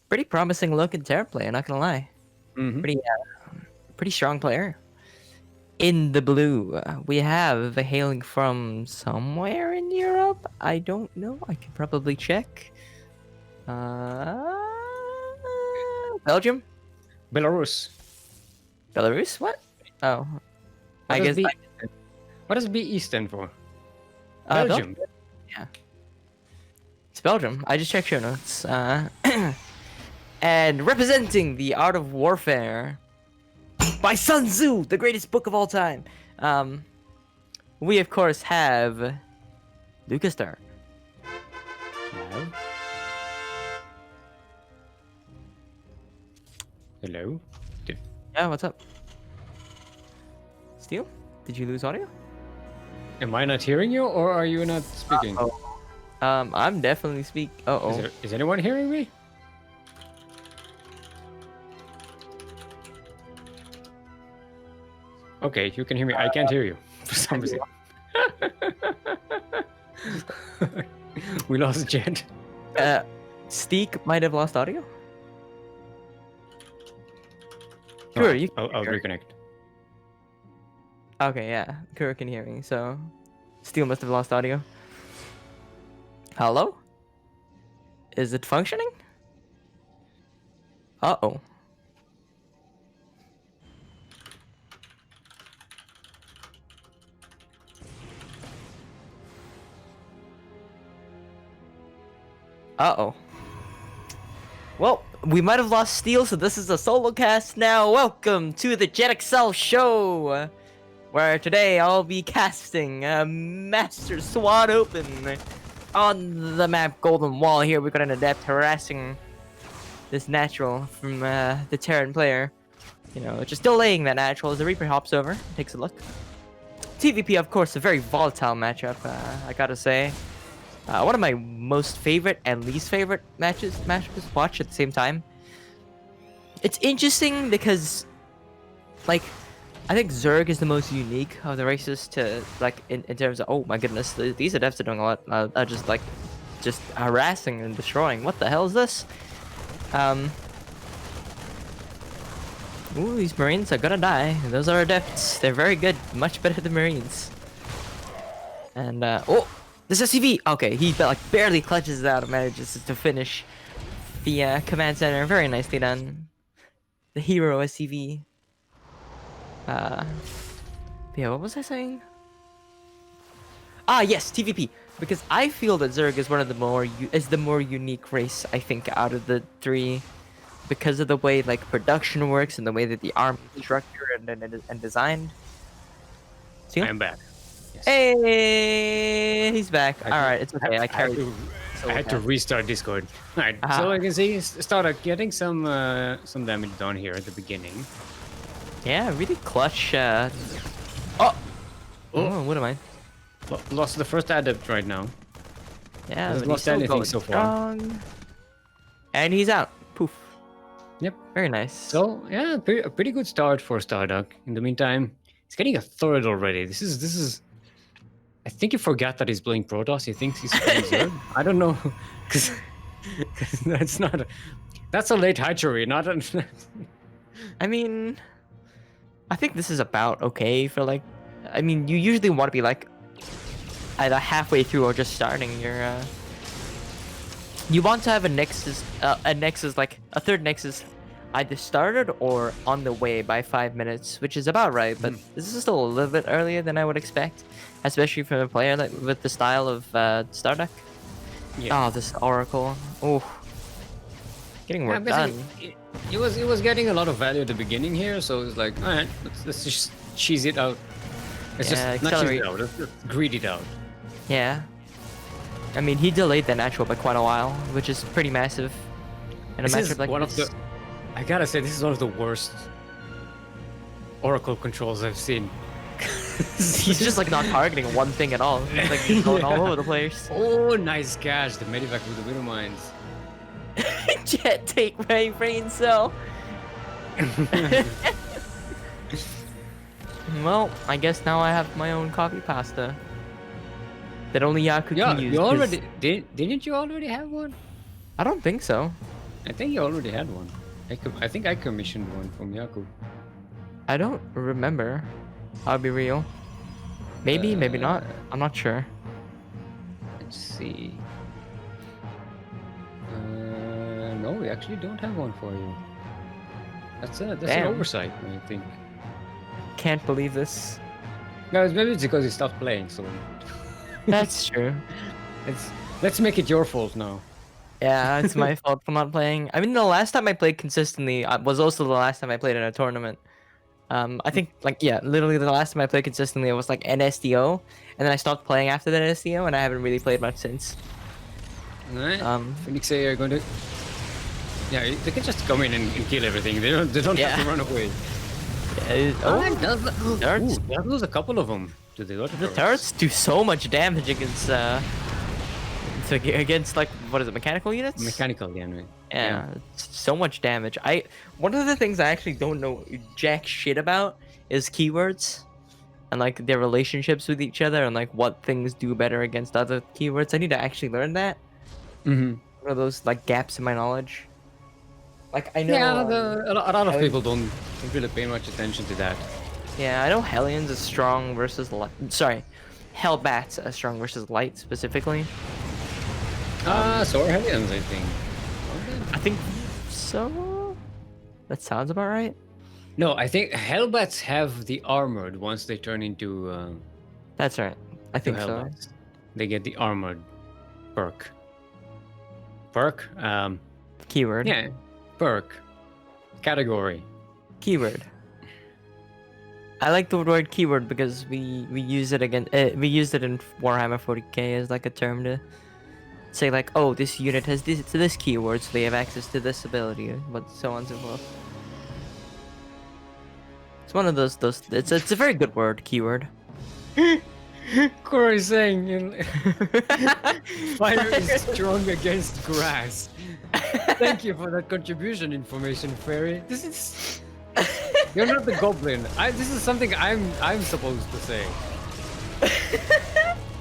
B: pretty promising looking Terra player, not gonna lie. Pretty strong player. In the blue, we have hailing from somewhere in Europe. I don't know. I can probably check. Belgium?
A: Belarus.
B: Belarus? What? Oh. I guess.
A: What does BE stand for?
B: Belgium. Yeah. It's Belgium. I just checked show notes. And representing the art of warfare by Sun Tzu, the greatest book of all time. We of course have Lucasdart.
A: Hello?
B: Yeah, what's up? Steel? Did you lose audio?
A: Am I not hearing you, or are you not speaking?
B: I'm definitely
A: Is anyone hearing me? Okay, you can hear me. I can't hear you for some reason. We lost Jet.
B: Steek might have lost audio. Sure,
A: I'll reconnect.
B: Okay, yeah, Kura can hear me, so Steel must have lost audio. Hello? Is it functioning? Uh-oh. Uh-oh. Well, we might have lost Steel, so this is a solo cast now. Welcome to the JettAlyx show, where today I'll be casting Master Swan Open on the map Golden Wall. Here we've got an adept harassing this natural from the Terran player. You know, just delaying that natural as the Reaper hops over, takes a look. TVP, of course, a very volatile matchup, I gotta say. One of my most favorite and least favorite matches to watch at the same time. It's interesting because, like, I think Zerg is the most unique of the races to, like, in terms of, oh my goodness, these adepts are doing a lot, are just harassing and destroying. What the hell is this? Ooh, these Marines are gonna die. Those are adepts. They're very good, much better than Marines. And, oh! This SCV! Okay, he barely clutches it out and manages to finish the command center. Very nicely done. The hero SCV. Yeah, what was I saying? Ah, yes, TVP. Because I feel that Zerg is one of the more unique race, I think, out of the 3, because of the way like production works and the way that the army is structured and designed. See?
A: I am back. Yes.
B: Hey, he's back. All right, it's okay. I
A: had to restart Discord. All right, so I can see StarDuck getting some damage done here at the beginning.
B: Yeah, really clutch. Oh, what am I?
A: Lost the first adept right now.
B: Yeah,
A: hasn't lost anything so far.
B: And he's out. Poof.
A: Yep.
B: Very nice.
A: So yeah, a pretty good start for StarDuck. In the meantime, he's getting a third already. This is. I think he forgot that he's playing Protoss. He thinks he's playing Zerg. I don't know, because that's not. That's a late hatchery, not a.
B: I mean, I think this is about okay for like. I mean, you usually want to be like either halfway through or just starting your. You want to have a nexus like a third nexus either started or on the way by 5 minutes, which is about right. But this is still a little bit earlier than I would expect, especially from a player like with the style of StarDuck.
A: Yeah.
B: Oh, this Oracle. Oh, getting work done.
A: It was getting a lot of value at the beginning here, so it's like, all right, let's just cheese it out. It's
B: Yeah,
A: just not cheese
B: accelerate.
A: it out. Let's greed it out.
B: Yeah. I mean, he delayed the natural by quite a while, which is pretty massive. In a
A: This is
B: matchup like
A: one
B: this.
A: of the. I gotta say, this is one of the worst Oracle controls I've seen.
B: He's just like not targeting one thing at all. He's like just going all over the place.
A: Oh, nice cash. The Medivac with the Widow Mines.
B: Jet, take my brain cell. Well, I guess now I have my own coffee pasta that only Yaku
A: Yeah,
B: can use.
A: you
B: 'cause-
A: already didn't you already have one?
B: I don't think so.
A: I think you already had one. I think I commissioned one from Yaku.
B: I don't remember. I'll be real. Maybe, maybe not. I'm not sure.
A: Let's see. No, we actually don't have one for you. That's an
B: Damn.
A: oversight, I think.
B: Can't believe this.
A: No, maybe it's because you stopped playing. So
B: That's true.
A: let's make it your fault now.
B: Yeah, it's my fault for not playing. I mean, the last time I played consistently was also the last time I played in a tournament. I think, like, yeah, literally the last time I played consistently it was like NSDO, and then I stopped playing after that NSDO, and I haven't really played much since.
A: Alright.
B: Um,
A: Phoenix say you're going to. Yeah, they can just come in and kill everything. They don't
B: Yeah.
A: have to run away.
B: Oh,
A: Turrets. That was a couple of them. To the other
B: the turrets do so much damage against against like what is it, mechanical units?
A: Mechanical, yeah, right.
B: Yeah, it's so much damage. One of the things I actually don't know jack shit about is keywords and like their relationships with each other and like what things do better against other keywords. I need to actually learn that.
A: Mm-hmm.
B: One of those like gaps in my knowledge. Like I know.
A: Yeah, a lot of
B: Hellions-
A: people don't really pay much attention to that.
B: Yeah, I know Hellions is strong versus light. Sorry, Hellbats are strong versus light specifically.
A: So are Hellions, I think.
B: I think so. That sounds about right.
A: No, I think Hellbats have the armored once they turn into
B: That's right. I think so.
A: Hellbats. They get the armored perk. Perk?
B: Keyword.
A: Yeah, perk. Category.
B: Keyword. I like the word keyword because we use it again. We used it in Warhammer 40k as like a term to say like, oh, this unit has this keyword, so they have access to this ability, but so on and so forth. It's one of those. It's a very good word, keyword.
A: Corey saying fire is strong against grass. Thank you for that contribution information, Fairy. This is you're not the goblin. This is something I'm supposed to say.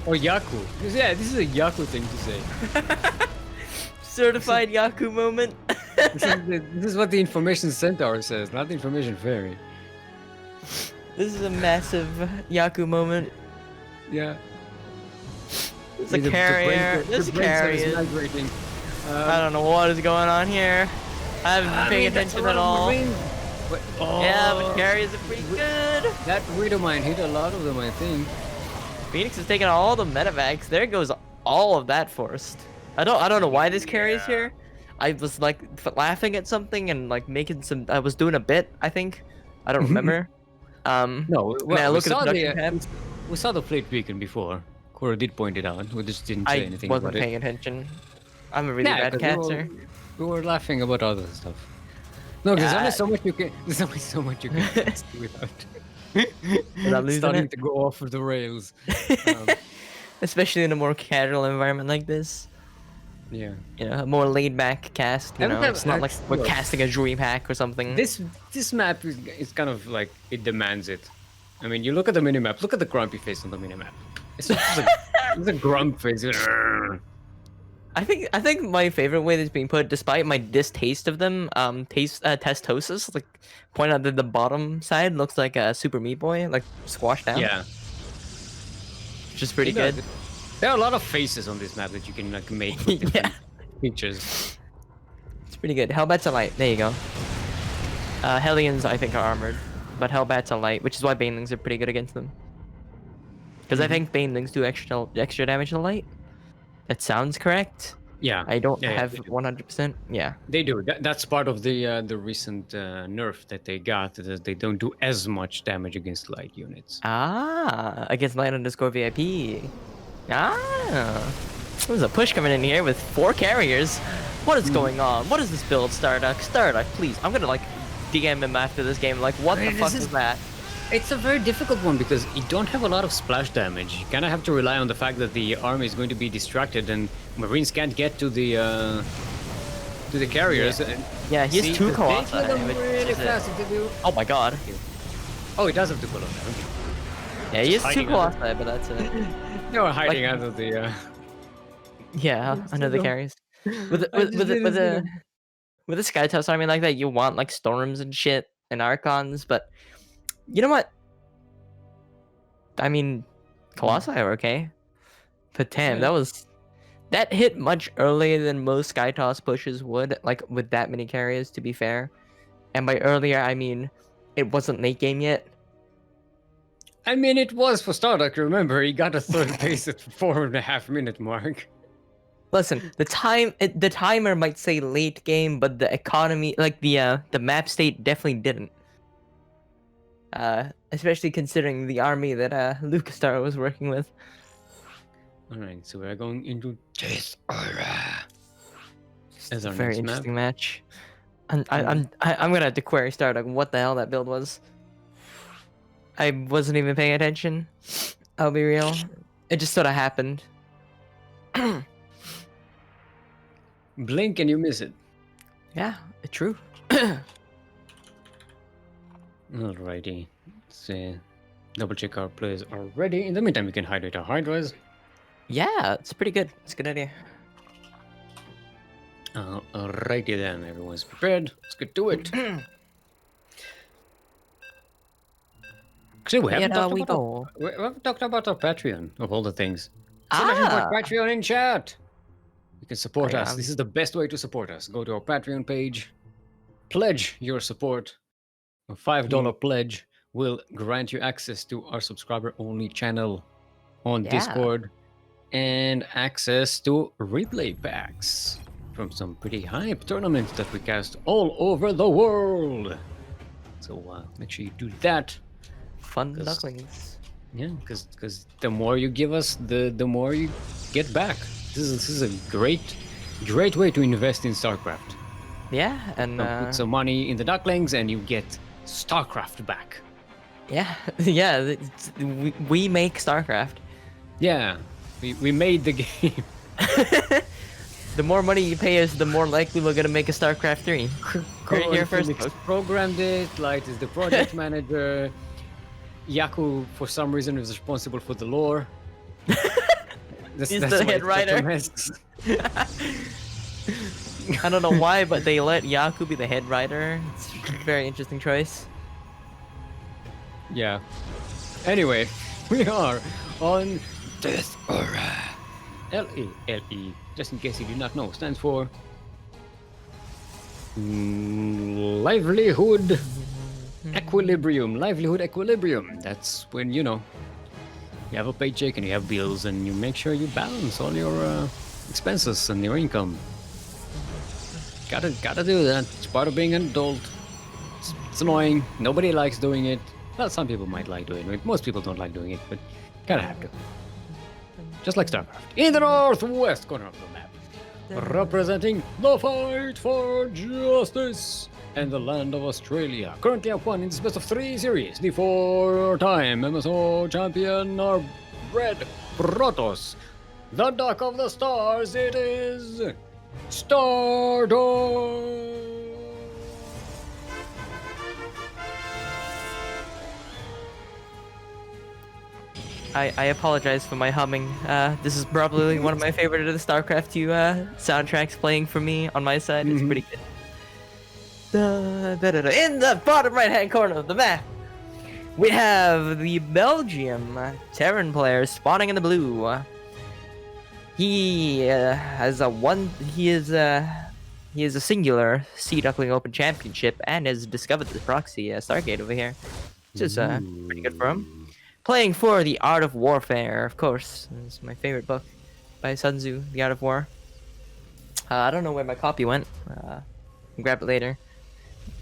A: Or Yaku. Yeah, this is a Yaku thing to say.
B: Certified Yaku moment.
A: This is what the information centaur says, not the information fairy.
B: This is a massive Yaku moment.
A: Yeah.
B: There's a carrier. There's a carrier. I don't know what is going on here. I haven't been paying attention at all. Yeah, but carriers are pretty good.
A: That Widow Mine hit a lot of them, I think.
B: Phoenix is taking all the medevacs. There goes all of that forced. I don't know why this carries here. I was like laughing at something and like making some. I was doing a bit. I think. I don't remember.
A: No,
B: when I
A: we
B: look at the
A: saw
B: production tab,
A: we saw the plate beacon before. Cora did point it out. We just didn't say
B: I
A: anything
B: wasn't
A: about
B: paying attention. I'm a really
A: Yeah,
B: bad
A: 'cause
B: catcher.
A: We were laughing about other stuff. No, there's
B: Yeah.
A: only so much you can. There's only so much you can test without
B: Without losing
A: starting
B: it?
A: to go off of the rails.
B: Especially in a more casual environment like this.
A: Yeah.
B: You know, a more laid back cast. You
A: I
B: know,
A: would
B: it's not like
A: have-
B: we're
A: look.
B: casting a dream hack or something.
A: This map is kind of like it demands it. I mean, you look at the minimap. Look at the grumpy face on the minimap. It's just it's a grump face.
B: I think my favorite way that's being put, despite my distaste of them, testosis, like point out that the bottom side looks like a Super Meat Boy, like squashed down.
A: Yeah.
B: Which is pretty
A: You know,
B: good.
A: There are a lot of faces on this map that you can like make with different
B: Yeah.
A: pictures.
B: It's pretty good. Hellbats are light. There you go. Hellions, I think, are armored, but Hellbats are light, which is why Banelings are pretty good against them. Because I think Banelings do extra damage to light. That sounds correct.
A: Yeah.
B: I don't
A: Yeah,
B: have
A: they do.
B: 100%. Yeah.
A: They do. That's part of the recent nerf that they got. That they don't do as much damage against light units.
B: Ah, against light underscore VIP. Ah. There's a push coming in here with 4 carriers. What is going on? What is this build, StarDuck? StarDuck, please. I'm gonna like DM him after this game. Like, what the
A: This
B: fuck
A: is-
B: was that?
A: It's a very difficult one because you don't have a lot of splash damage. You kind of have to rely on the fact that the army is going to be distracted and Marines can't get to the carriers.
B: Yeah, he has
A: See,
B: 2
A: they
B: Colossi.
A: kill them
B: which
A: really
B: is
A: fast if they do.
B: Oh my god.
A: Oh, he does have 2 Colossi. Okay.
B: Yeah, he has 2
A: hiding
B: Colossi, but that's it.
A: They were hiding
B: Like-
A: out of the.
B: Yeah, under the
A: don't-
B: carries. With
A: I just didn't see them.
B: with a Sky Toss army like that, you want like storms and shit and archons, but you know what? I mean, Colossi are okay, but damn,
A: Yeah.
B: that hit much earlier than most Sky Toss pushes would, like with that many carriers. To be fair, and by earlier I mean it wasn't late game yet.
A: I mean, it was for StarDuck. Remember, he got a third place at 4.5 minute mark.
B: Listen, the timer might say late game, but the economy, like the map state, definitely didn't. Especially considering the army that Lucasdart was working with.
A: All right, so we're going into Death Aura.
B: It's
A: As
B: a
A: our
B: very
A: next map.
B: interesting match. I'm gonna have to query StarDuck what the hell that build was. I wasn't even paying attention. I'll be real. It just sort of happened.
A: Blink and you miss it.
B: Yeah, true.
A: Alrighty. Let's double check our players are ready. In the meantime, we can hydrate our Hydras.
B: Yeah, it's pretty good. It's a good idea.
A: Alrighty then, everyone's prepared. Let's get to it. Actually, we haven't, talked about we haven't talked about our Patreon, of all the things. So mention about Patreon in chat. You can support us. This is the best way to support us. Go to our Patreon page. Pledge your support. A $5 pledge will grant you access to our subscriber-only channel on Discord and access to replay packs from some pretty hype tournaments that we cast all over the world. So make sure you do that.
B: Fun Ducklings.
A: Yeah, because the more you give us, the more you get back. This is a great way to invest in StarCraft.
B: Yeah, and
A: put some money in the Ducklings and you get StarCraft back.
B: Yeah, yeah. We make StarCraft.
A: Yeah, we made the game.
B: The more money you pay us, the more likely we're gonna make a StarCraft 3. Right here first.
A: Programmed it. Light is the project manager. Yaku, for some reason, is responsible for the lore.
B: He's the head writer. I don't know why, but they let Yaku be the head writer. It's a very interesting choice.
A: Yeah. Anyway, we are on Death Aura. LE, just in case you do not know, stands for Livelihood Equilibrium. Livelihood Equilibrium. That's when, you know, you have a paycheck and you have bills and you make sure you balance all your expenses and your income. Gotta do that. It's part of being an adult. It's annoying. Nobody likes doing it. Well, some people might like doing it. Most people don't like doing it, but gotta have to. Just like StarCraft. In the northwest corner of the map, representing the fight for justice and the land of Australia. Currently up one in this best of 3 series. The 4-time MSO champion are Red Protoss. The Duck of the Stars, it is StarDuck.
B: I apologize for my humming. This is probably one of my favorite of the StarCraft 2 soundtracks playing for me on my side. It's pretty good. In the bottom right-hand corner of the map, we have the Belgium Terran player spawning in the blue. He has a he is a singular Sea Duckling Open Championship and has discovered the proxy Stargate over here, which is pretty good for him. Playing for The Art of Warfare, of course. It's my favorite book by Sun Tzu, The Art of War. I don't know where my copy went. Grab it later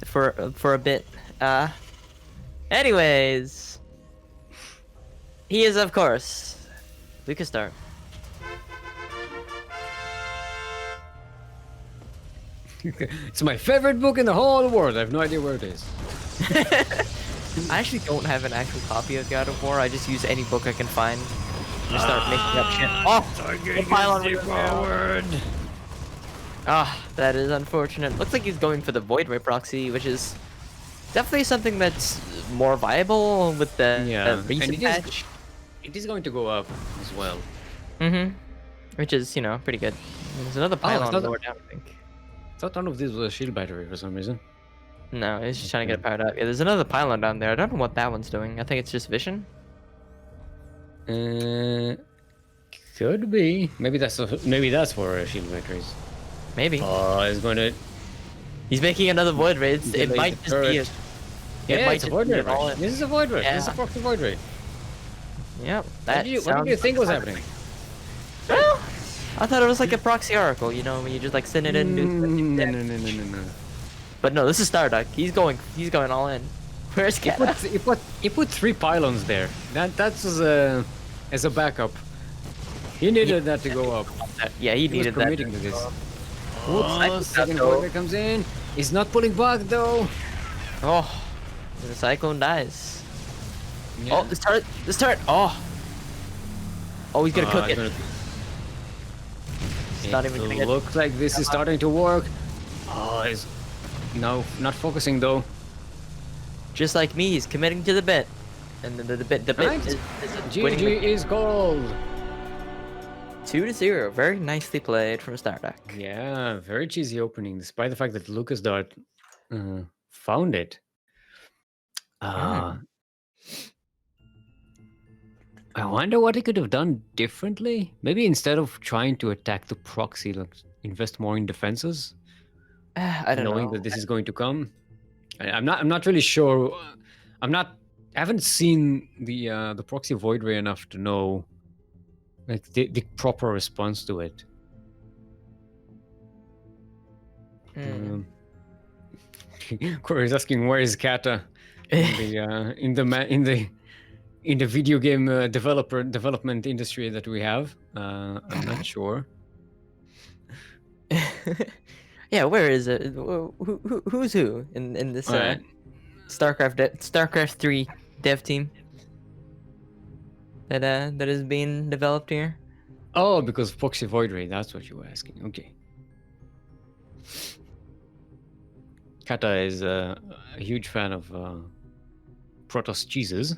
B: for a bit. Anyways, he is of course Lucasdart.
A: It's my favorite book in the whole world. I have no idea where it is.
B: I actually don't have an actual copy of The Art of War. I just use any book I can find. Just start making up shit. Oh, the pylon forward. Ah, that is unfortunate. Looks like he's going for the Void Ray proxy, which is definitely something that's more viable with the recent patch.
A: It is going to go up as well.
B: Mm-hmm. Which is, you know, pretty good. There's another pylon lower down, I think.
A: I thought none of these was a shield battery for some reason.
B: No, he's just trying to get it powered up. Yeah, there's another pylon down there. I don't know what that one's doing. I think it's just vision.
A: Could be. Maybe that's for shield batteries.
B: Maybe.
A: Oh, he's going to.
B: He's making another Void Ray. It might just be a...
A: Yeah, it's a Void Ray. This is a Void Ray.
B: Yeah.
A: This is a proxy Void Ray.
B: Yep.
A: What did you think was happening?
B: Well, I thought it was like a proxy oracle, you know, when you just like send it in and do
A: No.
B: But no, this is StarDuck. He's going all in. Where's Cat?
A: He put 3 pylons there. That's as a backup. He needed that to go up.
B: Yeah, he needed that.
A: Committing to this. Second Void Ray comes in. He's not pulling back though.
B: Oh, the Cyclone dies.
A: Yeah.
B: Oh, the start. Oh, he's gonna cook it. It's not even gonna get...
A: Looks like this is starting to work. Oh, he's no, not focusing though.
B: Just like me, he's committing to the bit, and the bit
A: Right.
B: is
A: GG is called.
B: 2-0. Very nicely played from StarDuck.
A: Yeah, very cheesy opening, despite the fact that Lucasdart found it. I wonder what he could have done differently. Maybe instead of trying to attack the proxy, like invest more in defenses.
B: I don't
A: knowing
B: know.
A: that this is going to come. I'm not really sure. I haven't seen the proxy Void Ray enough to know like the proper response to it. Corey's asking where is Kata in the video game development industry that we have. I'm not sure.
B: Yeah, where is it? Who's who in this StarCraft 3 dev team that is being developed here?
A: Oh, because Proxy Void Ray, that's what you were asking. Okay. Kata is a huge fan of Protoss cheeses.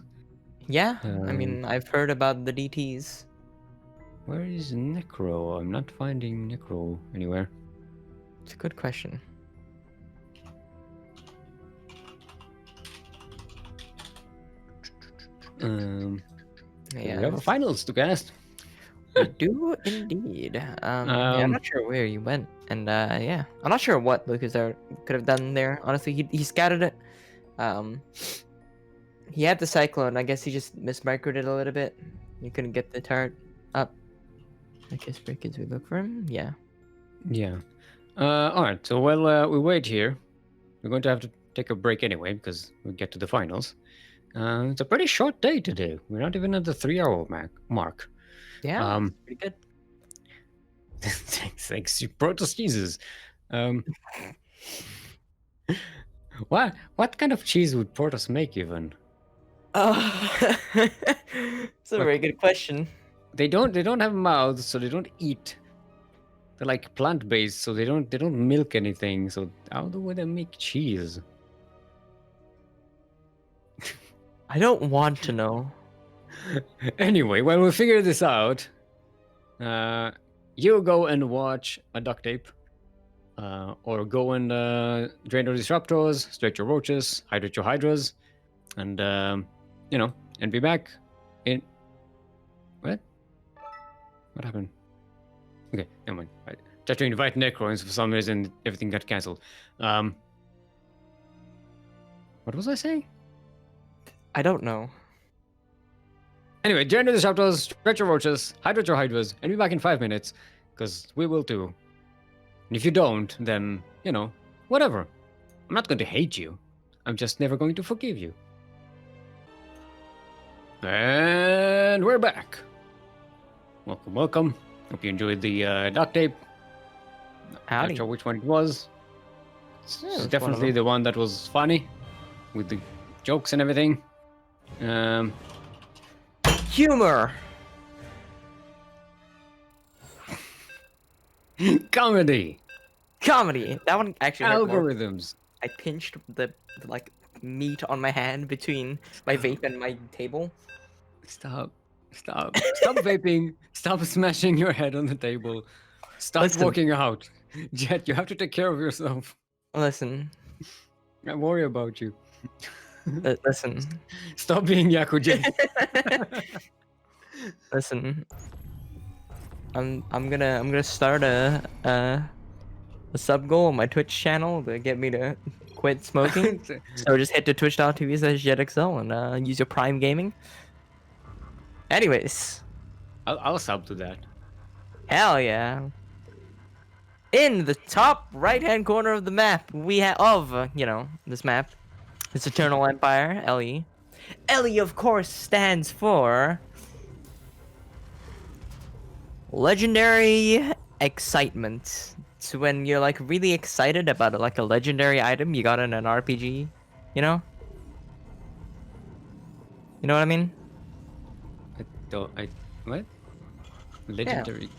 B: Yeah, I mean, I've heard about the DTs.
A: Where is Necro? I'm not finding Necro anywhere.
B: It's a good question.
A: Yeah, we
B: Yeah,
A: have a finals to cast.
B: we do indeed. Yeah, I'm not sure where he went, and yeah, I'm not sure what Lucasdart could have done there. Honestly, he scattered it. He had the Cyclone. I guess he just mismicroed it a little bit. He couldn't get the turret up. I guess because we look for him. Yeah.
A: Yeah. All right. So while we wait here, we're going to have to take a break anyway because we get to the finals. It's a pretty short day today. We're not even at the 3-hour mark.
B: Yeah. Pretty good.
A: Thanks to Protoss Jesus. What kind of cheese would Protoss make even?
B: It's a very good question.
A: They don't have mouths, so they don't eat. They're like plant-based, so they don't milk anything. So how would they make cheese?
B: I don't want to know.
A: Anyway, while we figure this out, you go and watch a duct tape, or go and drain your disruptors, stretch your roaches, hydrate your hydras, and and be back in. What happened? Okay, never mind. Right. Tried to invite Necro, and for some reason everything got cancelled. What was I saying?
B: I don't know.
A: Anyway, join the disruptors, stretch your roaches, hydrate your hydras, and be back in 5 minutes, because we will too. And if you don't, then, whatever. I'm not going to hate you. I'm just never going to forgive you. And we're back. Welcome, welcome. Hope you enjoyed the duct tape.
B: Howdy.
A: Not sure which one it was. It's
B: Yeah, it was
A: definitely the one that was funny, with the jokes and everything.
B: Humor.
A: Comedy.
B: Comedy. That one actually hurt more.
A: Algorithms.
B: I pinched the like meat on my hand between my vape and my table.
A: Stop vaping. Stop smashing your head on the table. Stop
B: Listen.
A: working out. Jet, you have to take care of yourself.
B: Listen.
A: I worry about you.
B: Listen.
A: Stop being Yakuzaku.
B: Listen. I'm gonna start a sub goal on my Twitch channel to get me to quit smoking. So just head to twitch.tv/JettAlyx and use your Prime Gaming. Anyways,
A: I'll sub to that.
B: hell yeah. In the top right-hand corner of the map, we have this map, this Eternal Empire, LE. LE, of course, stands for Legendary Excitement. It's when you're like really excited about like a legendary item you got in an RPG, you know? You know what I mean?
A: What? Legendary.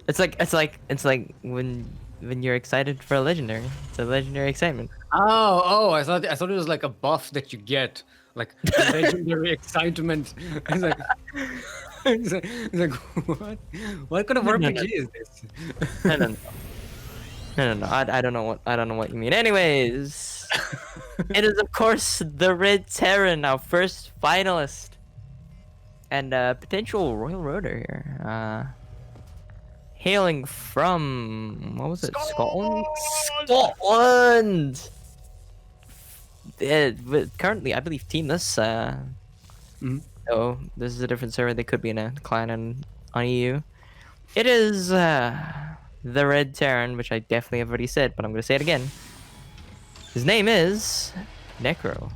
B: It's like when you're excited for a legendary. It's a legendary excitement.
A: Oh, I thought it was like a buff that you get, like a legendary excitement. It's like what? What kind of RPG is this?
B: No. I don't know what you mean. Anyways, it is of course the Red Terran, our first finalist, and potential Royal Roader here. Hailing from what was it? Scotland. Scotland. Currently, I believe Teamless. So this is a different server. They could be in a clan on EU. It is the Red Terran, which I definitely have already said, but I'm gonna say it again. His name is Necro.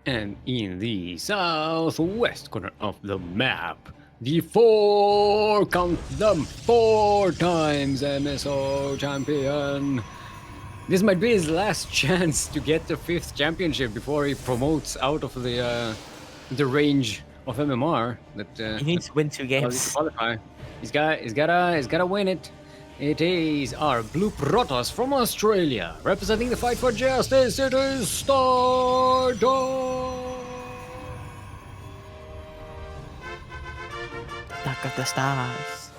A: And in the southwest corner of the map, the four times MSO champion. This might be his last chance to get the 5th championship before he promotes out of the range of MMR.
B: He needs to win 2 games.
A: Qualify. He's gotta win it. It is our Blue Protoss from Australia, representing the fight for justice. It is StarDuck.
B: Duck of the stars.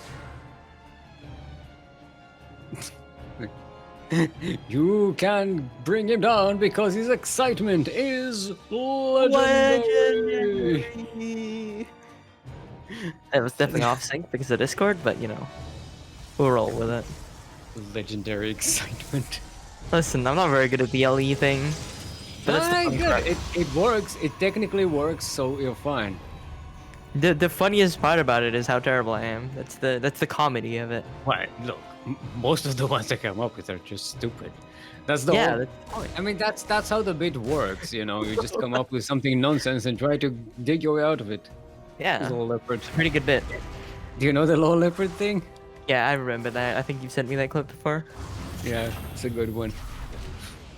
A: You can bring him down because his excitement is legendary.
B: It was definitely off sync because of Discord, but we'll roll with it.
A: Legendary excitement.
B: Listen, I'm not very good at the LE thing. But that's the fun part.
A: It works. It technically works, so you're fine.
B: The funniest part about it is how terrible I am. That's the comedy of it.
A: Right. Look, most of the ones I come up with are just stupid. That's the
B: Yeah,
A: whole point. I mean, that's how the bit works. You just come up with something nonsense and try to dig your way out of it.
B: Yeah,
A: Low leopard.
B: pretty good bit.
A: Do you know the low leopard thing?
B: Yeah, I remember that. I think you've sent me that clip before.
A: Yeah, it's a good one.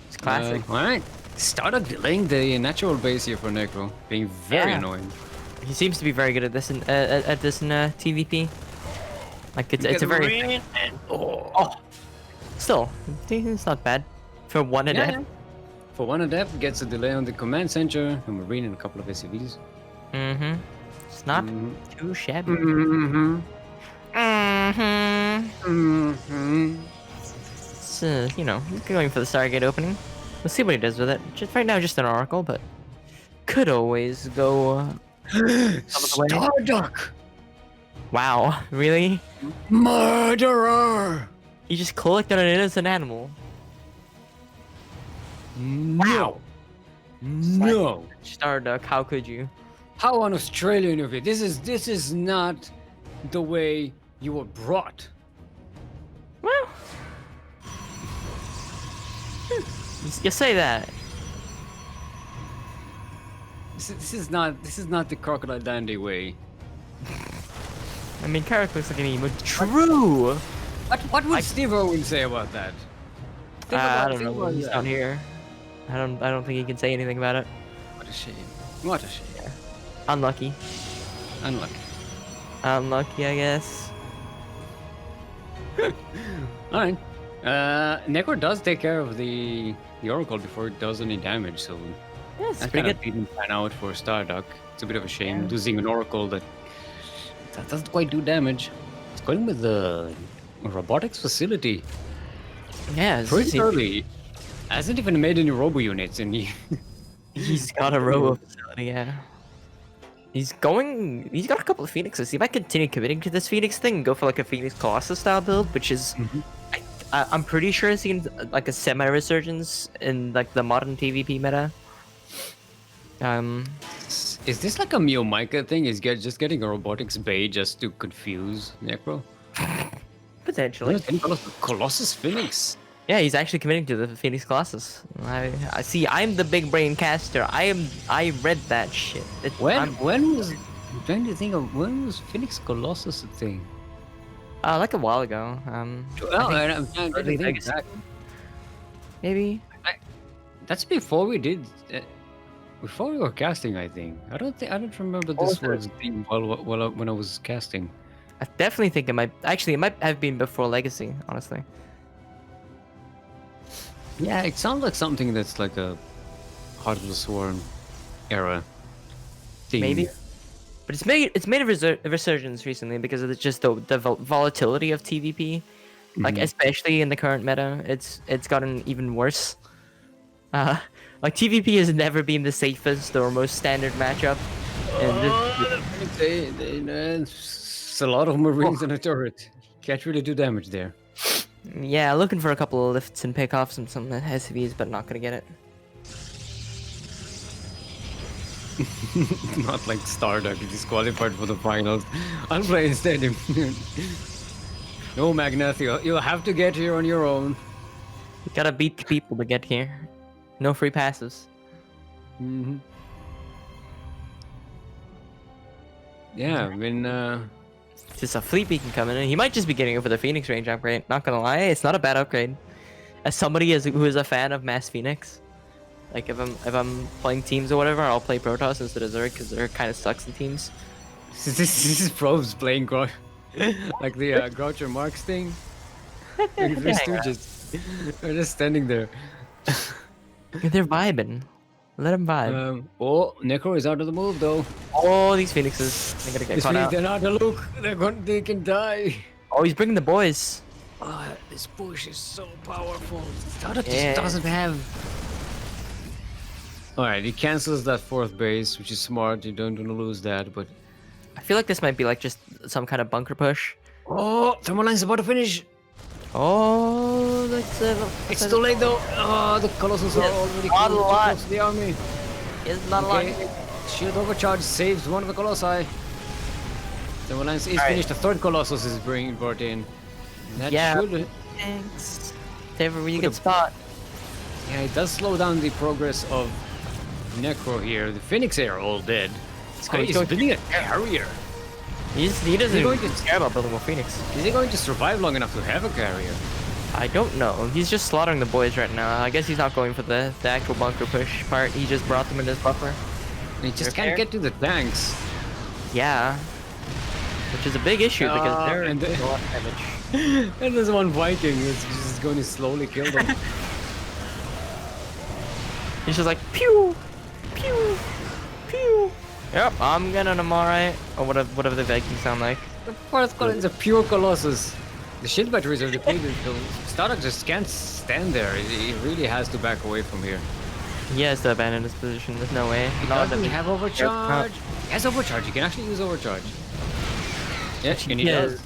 B: It's classic.
A: All right. Started delaying the natural base here for Necro, being very
B: Yeah.
A: annoying.
B: He seems to be very good at this in TVP. Like it's a very still it's not bad for one adept.
A: Yeah. For one adept, gets a delay on the command center, a marine, and a couple of SCVs.
B: Mm-hmm. It's not too shabby.
A: Mm-hmm.
B: Mm-hmm. So, going for the Stargate opening. Let's see what he does with it. Just right now, just an Oracle, but could always go
A: StarDuck!
B: Wow, really?
A: Murderer!
B: You just collected an innocent animal.
A: No. No.
B: StarDuck, how could you?
A: How un-Australian of you. This is not the way you were brought.
B: Well, you say that.
A: This is not the Crocodile Dandy way.
B: I mean, Carrick looks like an emo. True.
A: What would Steve Owen say about that?
B: I don't know. He's not here. I don't think he can say anything about it.
A: What a shame. What a shame.
B: Unlucky.
A: Unlucky.
B: Unlucky, I guess.
A: Alright. Necro does take care of the Oracle before it does any damage, so
B: Yeah, it's
A: that
B: pretty
A: kind
B: good.
A: of didn't pan out for StarDuck. It's a bit of a shame
B: Yeah.
A: losing an Oracle that doesn't quite do damage. It's going with the robotics facility.
B: Yeah, it's
A: Pretty early. Hasn't even made any robo units, and
B: he's got a robo facility, yeah. He's got a couple of Phoenixes. He might continue committing to this Phoenix thing and go for like a Phoenix Colossus style build, which is, I'm pretty sure it's seen like a semi-resurgence in like the modern TVP meta.
A: Is this like a Mio Micah thing? Is just getting a robotics bay just to confuse Necro?
B: Potentially.
A: Colossus Phoenix.
B: Yeah, he's actually committing to the Phoenix Colossus. I see. I'm the big brain caster. I read that shit.
A: When was? I'm trying to think of when was Phoenix Colossus a thing?
B: Like a while ago.
A: I'm trying to think back.
B: Maybe.
A: That's before we did. Before we were casting, I think. I don't remember this was being when I was casting.
B: I definitely think it might. Actually, it might have been before Legacy. Honestly.
A: Yeah, it sounds like something that's like a Heart of the Swarm era thing.
B: Maybe. But it's made a resurgence recently because of just the volatility of TVP, like especially in the current meta, it's gotten even worse. Like TVP has never been the safest or most standard matchup.
A: It's a lot of Marines in a turret. Can't really do damage there.
B: Yeah, looking for a couple of lifts and pick off some SCVs, but not gonna get it.
A: Not like StarDuck disqualified for the finals. I'll play instead. No, Magnath, you'll have to get here on your own.
B: You gotta beat people to get here. No free passes.
A: Yeah, I mean,
B: Just a fleet beacon coming in. He might just be getting it for the Phoenix range upgrade. Not gonna lie, it's not a bad upgrade. As somebody who is a fan of Mass Phoenix, like if I'm playing teams or whatever, I'll play Protoss instead of Zerg because Zerg kind of sucks in teams.
A: this is Probes playing like the Groucho Marx thing. Like Three Stooges. They're just standing there.
B: They're vibing. Let them vibe.
A: Oh, Necro is out of the move though.
B: Oh, these Phoenixes. They're gonna get caught out.
A: They're not to look. They can die.
B: Oh, he's bringing the boys.
A: Oh, this bush is so powerful. StarDuck just doesn't have. Alright, he cancels that fourth base, which is smart. You don't want to lose that, but.
B: I feel like this might be like just some kind of bunker push.
A: Oh, thermal line's about to finish.
B: Oh,
A: It's too late though. Oh, the Colossus are already close to the army.
B: It's not a lot.
A: Shield overcharge saves one of the Colossi. Thermal lines is finished. The third Colossus is being brought in. That should...
B: Thanks. They have a really good spot.
A: Yeah, it does slow down the progress of Necro here. The Phoenix are all dead. He's building a carrier.
B: He doesn't care about building more Phoenix.
A: Is he going to survive long enough to have a carrier?
B: I don't know. He's just slaughtering the boys right now. I guess he's not going for the actual bunker push part. He just brought them in his buffer.
A: He just can't get to the tanks.
B: Yeah. Which is a big issue because they're
A: and
B: doing a lot of damage.
A: And there's one Viking that's just going to slowly kill them.
B: He's just like, pew! Pew! Pew! Yep, I'm getting them alright. Or whatever the Vikings sound like.
A: The fourth column is a pure Colossus. The shield batteries are depleted, so StarDuck just can't stand there. He really has to back away from here.
B: He has to abandon his position. There's no way.
A: He
B: Not
A: doesn't
B: that
A: have overcharge. He has overcharge. You can actually use overcharge. Yeah, and he does.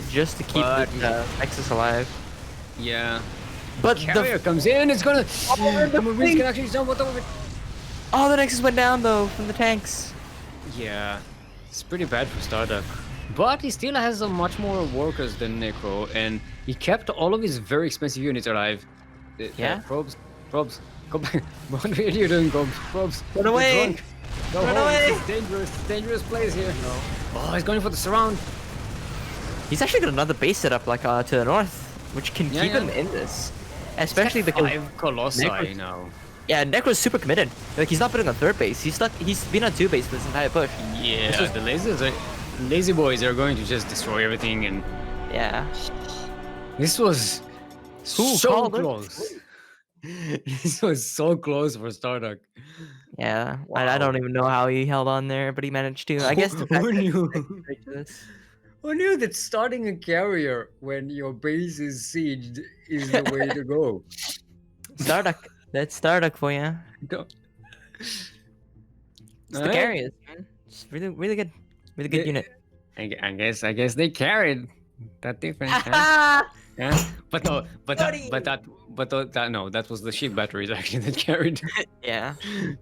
B: Just to keep the Nexus alive.
A: Yeah.
B: But
A: Carrier comes in. It's gonna. Marines can actually jump with over.
B: Oh, the Nexus went down though from the tanks.
A: Yeah, it's pretty bad for StarDuck. But he still has much more workers than Necro, and he kept all of his very expensive units alive.
B: Yeah?
A: Probes, go back. What are you doing, Probes?
B: Run away!
A: Go
B: Run
A: home.
B: away!
A: It's dangerous place here. No. Oh, he's going for the surround.
B: He's actually got another base set up like to the north, which can keep him in this. Especially because
A: 5 Colossi
B: Necro's-
A: now.
B: Yeah, Necro's super committed. Like he's not putting on third base. He's been on 2 base this entire push.
A: Yeah, the lazy boys are going to just destroy everything, and
B: Yeah.
A: this was
B: Who
A: so
B: called it?
A: close. This was so close for StarDuck.
B: Yeah.
A: Wow.
B: I don't even know how he held on there, but he managed to. I guess the fact
A: Who
B: that
A: knew?
B: this.
A: Who knew that starting a carrier when your base is sieged is the way to go?
B: StarDuck. That's StarDuck for you.
A: Go.
B: It's the
A: Alright.
B: carriers, man. It's really good. Really good unit.
A: I guess they carried that difference. Huh? Yeah, but no, that was the ship batteries actually that carried
B: Yeah.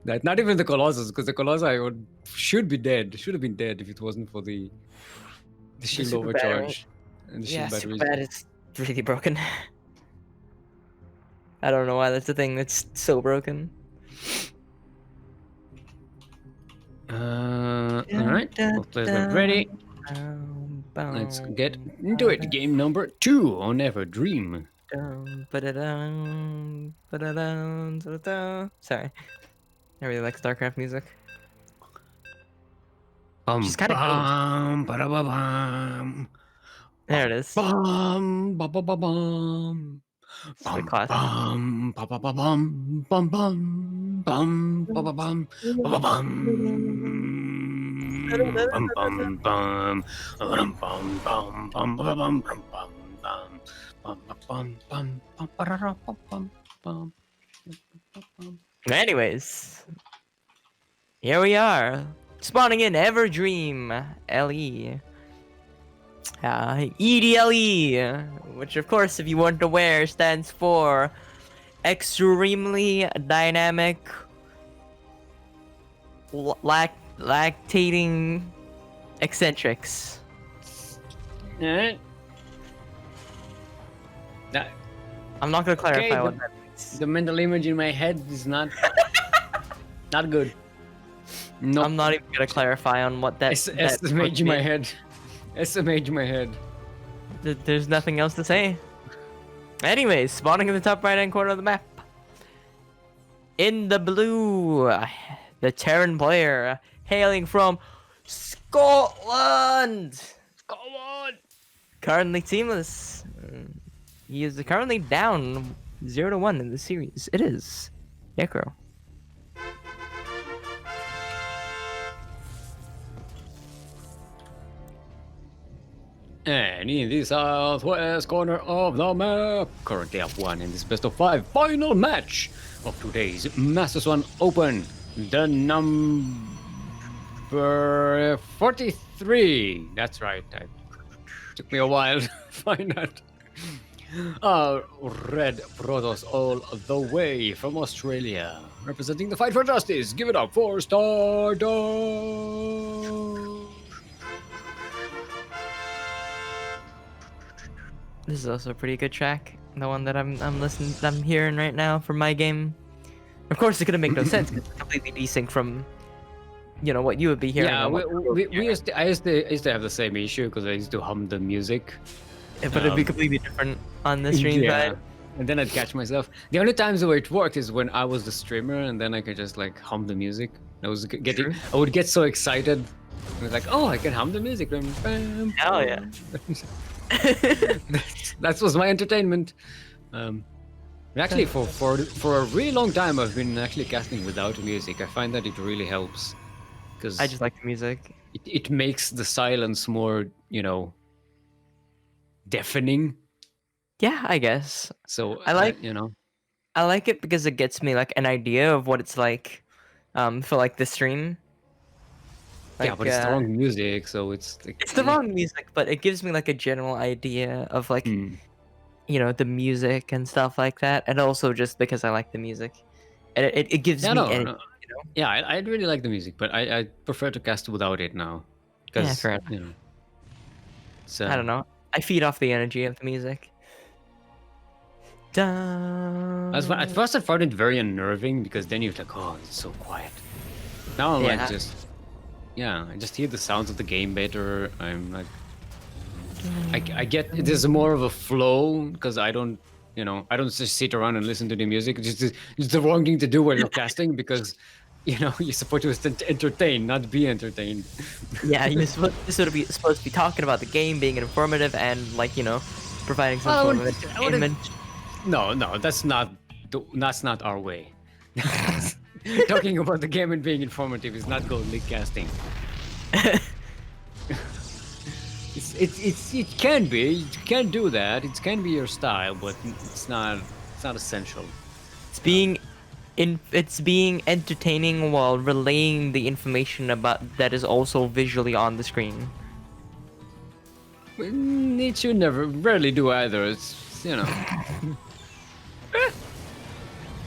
A: that. Not even the Colossus, because the Colossi should be dead. Should have been dead if it wasn't for the shield
B: super battery.
A: overcharge and the
B: Yeah,
A: shield
B: super
A: batteries.
B: bad. It's really broken. I don't know why that's the thing that's so broken.
A: All right, we'll play them ready. Let's get into it. Game number 2 on Never Dream.
B: Sorry. I really like StarCraft music. She's kinda
A: bum, ba-da-ba-bum.
B: There it is.
A: Bum, ba-ba-ba-bum.
B: It's a classic.
A: Bum, ba-ba-ba-bum, bum, bum, bum, ba-ba-bum, ba-ba-bum. Bum, bum, bum, bum, bum, bum, bum, ba-ba-bum, bum, bum, bum. Bum, bum, bum, bum, ba-da-da, bum, bum, bum.
B: Anyways, here we are, spawning in Everdream LE. EDLE, which of course, if you weren't aware, stands for Extremely Dynamic Lactating Eccentrics.
A: Alright.
B: I'm not gonna clarify
A: Okay,
B: what that means.
A: The mental image in my head is not good. No,
B: I'm not even gonna clarify on what that.
A: SMH in my head. SMH in my head.
B: There's nothing else to say. Anyways, spawning in the top right-hand corner of the map. In the blue, the Terran player hailing from Scotland.
A: Scotland.
B: Currently teamless. He is currently down 0-1 in the series. It is Necro.
A: And in the southwest corner of the map, currently up 1 in this best of 5 final match of today's Master Swan Open. The number 43. That's right. It took me a while to find that. Red Protoss all the way from Australia, representing the fight for justice. Give it up for StarDuck.
B: This is also a pretty good track. The one that I'm hearing right now for my game. Of course, it couldn't make no sense. It's completely desync from, you know, what you would be hearing.
A: Yeah, I used to have the same issue because I used to hum the music.
B: But it'd be completely different on the stream side.
A: And then I'd catch myself. The only times where it worked is when I was the streamer, and then I could just like hum the music. I would get so excited. I was like, oh, I can hum the music.
B: Hell yeah.
A: That was my entertainment. Actually, for a really long time, I've been actually casting without music. I find that it really helps because
B: I just like the music.
A: It makes the silence more, you know, deafening.
B: Yeah, I guess.
A: So
B: I like,
A: you know.
B: I like it because it gets me like an idea of what it's like, for like the stream.
A: Yeah, but it's the wrong music, so it's like,
B: it's the wrong music, but it gives me like a general idea of like, you know, the music and stuff like that, and also just because I like the music, and it gives
A: Yeah,
B: me
A: no,
B: energy,
A: no.
B: you know.
A: Yeah, I really like the music, but I prefer to cast without it now,
B: Yeah,
A: because
B: fair enough.
A: you know.
B: I don't know. I feed off the energy of the music.
A: At
B: Dun.
A: first I found it very unnerving because then you're like, oh, it's so quiet. Now I'm like
B: Yeah.
A: just, yeah, I just hear the sounds of the game better. I'm like, I get there's more of a flow because I don't, you know, I don't just sit around and listen to the music. It's the wrong thing to do when you're casting because, you know, you're supposed to entertain, not be entertained.
B: Yeah, supposed to be talking about the game, being informative, and like, you know, providing some
A: Well,
B: form of entertainment.
A: no, that's not our way. Talking about the game and being informative is not Gold League casting. It can be. You can do that. It can be your style, but it's not essential.
B: It's being entertaining while relaying the information about that is also visually on the screen.
A: It should rarely do either. It's, you know.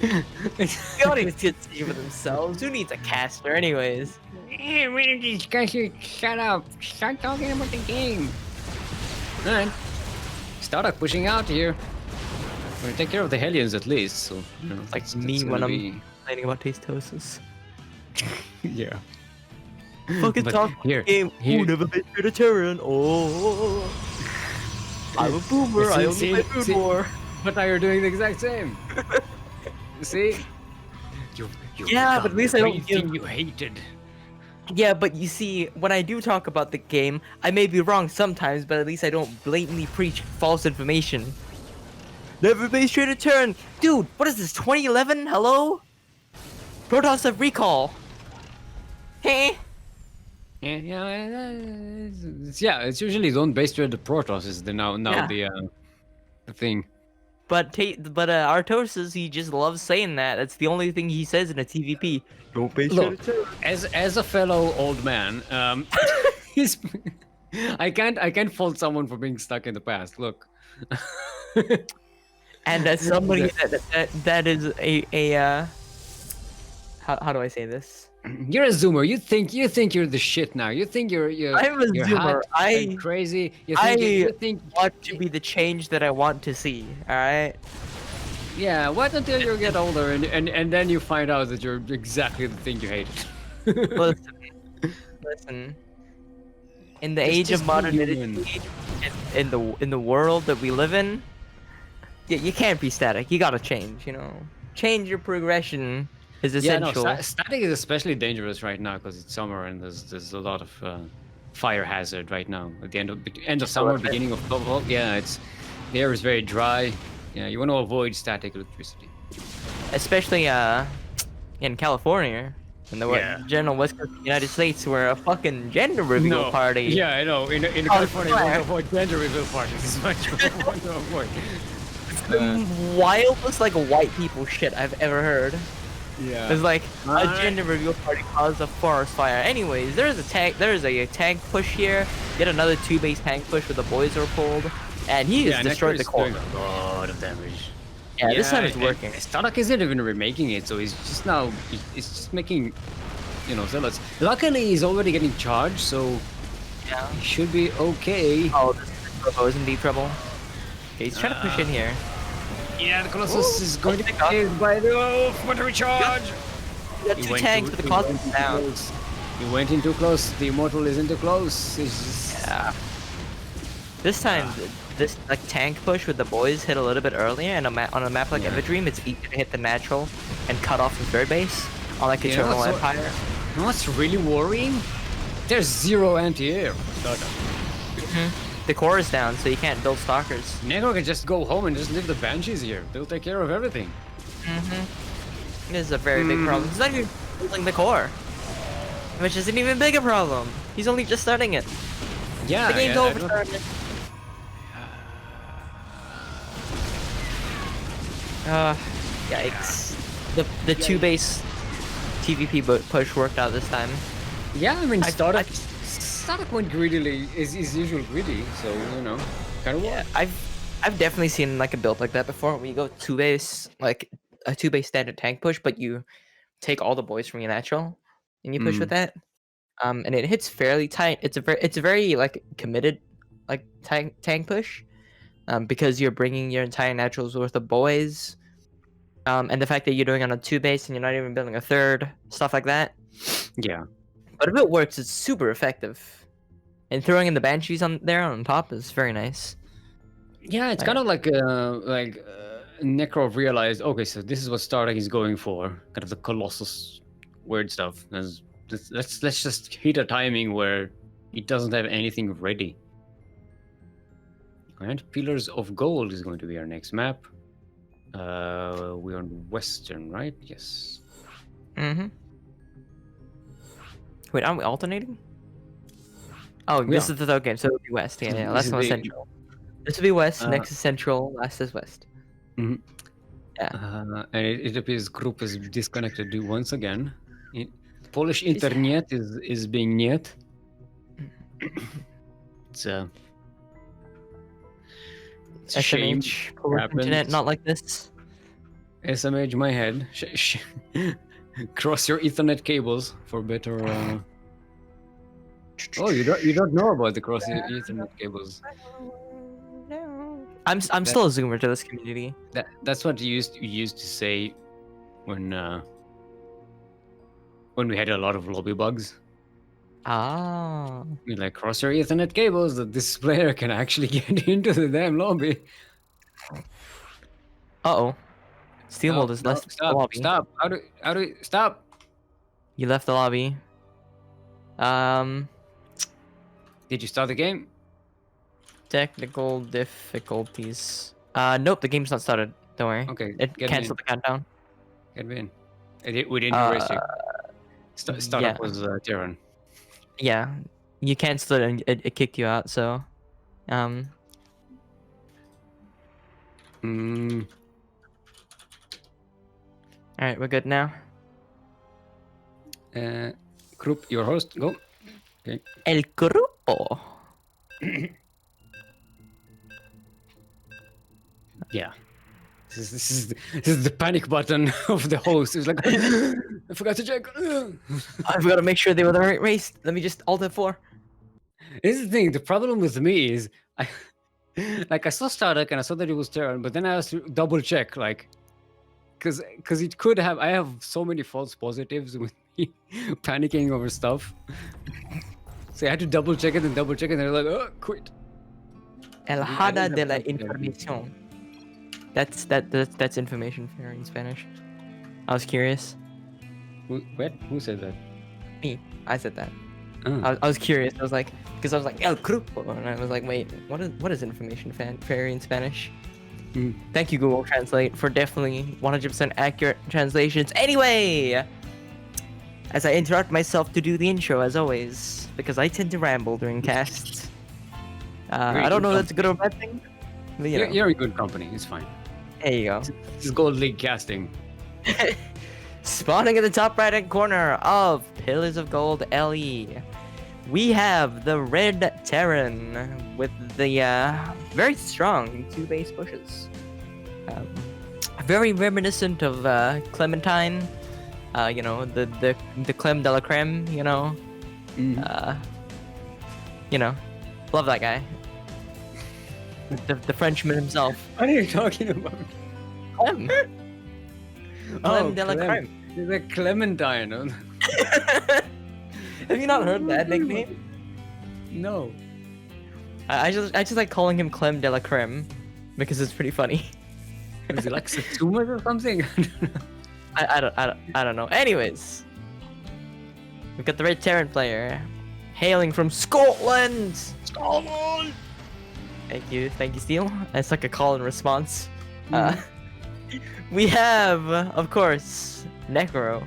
B: The audience gets to see for themselves. Who needs a caster, anyways?
A: Hey, wait, these guys should shut up. Start talking about the game. Alright. StarDuck pushing out here. We're gonna take care of the Hellions at least, so you know,
B: Like
A: that's
B: me when
A: gonna
B: I'm
A: be...
B: complaining about tastosis.
A: Yeah.
B: Fucking
A: But
B: talk
A: here,
B: game.
A: here-
B: Ooh, never been vegetarian. Oh, I'm a boomer. I only play food war.
A: But now you're doing the exact same. See? You
B: Yeah, but at least I don't give-
A: you hated.
B: Yeah, but you see, when I do talk about the game, I may be wrong sometimes, but at least I don't blatantly preach false information. Never been straight a turn. Dude, what is this, 2011? Hello? Protoss have recall. Hey?
A: It's usually don't base trade the Protoss is the thing.
B: But Artosis, he just loves saying that. That's the only thing he says in a TVP. Don't base
A: Look,
B: trade a turn.
A: as a fellow old man, he's I can't fault someone for being stuck in the past. Look.
B: And as somebody that is a how do I say this?
A: You're a zoomer. You think you're the shit now. You think you're
B: I'm a
A: you're
B: zoomer.
A: hot and crazy. You think
B: want to be the change that I want to see. All right.
A: yeah. Wait until you get older and then you find out that you're exactly the thing you hated.
B: Listen. In the age of modernity, in the world that we live in, you can't be static. You gotta change. You know, change your progression is essential.
A: Yeah, no, static is especially dangerous right now because it's summer and there's a lot of fire hazard right now. At the end of summer, beginning of fall, yeah, the air is very dry. Yeah, you want to avoid static electricity.
B: Especially in California, in the general West Coast of the United States, where a fucking gender reveal party.
A: Yeah, I know. In California, you want to avoid gender reveal parties. It's much what you want to avoid.
B: Wildest like white people shit I've ever heard.
A: Yeah.
B: It's like a gender reveal party caused a forest fire. Anyways, there's a tank push here. Get another 2-base tank push where the boys are pulled, and he has destroyed the core.
A: Doing a lot of damage.
B: Yeah, this time it's working.
A: StarDuck isn't even remaking it, so he's just now he's just making, you know, zealots. Luckily, he's already getting charged, so
B: yeah,
A: he should be okay.
B: Oh, this is in deep trouble. Okay, he's trying to push in here.
A: Yeah, the Colossus is going to be saved by the water recharge.
B: You got 2 tanks, but the Colossus is down.
A: He went in too close. The Immortal is in too close. It's just...
B: Yeah. This time, this like tank push with the boys hit a little bit earlier, and on a map like Everdream, it's easy to hit the natural and cut off the third base on like Eternal Empire.
A: You know what's really worrying? There's 0 anti-air.
B: The core is down, so you can't build stalkers.
A: Necro can just go home and just leave the Banshees here. They'll take care of everything.
B: This is a very big problem. He's not even building the core, which is an even bigger problem. He's only just starting it.
A: Yeah,
B: the game's over. Yikes. The 2-base TVP push worked out this time.
A: Yeah, I mean,
B: I-
A: StarDuck went greedily, is usual greedy, so, you know, kind of
B: Yeah,
A: worked.
B: I've definitely seen like a build like that before, where you go 2-base, like a 2-base standard tank push, but you take all the boys from your natural and you push with that. And it hits fairly tight. It's a very like committed like tank push. Because you're bringing your entire naturals worth of boys. And the fact that you're doing it on a 2-base and you're not even building a third, stuff like that.
A: Yeah.
B: But if it works, it's super effective. And throwing in the banshees on there on top is very nice.
A: Yeah, it's
B: Right.
A: kind of like Necro realized, okay, so this is what StarDuck is going for, kind of the Colossus weird stuff. Let's just hit a timing where he doesn't have anything ready. And Pillars of Gold is going to be our next map. We're on Western, right? Yes.
B: Mm-hmm. Wait, aren't we alternating? Oh,
A: We
B: this
A: are.
B: is the third game, so it'll be West. Yeah,
A: This
B: last
A: is
B: one was
A: the-
B: Central. This will be West,
A: Uh,
B: next is Central, last is West.
A: Mhm.
B: Yeah.
A: And it appears group is disconnected once again. Polish internet is being niet. It's a shame.
B: SMH, Polish internet,
A: happens.
B: not like this.
A: SMH my head. Cross your Ethernet cables for better. Oh, you don't know about the cross Ethernet cables.
B: I'm still a zoomer to this community.
A: That's what you used to say when we had a lot of lobby bugs.
B: Ah.
A: We like cross your Ethernet cables that this player can actually get into the damn lobby.
B: Uh-oh. Steelmold is left the lobby.
A: Stop! How do stop?
B: You left the lobby.
A: Did you start the game?
B: Technical difficulties. Nope, the game's not started. Don't worry.
A: Okay,
B: It
A: get
B: canceled the countdown.
A: Get me in. We didn't erase you. Startup
B: yeah.
A: was Terran.
B: Yeah. You canceled it and it kicked you out, so Alright, we're good now.
A: Group, your host, go. Okay.
B: El grupo.
A: Yeah. This is the panic button of the host. It's like, I forgot to check.
B: I've got to make sure they were the right race. Let me just alt F4.
A: This is the thing. The problem with me is I saw StarDuck and I saw that it was Terran, but then I had to double check, like, because it could have. I have so many false positives with me panicking over stuff. So I had to double check it and double check it, and they're like, oh, quit.
B: El
A: I
B: hada
A: don't
B: de
A: have
B: la
A: that.
B: información. That's information fair in Spanish. I was curious.
A: Who said that?
B: Me. I said that.
A: Oh.
B: I was curious. I was like, because I was like El grupo, and I was like, wait, what is information fair in Spanish? Thank you, Google Translate, for definitely 100% accurate translations. Anyway, as I interrupt myself to do the intro, as always, because I tend to ramble during casts. I don't know if that's a good or a bad thing. But, you know.
A: You're in good company. It's fine.
B: There you go.
A: This is Gold League casting.
B: Spawning in the top right-hand corner of Pillars of Gold LE, we have the Red Terran with the very strong 2-base bushes. Very reminiscent of Clementine. You know, the creme de la creme. You know. You know, love that guy. The Frenchman himself.
A: What are you talking about?
B: Clem. Clem de la creme.
A: He's a Clementine.
B: Have you not heard that nickname?
A: No.
B: I just like calling him Clem de la Creme because it's pretty funny.
A: Is he like Satsuma or something?
B: I don't know. Anyways, we've got the Red Terran player hailing from Scotland. Scotland. Thank you, Steel. That's like a call and response. We have, of course, Necro.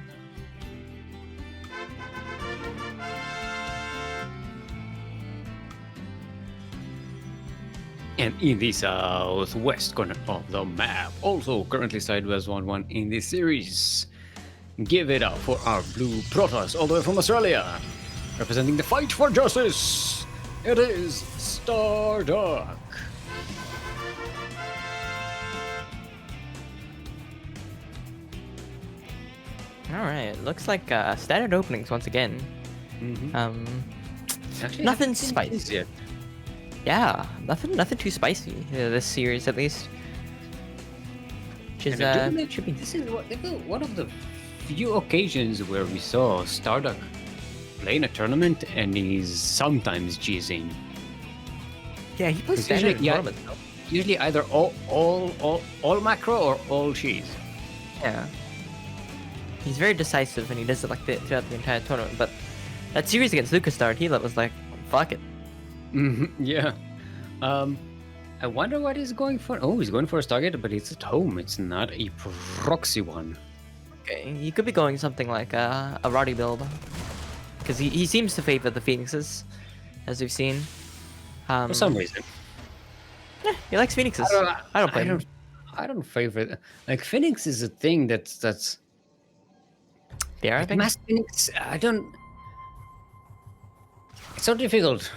A: And in the southwest corner of the map, also currently sideways 1-1 in this series. Give it up for our blue Protoss all the way from Australia. Representing the fight for justice, it is StarDuck.
B: Alright, looks like standard openings once again.
A: Actually,
B: Nothing
A: haven't seen
B: spicy.
A: this yet.
B: Yeah, nothing too spicy this series at least. Which is should be
A: This is one of the few occasions where we saw StarDuck play in a tournament and he's sometimes cheesing.
B: yeah, he plays
A: It's
B: standard
A: usually- yeah.
B: tournaments, though.
A: Usually either all macro or all cheese.
B: Yeah. He's very decisive and he does it like that throughout the entire tournament. But that series against Lucasdart, he was like, fuck it.
A: Yeah. I wonder what he's going for. Oh, he's going for a Stargate, but it's at home. It's not a proxy one.
B: Okay, he could be going something like a Roddy build. Because he seems to favor the Phoenixes, as we've seen.
A: For some reason.
B: He likes Phoenixes. I don't play him.
A: I don't favor it. Like Phoenix is a thing that's
B: They are, I
A: like
B: think.
A: Mass Phoenix. I don't. It's so difficult.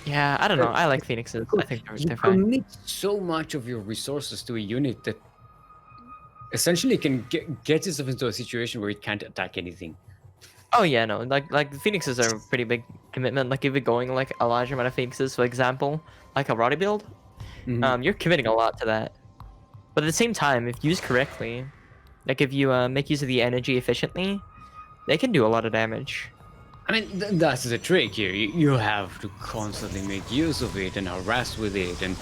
B: Yeah, I don't know. I like Phoenixes. I think
A: You
B: they're fine.
A: commit so much of your resources to a unit that essentially can get yourself into a situation where it can't attack anything.
B: Oh yeah, no, like the Phoenixes are a pretty big commitment. Like if you're going like a large amount of Phoenixes, for example, like a Roddy build, you're committing a lot to that. But at the same time, if used correctly, like if you make use of the energy efficiently, they can do a lot of damage.
A: I mean, that's the trick here. You have to constantly make use of it and harass with it and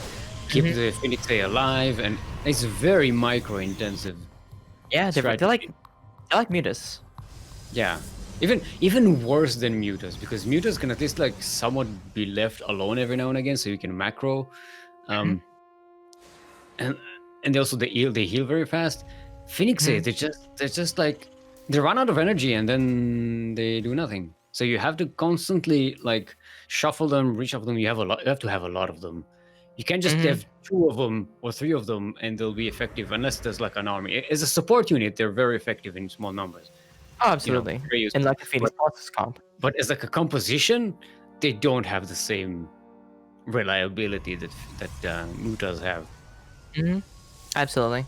A: keep the Phoenix alive, and it's very micro-intensive.
B: Yeah, they're
A: strategy.
B: like Mutas.
A: Yeah, even worse than Mutas, because Mutas can at least like somewhat be left alone every now and again, so you can macro, and also they heal very fast. Phoenixes, they're just like they run out of energy and then they do nothing. So you have to constantly like shuffle them, reshuffle them. You have to have a lot of them. You can't just have 2 of them or 3 of them and they'll be effective unless there's like an army. As a support unit, they're very effective in small numbers.
B: Oh, absolutely.
A: very useful.
B: And like a Phoenix Plus comp.
A: But as like a composition, they don't have the same reliability that Mutas have.
B: Absolutely.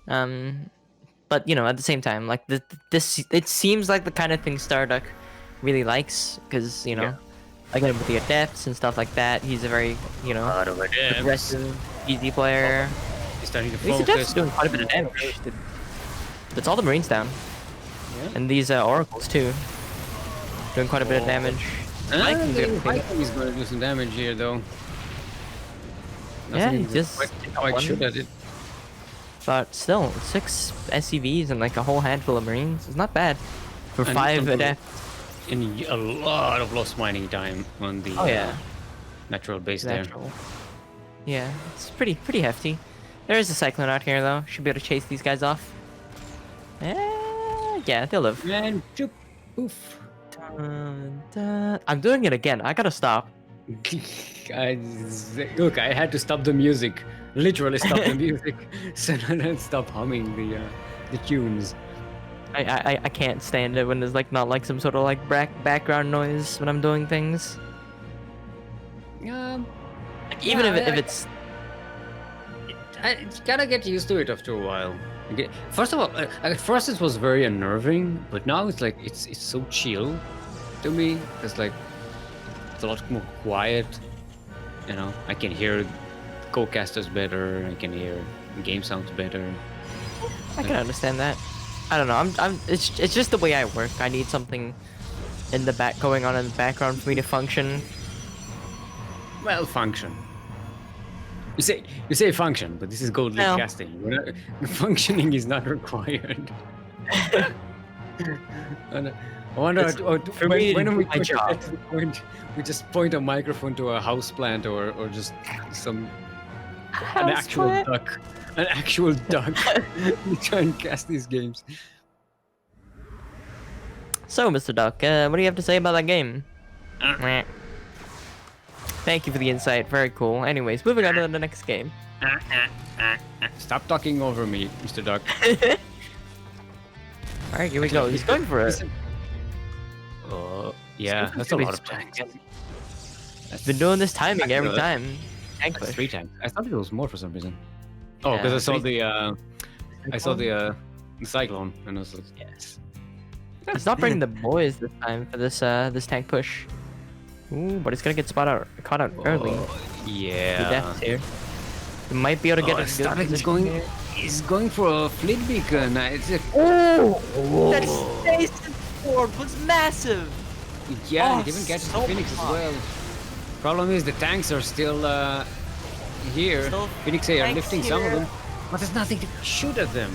B: But you know, at the same time, like this, it seems like the kind of thing StarDuck really likes, because you know, again with the adepts and stuff like that, he's a very aggressive, easy player.
A: He's starting to
B: These adepts
A: focus.
B: are doing quite a bit of damage. That's all the Marines down, and these Oracles too, doing quite a bit of damage.
A: He's going to do some damage here, though.
B: Yeah, he
A: Nothing
B: just
A: quite should at it.
B: But still, 6 SCVs and like a whole handful of Marines is not bad for
A: And
B: 5
A: some-
B: adepts.
A: And a lot of lost mining time on the natural base
B: Natural. Yeah, it's pretty hefty. There is a Cyclone out here though. Should be able to chase these guys off. Yeah, they'll live.
A: there. And choop, poof.
B: I'm doing it again. I gotta stop.
A: Look, I had to stop the music. Literally stop the music, so I don't stop humming the tunes.
B: I can't stand it when there's like not like some sort of like background noise when I'm doing things. Like, even if it's
A: I gotta get used to it after a while. First of all, at first it was very unnerving, but now it's like it's so chill to me. It's like it's a lot more quiet. You know, I can hear co-casters better. I can hear game sounds better.
B: I can understand that. I don't know. It's just the way I work. I need something in the going on in the background for me to function.
A: Well, function. You say function, but this is gold league
B: Well.
A: casting. Functioning is not required. I wonder
B: For me to
A: when
B: do
A: we
B: my
A: get
B: job.
A: to the point we just point a microphone to a house plant or just an actual
B: Houseplant?
A: duck. An actual duck. We try and cast these games.
B: So, Mr. Duck, what do you have to say about that game?
A: Uh.
B: Meh. Thank you for the insight. Very cool. Anyways, moving on to the next game.
A: Stop talking over me, Mr. Duck.
B: All right, here we go. He's going for it.
A: Oh, yeah, that's a lot of tanks.
B: Been doing this timing every time. Tank
A: That's
B: push.
A: 3 tanks. I thought it was more for some reason. Oh, because I saw the cyclone, and I was like,
B: Yes. He's not bringing the boys this time for this this tank push. Ooh, but it's gonna get caught out early.
A: yeah.
B: The deaths here. He might be able to get a good
A: StarDuck is
B: position here.
A: he's going for a fleet beacon. It's a,
B: That stasis board was massive.
A: yeah,
B: Oh,
A: it even catches
B: so
A: the Phoenix as
B: fun.
A: well. Problem is the tanks are still here.
B: Still
A: Phoenix are
B: tanks
A: lifting some of
B: here.
A: them, but there's nothing to shoot at them.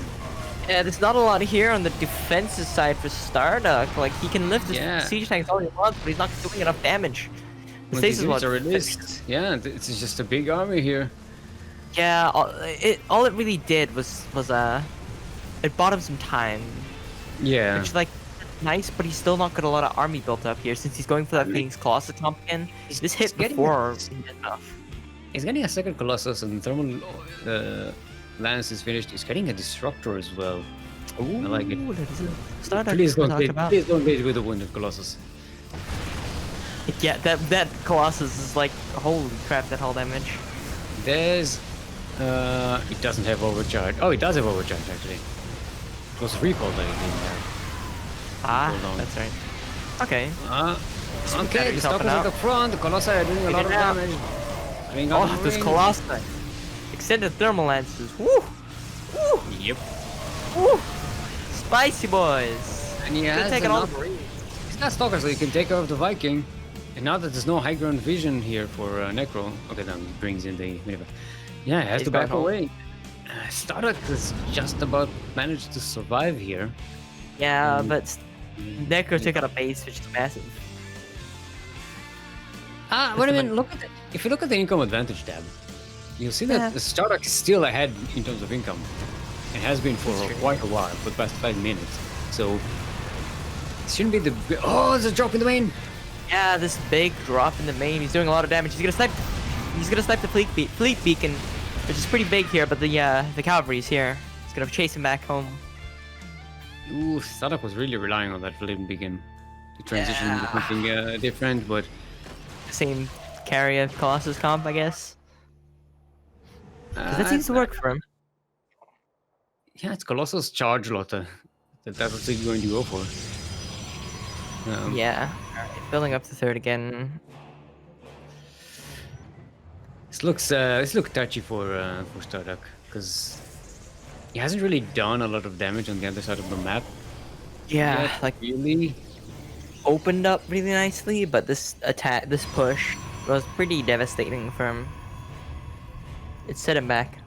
B: Yeah, there's not a lot here on the defensive side for StarDuck. Like, he can lift his
A: Yeah.
B: siege tanks all he wants, but he's not doing enough damage. The
A: When
B: stasis
A: these units
B: wall-
A: are released, yeah, it's just a big army here.
B: Yeah, all it really did was it bought him some time.
A: Yeah.
B: Which, like, nice, but he's still not got a lot of army built up here since he's going for that Phoenix Colossus comp again. This hit
A: getting
B: before
A: it.
B: he did enough.
A: He's getting a second Colossus, and Thermal Lance is finished. He's getting a Disruptor as well.
B: Ooh,
A: I like it.
B: StarDuck
A: Please don't
B: talk
A: engage,
B: about.
A: please don't engage with the Wounded Colossus.
B: Yeah, that Colossus is like, holy crap, that hull damage.
A: There's... it doesn't have overcharge. Oh, it does have overcharge, actually. It was recall that it didn't have. Hold on.
B: That's right. Okay.
A: Okay, the
B: He's
A: stock
B: helping
A: is at
B: out.
A: the front. The Colossi are doing a lot of
B: it out.
A: damage. Bring out
B: Oh,
A: the
B: this
A: ring.
B: Colossus. Extended thermal lances. Woo! Woo!
A: Yep.
B: Woo! Spicy boys.
A: And he
B: Good
A: has
B: taking all the
A: enough.
B: Marines.
A: He's got Stalker, so he can take care of the Viking. And now that there's no high ground vision here for Necro, okay, then he brings in the Minivan. Yeah, he has
B: He's
A: to back
B: going home.
A: away. StarDuck has just about managed to survive here.
B: Yeah, but Necro took out a base, which is massive.
A: Wait a minute, look at if you look at the income advantage tab, you'll see that
B: Yeah.
A: the StarDuck is still ahead in terms of income. It has been for
B: That's true.
A: quite a while, for the past 5 minutes. So, it shouldn't be the... Oh, there's a drop in the main!
B: Yeah, this big drop in the main. He's doing a lot of damage. He's gonna snipe the fleet beacon, which is pretty big here. But the cavalry's here. He's gonna chase him back home.
A: Ooh, StarDuck was really relying on that fleet beacon to transition into
B: Yeah.
A: something different, but...
B: Same carry of Colossus comp, I guess. 'Cause that seems to work for him.
A: Yeah, it's Colossus charge Lotta. That's what he's going to go for.
B: Yeah. Alright, building up the third again.
A: This looks touchy for StarDuck because he hasn't really done a lot of damage on the other side of the map.
B: Yeah,
A: yet,
B: like
A: really.
B: opened up really nicely, but this push was pretty devastating for him. It set him back.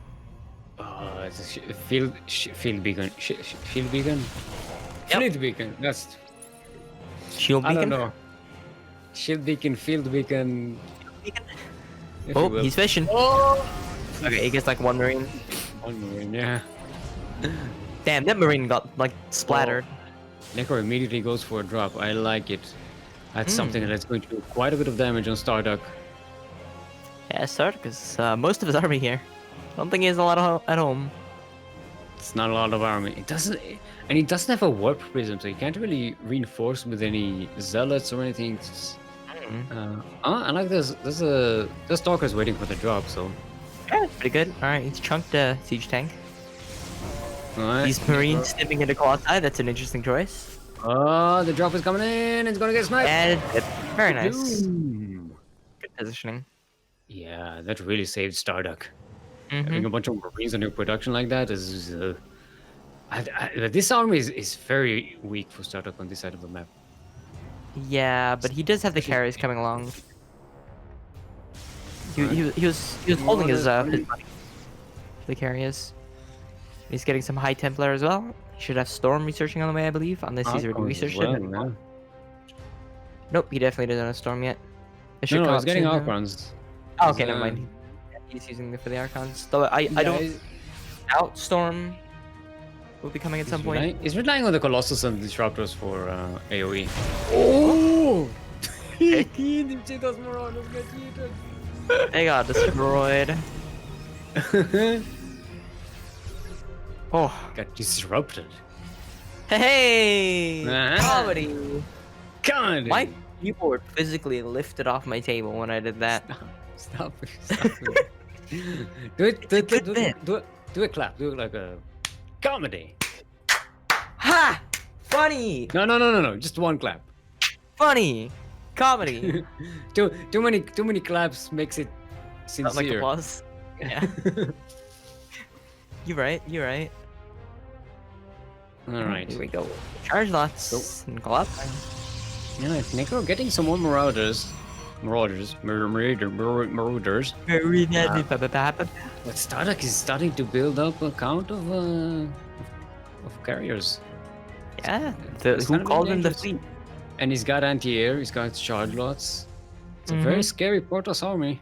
A: It's a field beacon. Field beacon.
B: Yep.
A: Fleet beacon. That's
B: Shield
A: I
B: beacon.
A: don't know. Shield beacon, field beacon.
B: Beacon?
A: if you
B: Oh,
A: will.
B: he's fishing.
A: Oh!
B: Okay, he gets like one marine.
A: One marine, yeah.
B: Damn, that marine got like splattered.
A: Necro immediately goes for a drop. I like it. That's something that's going to do quite a bit of damage on StarDuck.
B: Yeah, start because most of his army here. I don't think he has a lot at home.
A: It's not a lot of army. It doesn't, and he doesn't have a warp prism, so he can't really reinforce with any zealots or anything. I like this. The stalker's waiting for the drop, so.
B: Yeah, pretty good. All right, he's chunked a siege tank.
A: All right.
B: These marines stepping into Colossi. That's an interesting choice.
A: Oh, the drop is coming in. It's gonna get sniped.
B: And very nice.
A: Boom.
B: Good positioning.
A: Yeah, that really saved StarDuck.
B: Mhm.
A: Having a bunch of marines on your production like that is. This army is very weak for StarDuck on this side of the map.
B: Yeah, but he does have the carries coming along. He was holding his money. The carriers. He's getting some High Templar as well. He should have Storm researching on the way, I believe, unless he's already researched it.
A: Well,
B: Nope, he definitely doesn't have Storm yet. It should
A: no,
B: come
A: he's
B: up
A: getting
B: soon, though.
A: Archons.
B: Oh, okay, never mind. He's using it for the Archons. Though I don't doubt Storm will be coming at some point.
A: He's relying on the Colossus and Disruptors for AoE. Oh!
B: They got destroyed. Oh,
A: Got disrupted.
B: hey! Comedy!
A: God!
B: My keyboard physically lifted off my table when I did that.
A: Stop it. Stop it. do it. Do it.
B: good
A: Do
B: bit.
A: it. Do it. Do it. Clap. Do it like a comedy.
B: Ha! Funny!
A: No. Just one clap.
B: Funny! Comedy!
A: Too many claps makes it
B: Not like
A: sincere.
B: applause. Yeah. You're right. You're right.
A: All right.
B: Here we go. Charge lots and go up.
A: Yeah, Necro getting some more marauders. Marauders. Marauders. But StarDuck is starting to build up a count of carriers.
B: Yeah.
A: It's
B: Who
A: gonna be
B: called him the
A: dangerous.
B: fleet?
A: And he's got anti-air, he's got charge lots. It's a very scary Portos army.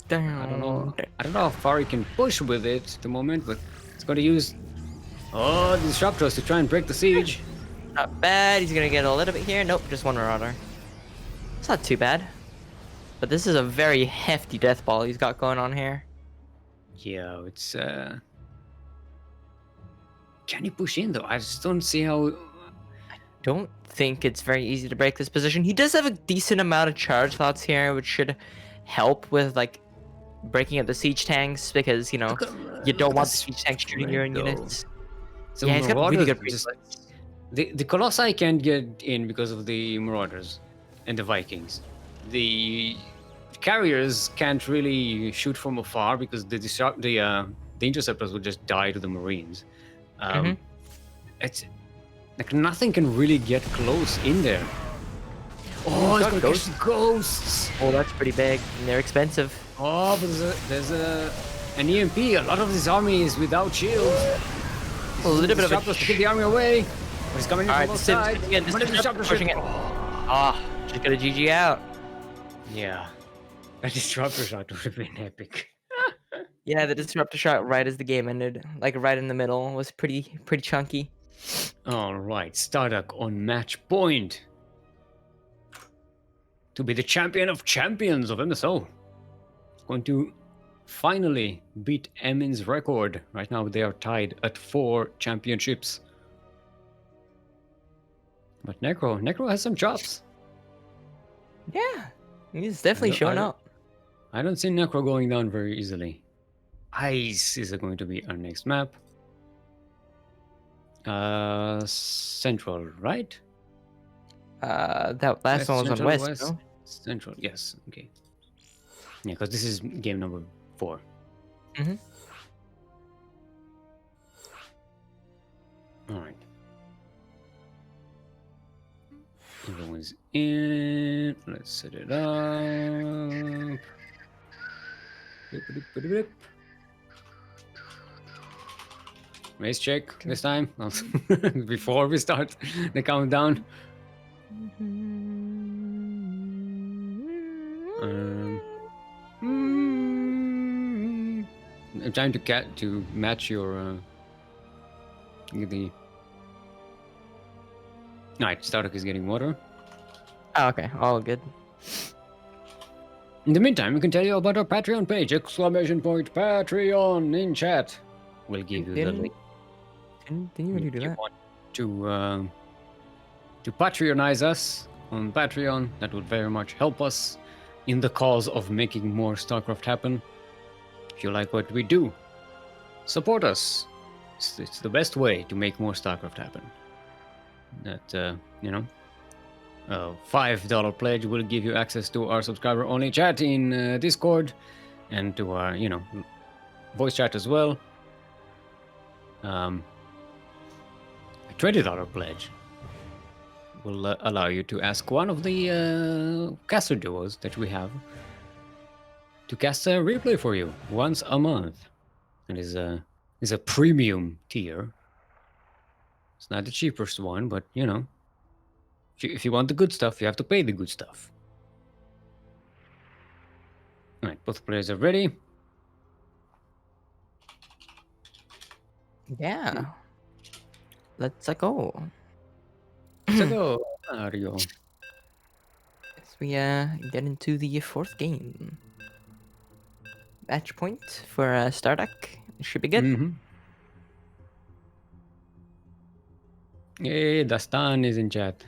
A: I don't know how far he can push with it at the moment, but it's going to use disruptors to try and break the siege.
B: Not bad. He's gonna get a little bit here. Nope, just one marauder. It's not too bad. But this is a very hefty death ball he's got going on here.
A: Yeah, it's can he push in though? I just don't see how.
B: Don't think it's very easy to break this position. He does have a decent amount of charge thoughts here, which should help with like breaking up the siege tanks because you know you don't want the siege tanks shooting your own units.
A: So
B: Yeah, he's got really good
A: just,
B: reflex.
A: the Colossi can't get in because of the Marauders and the Vikings. The carriers can't really shoot from afar because the interceptors will just die to the Marines. It's like nothing can really get close in there. Oh, it's got ghosts.
B: Oh, that's pretty big. And they're expensive.
A: Oh, but there's an EMP. A lot of this army is without shields.
B: A little bit of a...
A: to keep the army away. But he's coming in from both sides.
B: Pushing it. Ah, just got a GG out.
A: Yeah. That disruptor shot would have been epic.
B: Yeah, the disruptor shot right as the game ended, like right in the middle, was pretty chunky.
A: All right, StarDuck on match point to be the champion of champions of MSO. Going to finally beat Emin's record. Right now they are tied at 4 championships. But Necro has some chops.
B: Yeah, he's definitely showing up.
A: I don't see Necro going down very easily. Ice is going to be our next map. Central, right?
B: That last one was on West, no?
A: Central, yes, okay. Yeah, because this is game number 4. Alright. Everyone's in. Let's set it up. Race check this time before we start the countdown. I'm trying to match your the. Alright, StarDuck is getting water.
B: Oh, okay, all good.
A: In the meantime, we can tell you about our Patreon page! !Patreon in chat. We'll give you the link.
B: Didn't you already do
A: If you
B: that?
A: want to Patreonize us on Patreon, that would very much help us in the cause of making more StarCraft happen. If you like what we do, support us. It's the best way to make more StarCraft happen. That $5 pledge will give you access to our subscriber-only chat in Discord, and to our voice chat as well. A $20 pledge will allow you to ask one of the caster duos that we have to cast a replay for you once a month. It is a premium tier. It's not the cheapest one, but if you want the good stuff, you have to pay the good stuff. All right, both players are ready.
B: Yeah. Let's go.
A: Let's go, Mario.
B: As we get into the 4th game. match point for StarDuck. Should be good.
A: Mm-hmm. Hey, Dastan is in chat.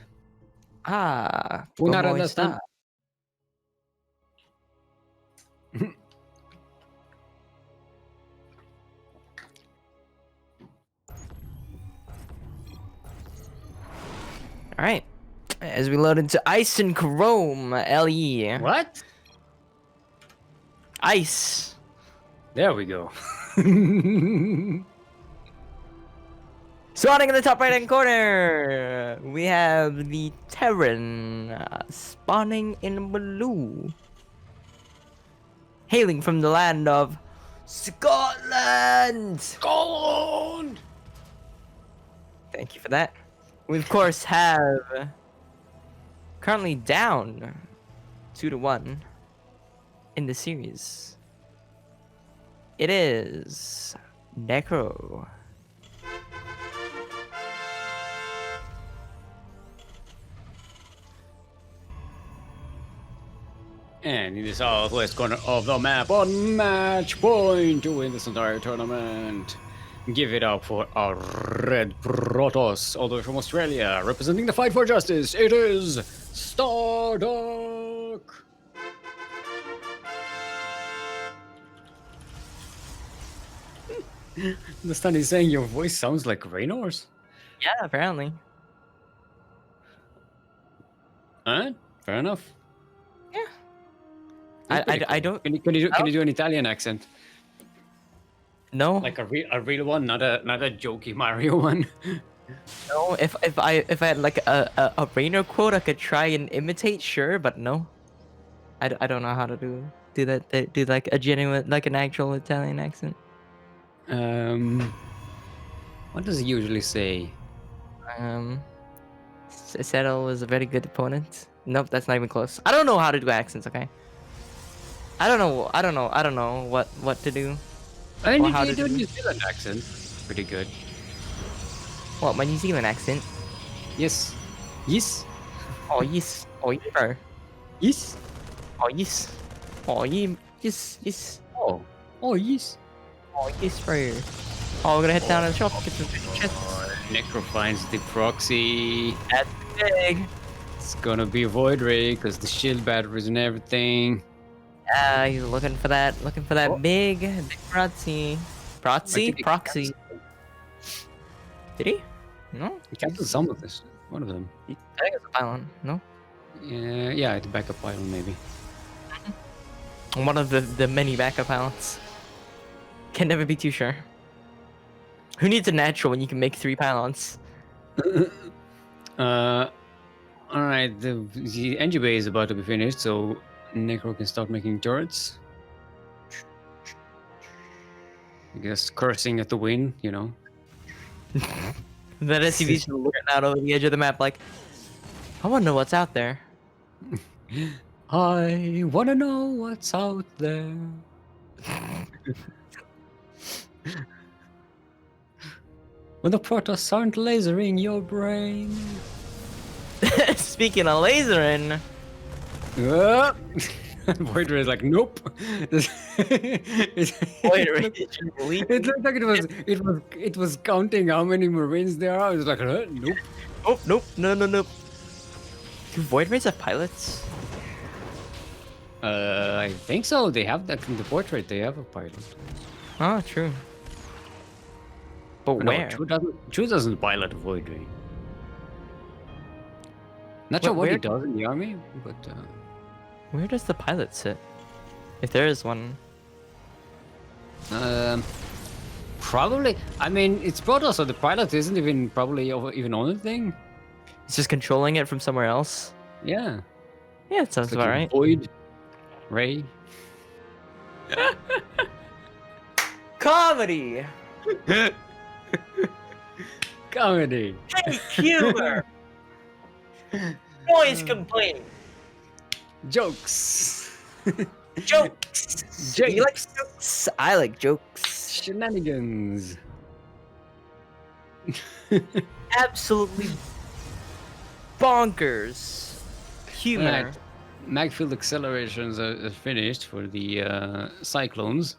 B: Ah,
A: Punara
B: ¿cómo
A: Dastan.
B: está? All right. As we load into Ice and Chrome LE.
A: What?
B: Ice.
A: There we go.
B: Spawning in the top right hand corner, we have the Terran spawning in blue. Hailing from the land of Scotland.
A: Scotland!
B: Thank you for that. We of course have currently down 2-1 in the series. It is Necro.
A: And in the southwest corner of the map, on match point to win this entire tournament. Give it up for our red Protoss, all the way from Australia, representing the fight for justice. It is StarDuck. The stun is saying your voice sounds like Raynor's.
B: Yeah, apparently.
A: Alright, fair enough.
B: Yeah.
A: That's pretty
B: I
A: cool.
B: don't.
A: Can you do an Italian accent?
B: No.
A: Like a real one, not a jokey Mario one.
B: No. If I had like a Rainer quote, I could try and imitate. Sure, but no. I don't know how to do that. Do like a genuine, like an actual Italian accent.
A: What does he usually say?
B: Settle was a very good opponent. Nope, that's not even close. I don't know how to do accents. Okay. I don't know what to do.
A: I mean,
B: Or how
A: you
B: to
A: do a
B: do-
A: New Zealand accent. Pretty good.
B: What, my New Zealand accent?
A: Yes. Yes.
B: Oh yes. Oh yeah.
A: Yes.
B: Oh yes. Oh yeah. Yes.
A: Oh. Oh, yes.
B: Oh yes, bro. Oh, we're gonna head down to the shop. Get some chests.
A: Necro finds the proxy.
B: That's big.
A: It's gonna be Void Ray because the shield batteries and everything.
B: He's looking for that.
A: Oh.
B: Big proxy.
A: I think he
B: Proxy. Did he? No.
A: He canceled some of this. One of them.
B: I think it's a pylon. No.
A: Yeah, it's a backup pylon maybe.
B: One of the many backup pylons. Can never be too sure. Who needs a natural when you can make 3 pylons?
A: Alright, the engine bay is about to be finished, so Necro can start making turrets. I guess cursing at the wind, you know.
B: That SUV's looking out over the edge of the map like, I wanna know what's out there.
A: I wanna know what's out there. When the Protoss aren't lasering your brain.
B: Speaking of lasering,
A: Void Ray is like, nope. It looked like it was counting how many Marines there are. It was like, nope.
B: nope, no. Do Void Rays have pilots?
A: I think so. They have that in the portrait. They have a pilot.
B: Oh, true. But
A: No,
B: where?
A: Chu doesn't pilot a Void Ray. Not sure what he
B: Where-
A: does in the army, but
B: Where does the pilot sit? If there is one.
A: probably. I mean, it's Protoss, so the pilot isn't even probably even on the thing.
B: It's just controlling it from somewhere else.
A: Yeah,
B: Yeah, it sounds
A: it's
B: about
A: like a
B: right.
A: Void Ray.
B: Comedy!
A: Comedy.
B: Humor! Noise complaint!
A: Jokes.
B: Jokes! You like jokes? I like jokes.
A: Shenanigans.
B: Absolutely bonkers. Humor.
A: Alright. Magfield accelerations are finished for the Cyclones.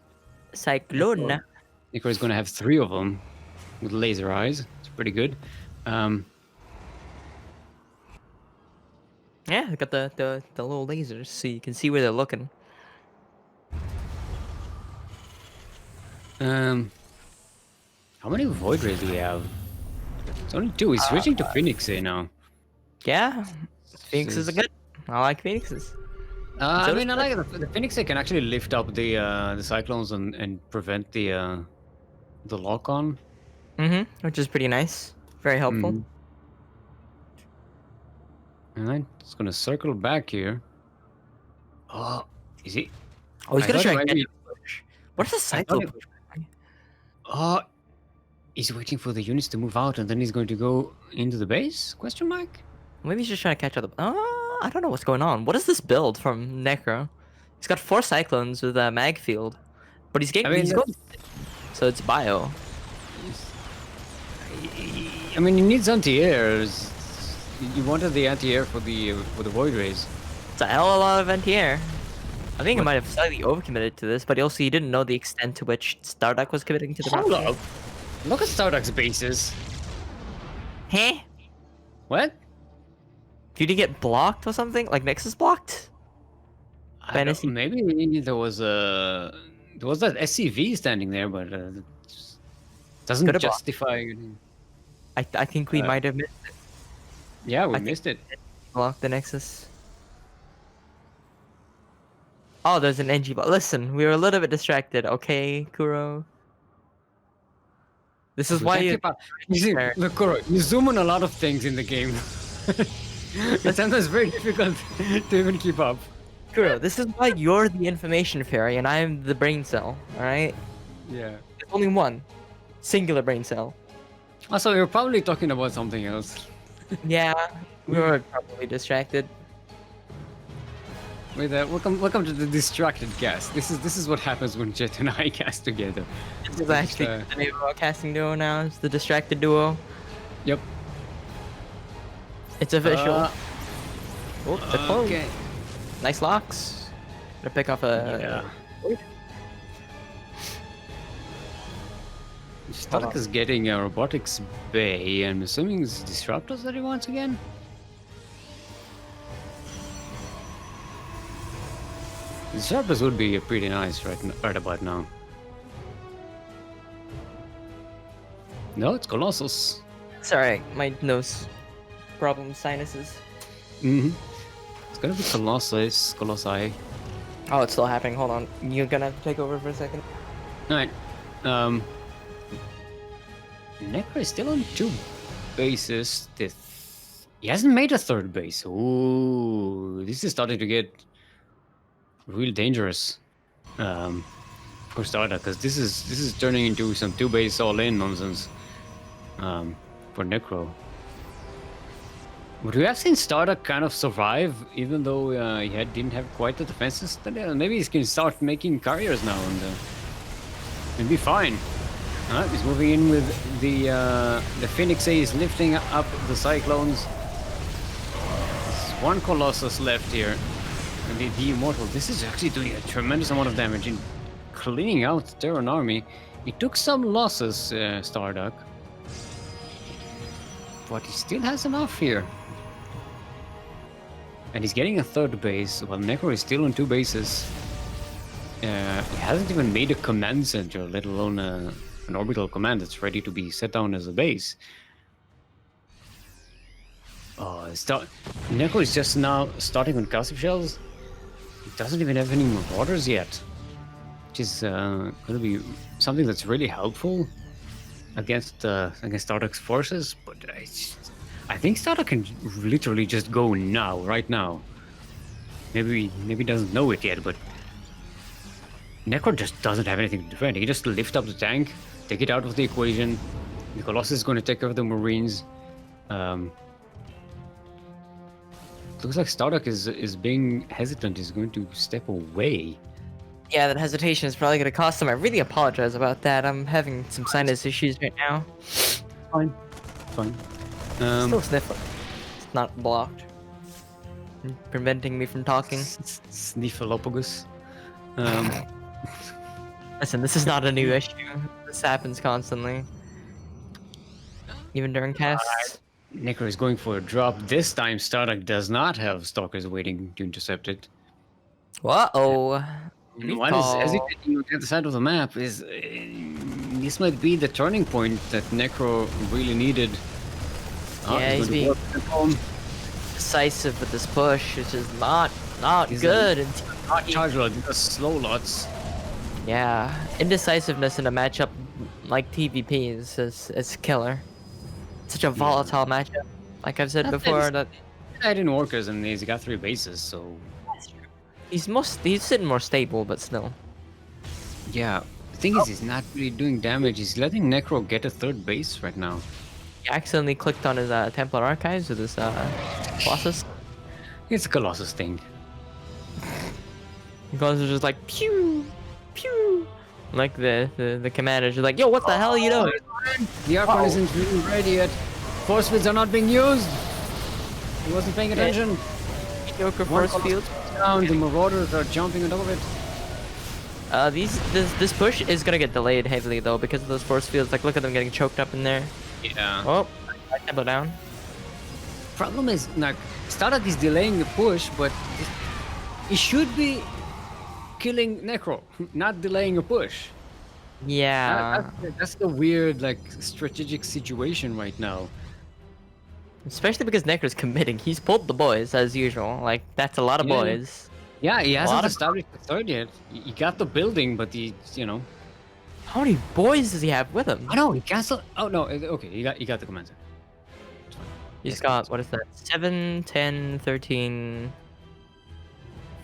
B: Cyclone.
A: Necro is going to have 3 of them with laser eyes. It's pretty good.
B: Yeah, they got the little lasers, so you can see where they're looking.
A: How many Void Rays do we have? It's only 2. He's switching to Phoenix now.
B: Yeah, Phoenixes are good. I like Phoenixes.
A: I mean, I like the Phoenix. They can actually lift up the Cyclones and prevent the lock on.
B: Which is pretty nice. Very helpful.
A: Alright, it's gonna circle back here. Oh, is he?
B: Oh, he's
A: I
B: gonna
A: thought
B: try
A: he
B: and
A: might
B: get
A: be-
B: push. What is the
A: I
B: cycle
A: thought
B: push?
A: Oh, he's waiting for the units to move out, and then he's going to go into the base? Question mark.
B: Maybe he's just trying to catch up. I don't know what's going on. What is this build from Necro? He's got 4 Cyclones with a mag field, but he's getting. He's going. So it's bio.
A: I mean, he needs anti-airs. You wanted the anti-air for the Void Rays.
B: It's a hell of a lot of anti-air. I think he might have slightly overcommitted to this, but he didn't know the extent to which StarDuck was committing to the
A: Hold
B: project.
A: up! Look at StarDuck's bases.
B: Huh?
A: What?
B: Did he get blocked or something? Like Nexus blocked?
A: I don't- maybe there was that SCV standing there, but doesn't
B: Could've
A: justify.
B: I think we might have missed it.
A: Yeah, we
B: I think-
A: missed it.
B: Blocked the Nexus. Oh, there's an NG bot. Listen, we were a little bit distracted, okay, Kuro? This is
A: We
B: why
A: can't
B: you...
A: keep up. You see, look, Koro, you zoom on a lot of things in the game. It's sometimes very difficult to even keep up.
B: Kuro, this is why you're the information fairy and I'm the brain cell, alright?
A: Yeah.
B: There's only one. Singular brain cell.
A: Also, you're probably talking about something else.
B: Yeah, we were probably distracted.
A: Wait, welcome to the distracted cast. This is what happens when Jet and I cast together.
B: This is actually the name of our casting duo now. It's the distracted duo.
A: Yep.
B: It's official. Oh, the clone.
A: Okay.
B: Nice locks. Gonna pick off a...
A: Yeah. StarDuck is getting a robotics bay. I'm assuming it's disruptors that he wants again. Disruptors would be pretty nice right about now. No, it's Colossus.
B: It's alright, my nose problem, sinuses.
A: It's gonna be Colossi.
B: Oh, it's still happening. Hold on. You're gonna have to take over for a second.
A: Alright. Necro is still on 2 bases. He hasn't made a 3rd base. Ooh, this is starting to get real dangerous for StarDuck, because this is turning into some 2 base all-in nonsense for Necro. But we have seen StarDuck kind of survive, even though he didn't have quite the defenses. Maybe he can start making carriers now and be fine. He's moving in with the Phoenix A is lifting up the Cyclones. There's 1 Colossus left here. And the Immortal, this is actually doing a tremendous amount of damage in cleaning out the Terran army. He took some losses, StarDuck. But he still has enough here. And he's getting a 3rd base, while Necro is still on 2 bases. He hasn't even made a command center, let alone an orbital command that's ready to be set down as a base. Oh, Necro is just now starting on Gossip Shells. He doesn't even have any Marauders yet. Which is going to be something that's really helpful against StarDuck's forces. But I think StarDuck can literally just go now, right now. Maybe he doesn't know it yet, but Necro just doesn't have anything to defend. He just lift up the tank, take it out of the equation. The Colossus is going to take care of the Marines. Looks like StarDuck is being hesitant. He's going to step away.
B: Yeah, that hesitation is probably gonna cost him. I really apologize about that. I'm having some sinus issues right now.
A: Fine.
B: Still sniffling. It's not blocked. preventing me from talking.
A: Sniffalopagus.
B: Listen, this is not a new issue. This happens constantly. Even during casts.
A: Necro is going for a drop. This time, StarDuck does not have stalkers waiting to intercept it.
B: Uh-oh.
A: What is hesitating on the other side of the map is this might be the turning point that Necro really needed.
B: Yeah, he's being decisive with this push, which is not good.
A: Not charge load, these are slow lots.
B: Yeah, indecisiveness in a matchup like TVP is killer. Such a volatile matchup. Like I've said before, that
A: I didn't workers and he's got 3 bases, so
B: he's sitting more stable, but still.
A: yeah. The thing is, he's not really doing damage. He's letting Necro get a 3rd base right now.
B: He accidentally clicked on his Templar Archives with his Colossus.
A: It's a Colossus thing.
B: Colossus is just like pew, pew. Like the commander's just like, yo, what the hell are you doing?
A: The Archon isn't really ready yet. Force fields are not being used. He wasn't paying attention.
B: Joker force field.
A: Down, the Marauders are jumping on top of it.
B: This push is gonna get delayed heavily though because of those force fields. Like, look at them getting choked up in there.
A: Yeah.
B: Oh, tempo down.
A: Problem is, like, StarDuck is delaying the push, but he should be killing Necro, not delaying a push.
B: Yeah.
A: That's the weird, like, strategic situation right now.
B: Especially because Necro's committing. He's pulled the boys as usual. Like, that's a lot of boys.
A: Yeah, he hasn't established the 3rd yet. He got the building, but he, you know.
B: How many boys does he have with him?
A: I know, he canceled. Oh, no, okay, he got the commander.
B: He's got, what is that? 7, 10, 13,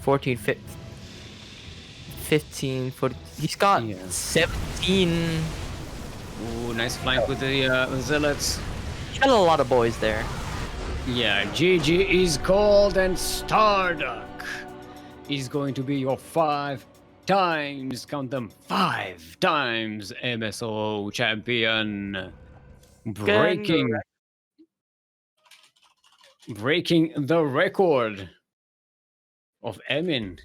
B: 14, 15, 14. He's got 17.
A: Ooh, nice flank with the Zealots.
B: He's got a lot of boys there.
A: Yeah, GG is called, and StarDuck is going to be your 5 times, count them, 5 times MSO champion. Breaking the record of Emin.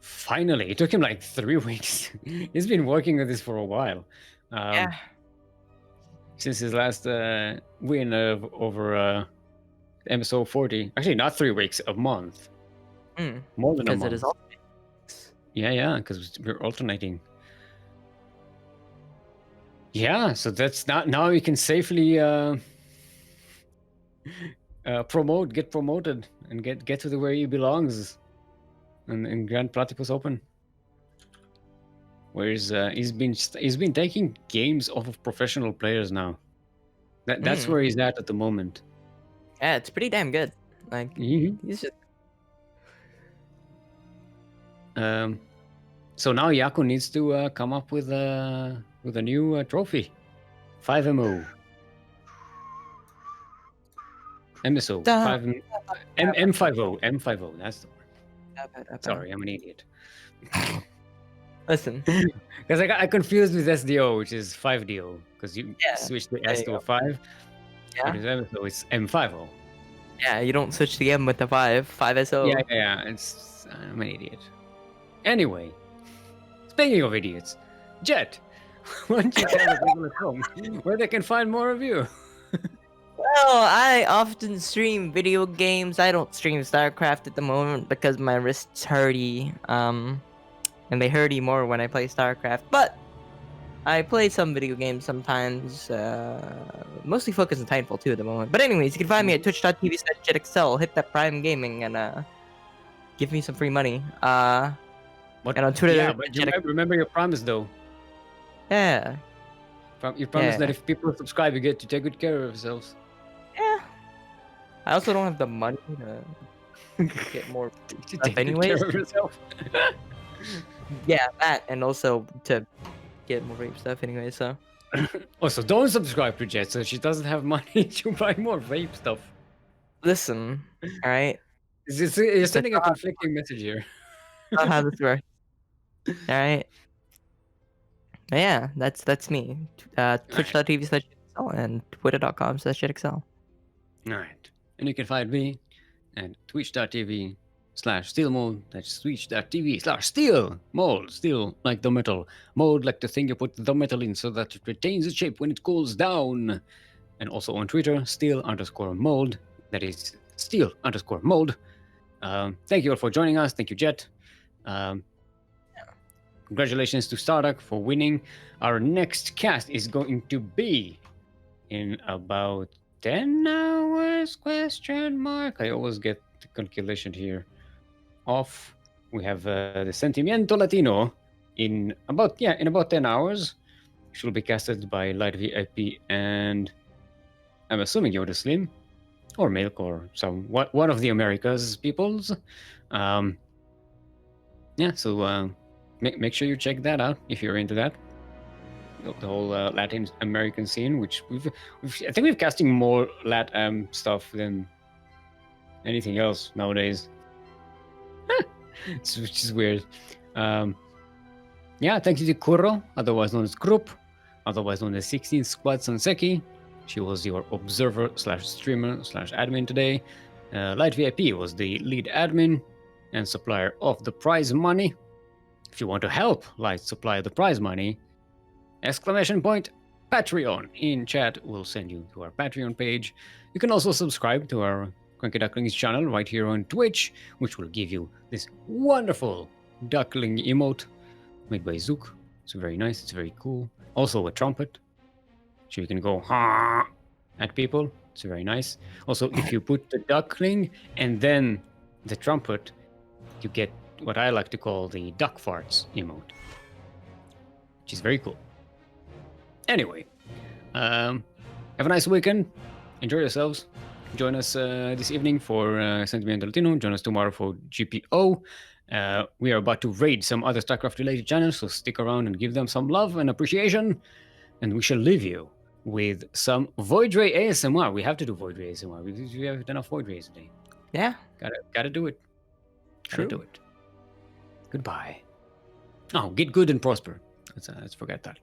A: Finally, it took him like 3 weeks. He's been working with this for a while.
B: Yeah.
A: Since his last win over MSO 40. Actually, not 3 weeks, a month. More than a month. Because it is alternating. Yeah, because we're alternating. Yeah, so that's not, now we can safely get promoted, and get to the where he belongs, in Grand Platypus Open. Whereas he's been taking games off of professional players now. That's where he's at the moment.
B: Yeah, it's pretty damn good. Like he's just.
A: So now Yaku needs to come up with a new trophy. 5MO. MSO. 5 M50. M50. That's the word. Sorry, I'm an idiot.
B: Listen.
A: Because I got confused with SDO, which is 5DO. Because you switch the S to a 5.
B: Yeah.
A: So it's M50.
B: Yeah, you don't switch the M with the 5SO.
A: Yeah. I'm an idiot. Anyway, speaking of idiots, Jet, why don't you tell the people at home where they can find more of you?
B: Well, I often stream video games. I don't stream StarCraft at the moment because my wrists hurty. And they hurty more when I play StarCraft. But I play some video games sometimes. Mostly focused on Titanfall 2 at the moment. But anyways, you can find me at twitch.tv/JettAlyx. Hit that Prime Gaming and give me some free money. And on Twitter,
A: yeah, but remember your promise though.
B: Yeah.
A: You promised that if people subscribe, you get to take good care of yourselves.
B: Yeah. I also don't have the money to get more stuff anyways.
A: Good care of yourself.
B: Yeah, that, and also to get more vape stuff anyway, so.
A: Also, don't subscribe to Jet so she doesn't have money to buy more vape stuff.
B: Listen, alright?
A: You're sending a conflicting message here.
B: Not how this works. Alright? Yeah, that's me. Twitch.tv/JettAlyx and twitter.com/JettAlyx.
A: Alright. And you can find me and twitch.tv/steelmold. That's twitch.tv/steelmold. Steel like the metal. Mold like the thing you put the metal in so that it retains its shape when it cools down. And also on Twitter, steel_mold. That is steel_mold. Thank you all for joining us. Thank you, Jet. Congratulations to StarDuck for winning. Our next cast is going to be in about 10 hours, question mark. I always get the calculation here off. We have the Sentimiento Latino in about 10 hours. Which will be casted by Light VIP and I'm assuming Yoda Slim or Milk or one of the Americas peoples. So make sure you check that out if you're into that. The whole Latin American scene, which I think we're casting more Latam stuff than anything else nowadays. Which is weird. Thank you to Kuro, otherwise known as Group, otherwise known as 16 Squad Sanseki. She was your observer/streamer/admin today. Light VIP was the lead admin and supplier of the prize money. If you want to help Light supply the prize money, !Patreon in chat will send you to our Patreon page. You can also subscribe to our CranKy Ducklings channel right here on Twitch, which will give you this wonderful duckling emote made by Zook. It's very nice, it's very cool. Also a trumpet, so you can go ha at people. It's very nice. Also, if you put the duckling and then the trumpet, you get what I like to call the duck farts emote, which is very cool. Anyway, have a nice weekend. Enjoy yourselves. Join us this evening for Sentimiento Latino. Join us tomorrow for GPO. We are about to raid some other StarCraft related channels, so stick around and give them some love and appreciation. And we shall leave you with some Void Ray ASMR. We have to do Void Ray ASMR. We have enough Void Rays today.
B: Yeah.
A: Gotta do it.
B: True.
A: Gotta do it. Goodbye. Oh, get good and prosper. Let's forget that.